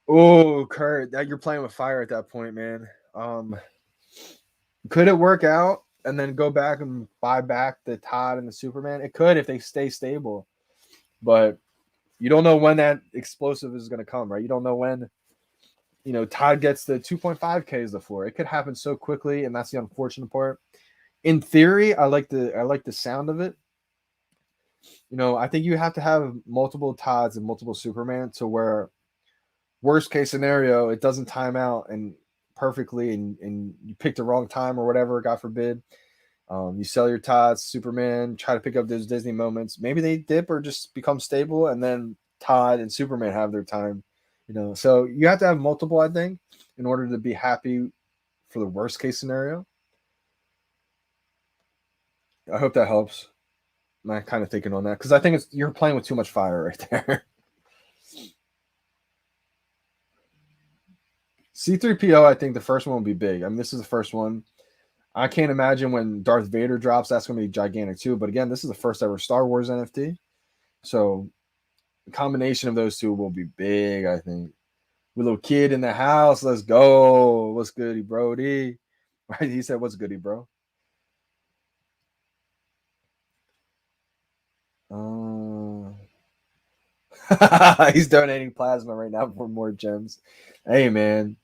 Oh, Kurt, that you're playing with fire at that point, man. Could it work out and then go back and buy back the Todd and the Superman? It could if they stay stable, but you don't know when that explosive is going to come, right? You don't know when Todd gets the 2.5K as the floor. It could happen so quickly, and that's the unfortunate part. In theory, I like the sound of it. I think you have to have multiple Todds and multiple Superman to where worst case scenario, it doesn't time out and perfectly and you pick the wrong time or whatever, God forbid. You sell your Todds, Superman, try to pick up those Disney moments. Maybe they dip or just become stable, and then Todd and Superman have their time. So you have to have multiple, I think, in order to be happy for the worst case scenario. I hope that helps. I'm kind of thinking on that because I think you're playing with too much fire right there. C3PO, I think the first one will be big. I mean, this is the first one. I can't imagine when Darth Vader drops, that's going to be gigantic too. But again, this is the first ever Star Wars NFT. So the combination of those two will be big, I think. With a little kid in the house, let's go. What's goody, Brody? Right? He said, what's goody, bro? He's donating plasma right now for more gems. Hey, man.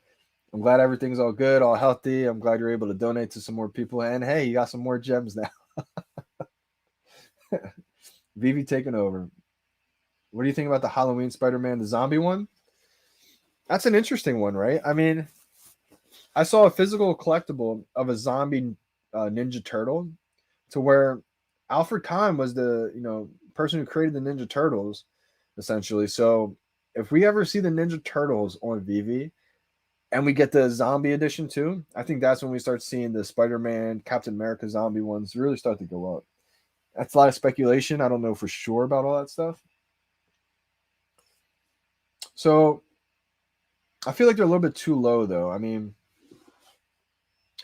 I'm glad everything's all good, all healthy. I'm glad you're able to donate to some more people. And hey, you got some more gems now. VeVe taking over. What do you think about the Halloween Spider-Man, the zombie one? That's an interesting one, right? I mean, I saw a physical collectible of a zombie Ninja Turtle to where Alfred Kahn was the person who created the Ninja Turtles, essentially. So if we ever see the Ninja Turtles on VeVe and we get the zombie edition too, I think that's when we start seeing the Spider-Man, Captain America zombie ones really start to go up. That's a lot of speculation. I don't know for sure about all that stuff. So I feel like they're a little bit too low, though. I mean,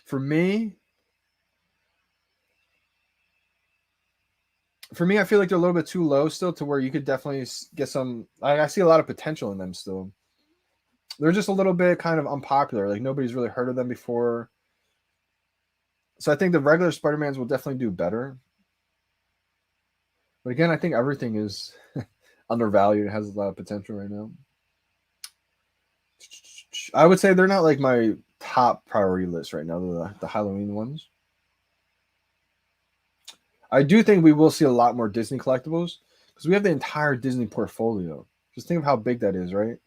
for me, I feel like they're a little bit too low still to where you could definitely get some. I see a lot of potential in them still. They're just a little bit kind of unpopular. Like nobody's really heard of them before. So I think the regular Spider-Mans will definitely do better. But again, I think everything is undervalued. It has a lot of potential right now. I would say they're not like my top priority list right now, the Halloween ones. I do think we will see a lot more Disney collectibles because we have the entire Disney portfolio. Just think of how big that is, right?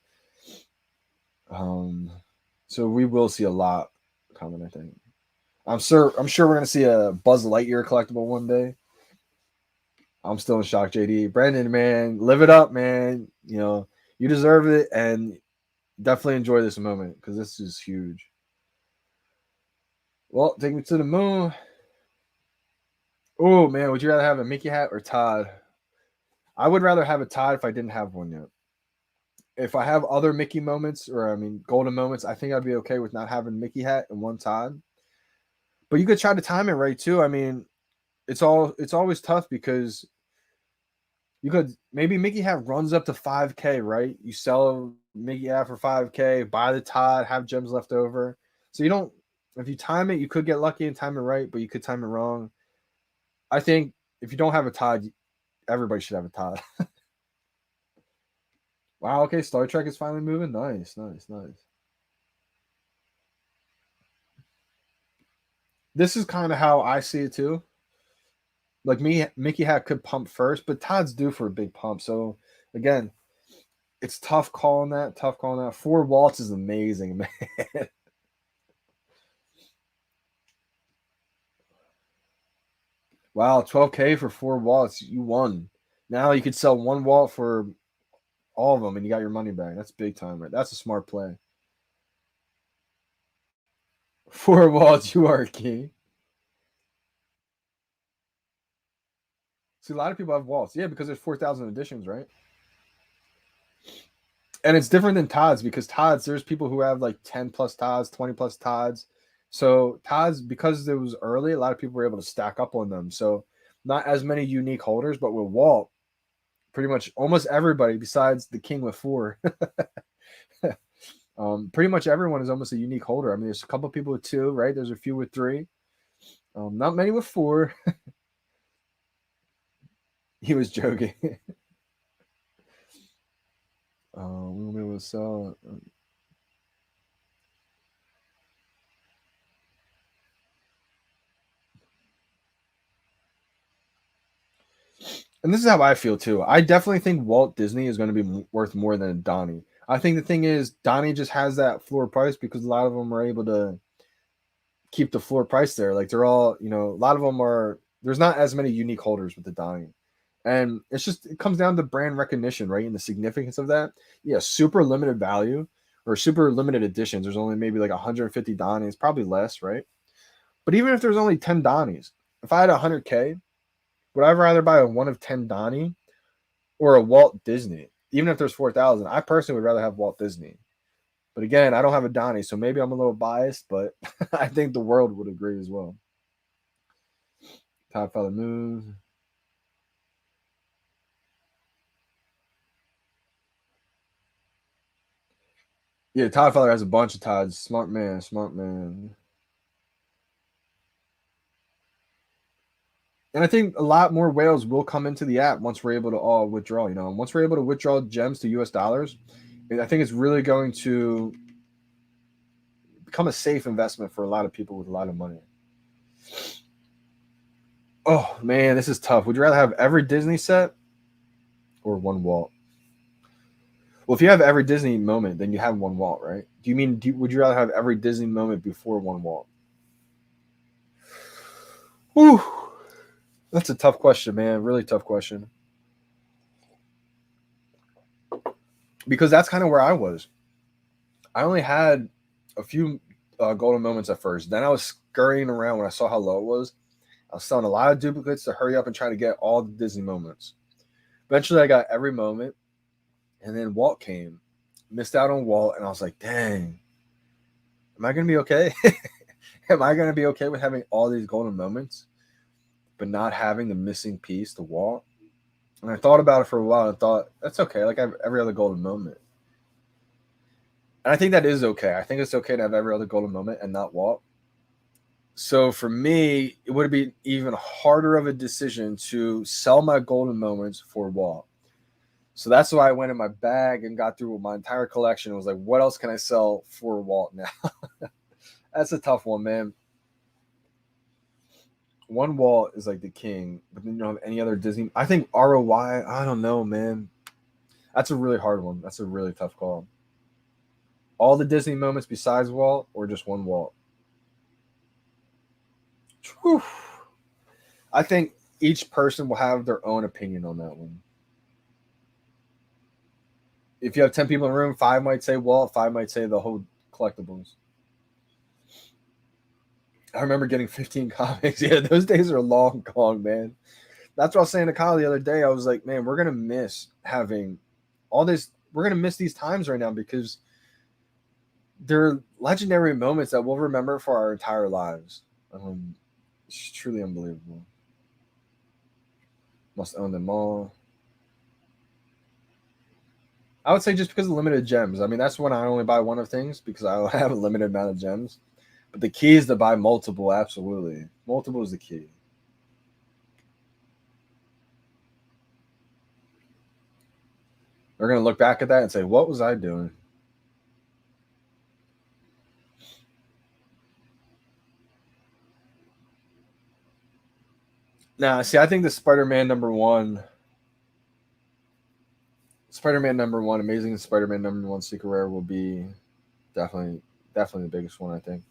Um, so we will see a lot coming. I think. I'm sure we're gonna see a Buzz Lightyear collectible one day. I'm still in shock, JD. Brandon, man, live it up, man. You deserve it, and definitely enjoy this moment because this is huge. Well, take me to the moon. Oh man, would you rather have a Mickey hat or Todd? I would rather have a Todd if I didn't have one yet. If I have other Mickey moments, or I mean golden moments, I think I'd be okay with not having Mickey hat and one Todd. But you could try to time it right too. I mean, it's always tough because you could maybe Mickey hat runs up to 5K, right? You sell Mickey hat for 5K, buy the Todd, have gems left over. So you don't if you time it, you could get lucky and time it right, but you could time it wrong. I think if you don't have a Todd, everybody should have a Todd. Wow, okay, Star Trek is finally moving. Nice, nice, nice. This is kind of how I see it too. Like me, Mickey hat could pump first, but Todd's due for a big pump. So again, it's tough calling that. Tough calling that. Four Waltz is amazing, man. Wow, 12K for four Waltz. You won. Now you could sell one Walt for all of them, and you got your money back. That's big time, right? That's a smart play. Four Waltz, you are a king. See, a lot of people have Waltz. Yeah, because there's 4,000 editions, right? And it's different than Todd's because Todd's there's people who have like 10 plus Todd's, 20 plus Todd's. So Todd's because it was early, a lot of people were able to stack up on them. So not as many unique holders, but with Walt, pretty much almost everybody besides the King with four. Pretty much everyone is almost a unique holder. I mean, there's a couple people with two, right? There's a few with three. Not many with four. He was joking. We'll be able to sell. And this is how I feel too. I definitely think Walt Disney is going to be worth more than Donnie. I think the thing is Donnie just has that floor price because a lot of them are able to keep the floor price there. Like they're all, a lot of them are. There's not as many unique holders with the Donnie, and it comes down to brand recognition, right, and the significance of that. Yeah, super limited value or super limited editions. There's only maybe like 150 Donnies, probably less, right? But even if there's only 10 Donnies, if I had 100K, would I rather buy a one of 10 Donnie or a Walt Disney? Even if there's 4,000, I personally would rather have Walt Disney. But again, I don't have a Donnie, so maybe I'm a little biased, but I think the world would agree as well. Todd Feather moves. Yeah, Todd Feather has a bunch of Todds. Smart man, smart man. And I think a lot more whales will come into the app once we're able to all withdraw. You know, once we're able to withdraw gems to US dollars, I think it's really going to become a safe investment for a lot of people with a lot of money. Oh man, this is tough. Would you rather have every Disney set or one Walt? Well, if you have every Disney moment, then you have one Walt, right? Do you mean would you rather have every Disney moment before one Walt? Whew. That's a tough question, man. Really tough question. Because that's kind of where I was. I only had a few golden moments at first. Then I was scurrying around when I saw how low it was. I was selling a lot of duplicates to hurry up and try to get all the Disney moments. Eventually, I got every moment, and then Walt came. Missed out on Walt, and I was like, dang, am I going to be okay? Am I going to be okay with having all these golden moments, but not having the missing piece, the Walt? And I thought about it for a while and thought, that's okay. Like I have every other golden moment. And I think that is okay. I think it's okay to have every other golden moment and not Walt. So for me, it would be even harder of a decision to sell my golden moments for Walt. So that's why I went in my bag and got through my entire collection. It was like, what else can I sell for Walt now? That's a tough one, man. One Walt is like the king, but then you don't have any other Disney. I think ROI, I don't know, man. That's a really hard one. That's a really tough call. All the Disney moments besides Walt or just one Walt? Whew. I think each person will have their own opinion on that one. If you have 10 people in the room, 5 might say Walt, 5 might say the whole collectibles. I remember getting 15 comics. Yeah, those days are long gone, man. That's what I was saying to Kyle the other day. I was like, man, we're going to miss having all this. We're going to miss these times right now because they're legendary moments that we'll remember for our entire lives. It's truly unbelievable. Must own them all. I would say just because of limited gems. I mean, that's when I only buy one of things because I have a limited amount of gems. But the key is to buy multiple, absolutely. Multiple is the key. They're going to look back at that and say, what was I doing? Nah, see, I think the Spider-Man number one, Amazing Spider-Man number one, Secret Rare will be definitely the biggest one, I think.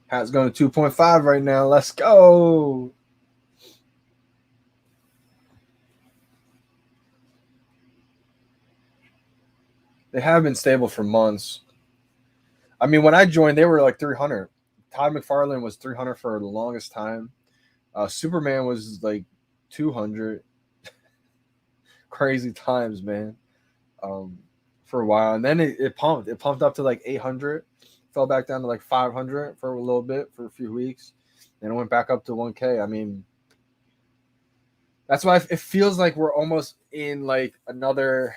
Hat's going to 2.5 right now. Let's go. They have been stable for months. I mean, when I joined, they were like 300. Todd McFarland was 300 for the longest time. Superman was like 200. Crazy times, man. For a while, and then it pumped. It pumped up to like 800. Fell back down to like 500 for a little bit for a few weeks. Then it went back up to 1K. I mean, that's why it feels like we're almost in like another,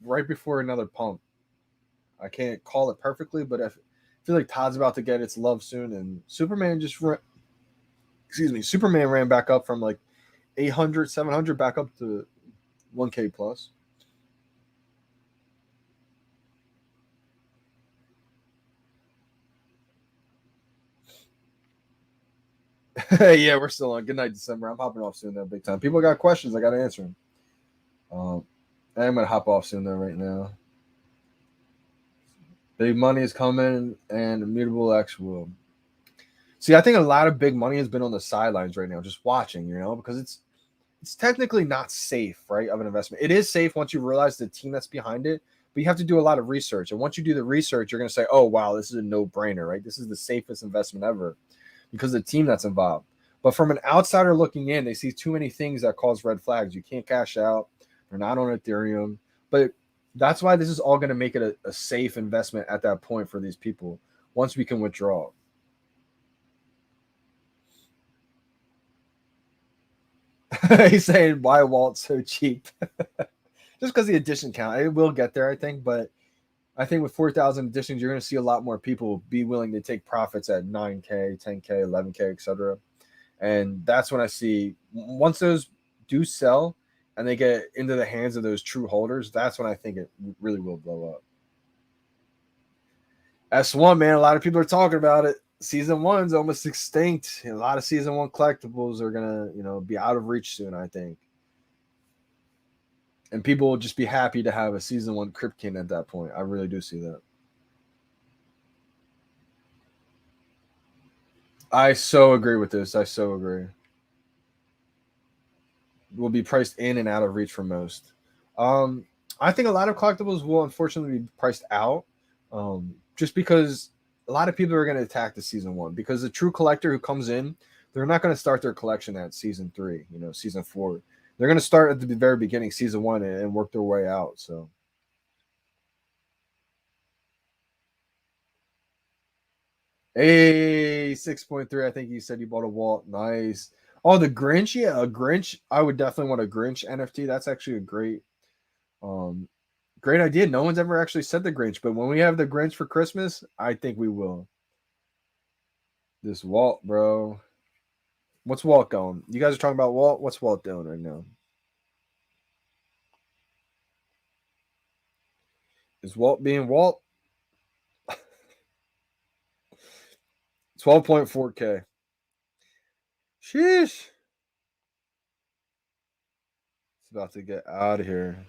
right before another pump. I can't call it perfectly, but I feel like Todd's about to get its love soon. And Superman Superman ran back up from like 800, 700 back up to 1K plus. Yeah, we're still on. Good night, December. I'm hopping off soon, though, big time. People got questions. I got to answer them. I'm going to hop off soon, though, right now. Big money is coming, and Immutable X will. See, I think a lot of big money has been on the sidelines right now, just watching, because it's technically not safe, right, of an investment. It is safe once you realize the team that's behind it, but you have to do a lot of research. And once you do the research, you're going to say, oh, wow, this is a no-brainer, right? This is the safest investment ever because of the team that's involved. But from an outsider looking in, they see too many things that cause red flags. You can't cash out. They're not on Ethereum. But that's why this is all going to make it a safe investment at that point for these people once we can withdraw. He's saying why Walt's so cheap. Just because the edition count. It will get there, I think, but I think with 4,000 editions, you're going to see a lot more people be willing to take profits at 9K, 10K, 11K, etc. And that's when I see once those do sell and they get into the hands of those true holders, that's when I think it really will blow up. S1, man, a lot of people are talking about it. Season 1's almost extinct. A lot of season 1 collectibles are gonna, be out of reach soon, I think. And people will just be happy to have a season 1 Crypt King at that point. I really do see that. I so agree with this. I so agree. Will be priced in and out of reach for most. Um, I think a lot of collectibles will unfortunately be priced out, just because a lot of people are going to attack the season 1. Because the true collector who comes in, they're not going to start their collection at season 3, season 4. They're going to start at the very beginning, season 1, and work their way out. So, hey, 6.3. I think you said you bought a Walt. Nice. Oh, the Grinch. Yeah, a Grinch. I would definitely want a Grinch NFT. That's actually a um, great idea. No one's ever actually said the Grinch, but when we have the Grinch for Christmas, I think we will. This Walt, bro. What's Walt going? You guys are talking about Walt. What's Walt doing right now? Is Walt being Walt? 12.4K. Sheesh. It's about to get out of here.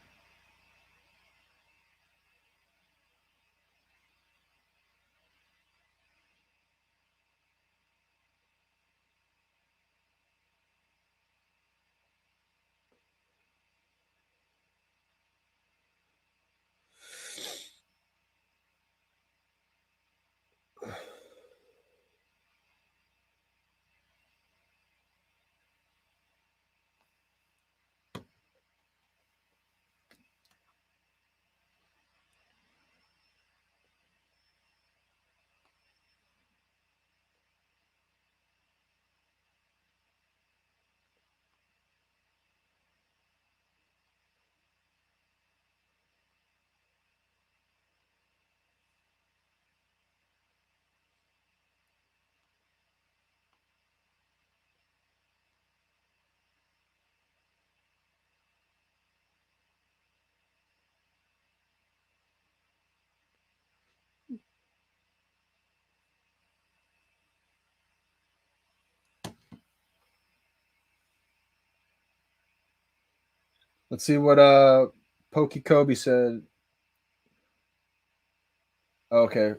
Let's see what Pokey Kobe said. Okay.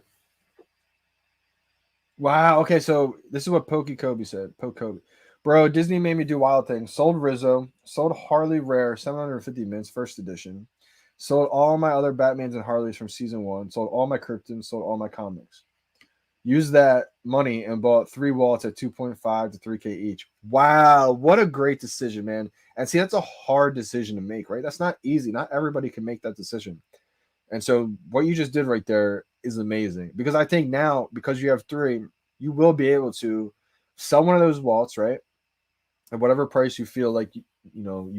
Wow. Okay, so this is what Pokey Kobe said. Poke Kobe. Bro, Disney made me do wild things. Sold Rizzo, sold Harley Rare, 750 mints, first edition. Sold all my other Batmans and Harleys from season 1. Sold all my Kryptons, sold all my comics. Used that money and bought 3 wallets at 2.5 to 3K each. Wow, what a great decision, man. And see, that's a hard decision to make, right? That's not easy. Not everybody can make that decision. And so what you just did right there is amazing, because I think now, because you have 3, you will be able to sell one of those wallets, right? At whatever price you feel like you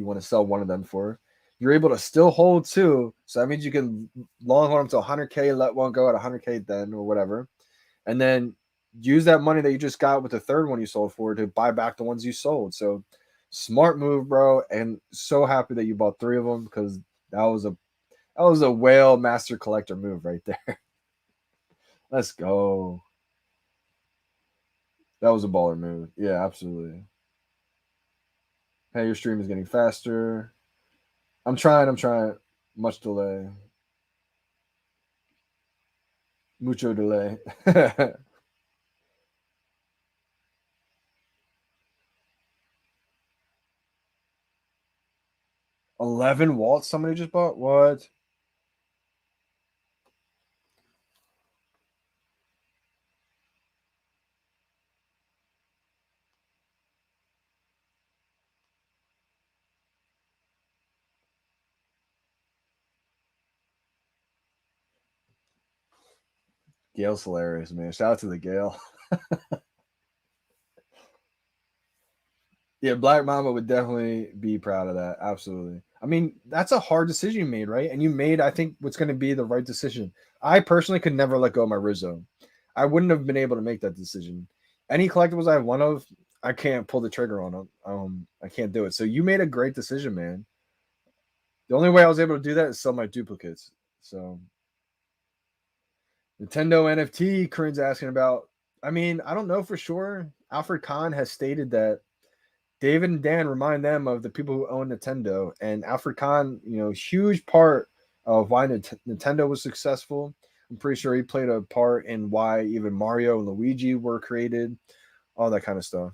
want to sell one of them for. You're able to still hold 2. So that means you can long hold them to 100K, let one go at 100K then or whatever. And then use that money that you just got with the third one you sold for to buy back the ones you sold. So smart move, bro. And so happy that you bought 3 of them, because that was a whale master collector move right there. Let's go. That was a baller move. Yeah, absolutely. Hey, your stream is getting faster. I'm trying. I'm trying. Much delay. Mucho delay. 11 waltz somebody just bought? What? Gail's hilarious, man. Shout out to the Gail. Yeah, Black Mamba would definitely be proud of that. Absolutely. I mean, that's a hard decision you made, right? And you made, I think, what's going to be the right decision. I personally could never let go of my Rizzo. I wouldn't have been able to make that decision. Any collectibles I have one of, I can't pull the trigger on them. I can't do it. So you made a great decision, man. The only way I was able to do that is sell my duplicates. So Nintendo NFT, Corinne's asking about. I mean, I don't know for sure. Alfred Kahn has stated that David and Dan remind them of the people who own Nintendo, and Alfred Kahn, huge part of why Nintendo was successful. I'm pretty sure he played a part in why even Mario and Luigi were created, all that kind of stuff.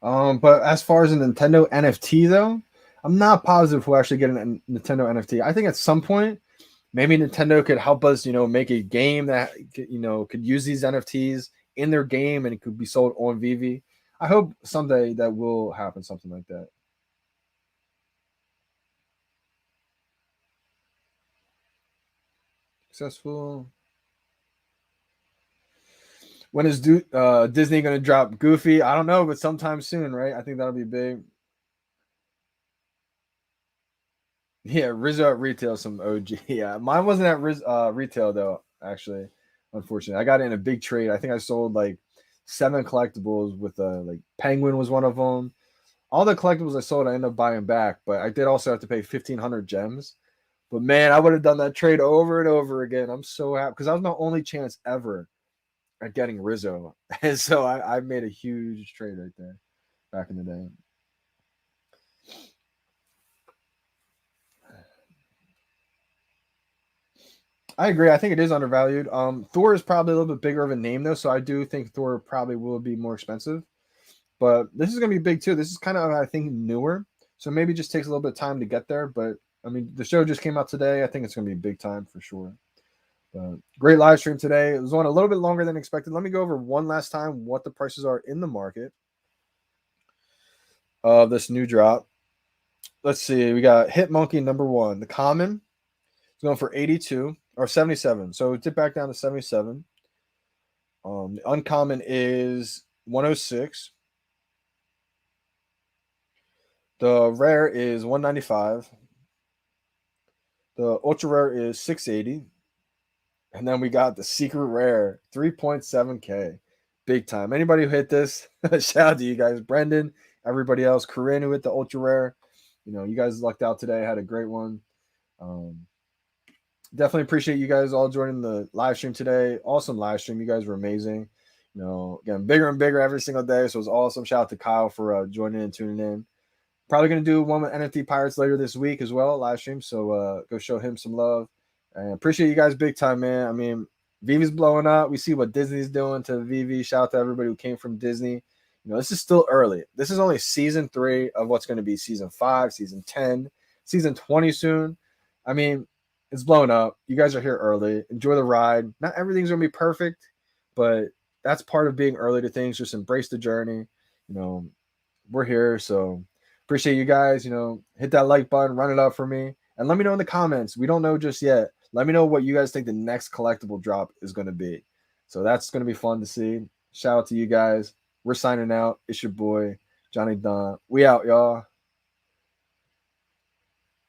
But as far as a Nintendo NFT though, I'm not positive we'll actually get a Nintendo NFT. I think at some point, maybe Nintendo could help us, make a game that could use these NFTs in their game and it could be sold on VeVe. I hope someday that will happen, something like that. Successful. When is Disney going to drop Goofy? I don't know, but sometime soon, right? I think that'll be big. Yeah, Rizzo at retail, some OG. Yeah, mine wasn't at retail though. Actually, unfortunately, I got in a big trade. I think I sold like 7 collectibles with like Penguin was one of them. All the collectibles I sold, I ended up buying back, but I did also have to pay 1,500 gems. But man, I would have done that trade over and over again. I'm so happy because that was my only chance ever at getting Rizzo, and so I made a huge trade right there back in the day. I agree. I think it is undervalued. Thor is probably a little bit bigger of a name though, so I do think Thor probably will be more expensive. But this is going to be big too. This is kind of, I think, newer, so maybe it just takes a little bit of time to get there. But I mean, the show just came out today. I think it's going to be big time for sure. But great live stream today. It was on a little bit longer than expected. Let me go over one last time what the prices are in the market of this new drop. Let's see. We got Hit Monkey number one. The common is going for 82 or 77. So it dipped back down to 77. The uncommon is 106. The rare is 195. The ultra rare is 680. And then we got the secret rare 3.7K. Big time. Anybody who hit this, shout out to you guys. Brendan, everybody else, Corinne who hit the ultra rare. You guys lucked out today. Had a great one. Um, Definitely appreciate you guys all joining the live stream today. Awesome live stream. You guys were amazing. Getting bigger and bigger every single day. So it was awesome. Shout out to Kyle for joining and tuning in. Probably going to do one with NFT Pirates later this week as well, live stream. So go show him some love. And appreciate you guys big time, man. I mean, VeVe's blowing up. We see what Disney's doing to VeVe. Shout out to everybody who came from Disney. This is still early. This is only season 3 of what's going to be season 5, season 10, season 20 soon. I mean, it's blowing up. You guys are here early. Enjoy the ride. Not everything's going to be perfect, but that's part of being early to things. Just embrace the journey. We're here. So appreciate you guys. Hit that like button, run it up for me. And let me know in the comments. We don't know just yet. Let me know what you guys think the next collectible drop is going to be. So that's going to be fun to see. Shout out to you guys. We're signing out. It's your boy, Johnny Dunn. We out, y'all.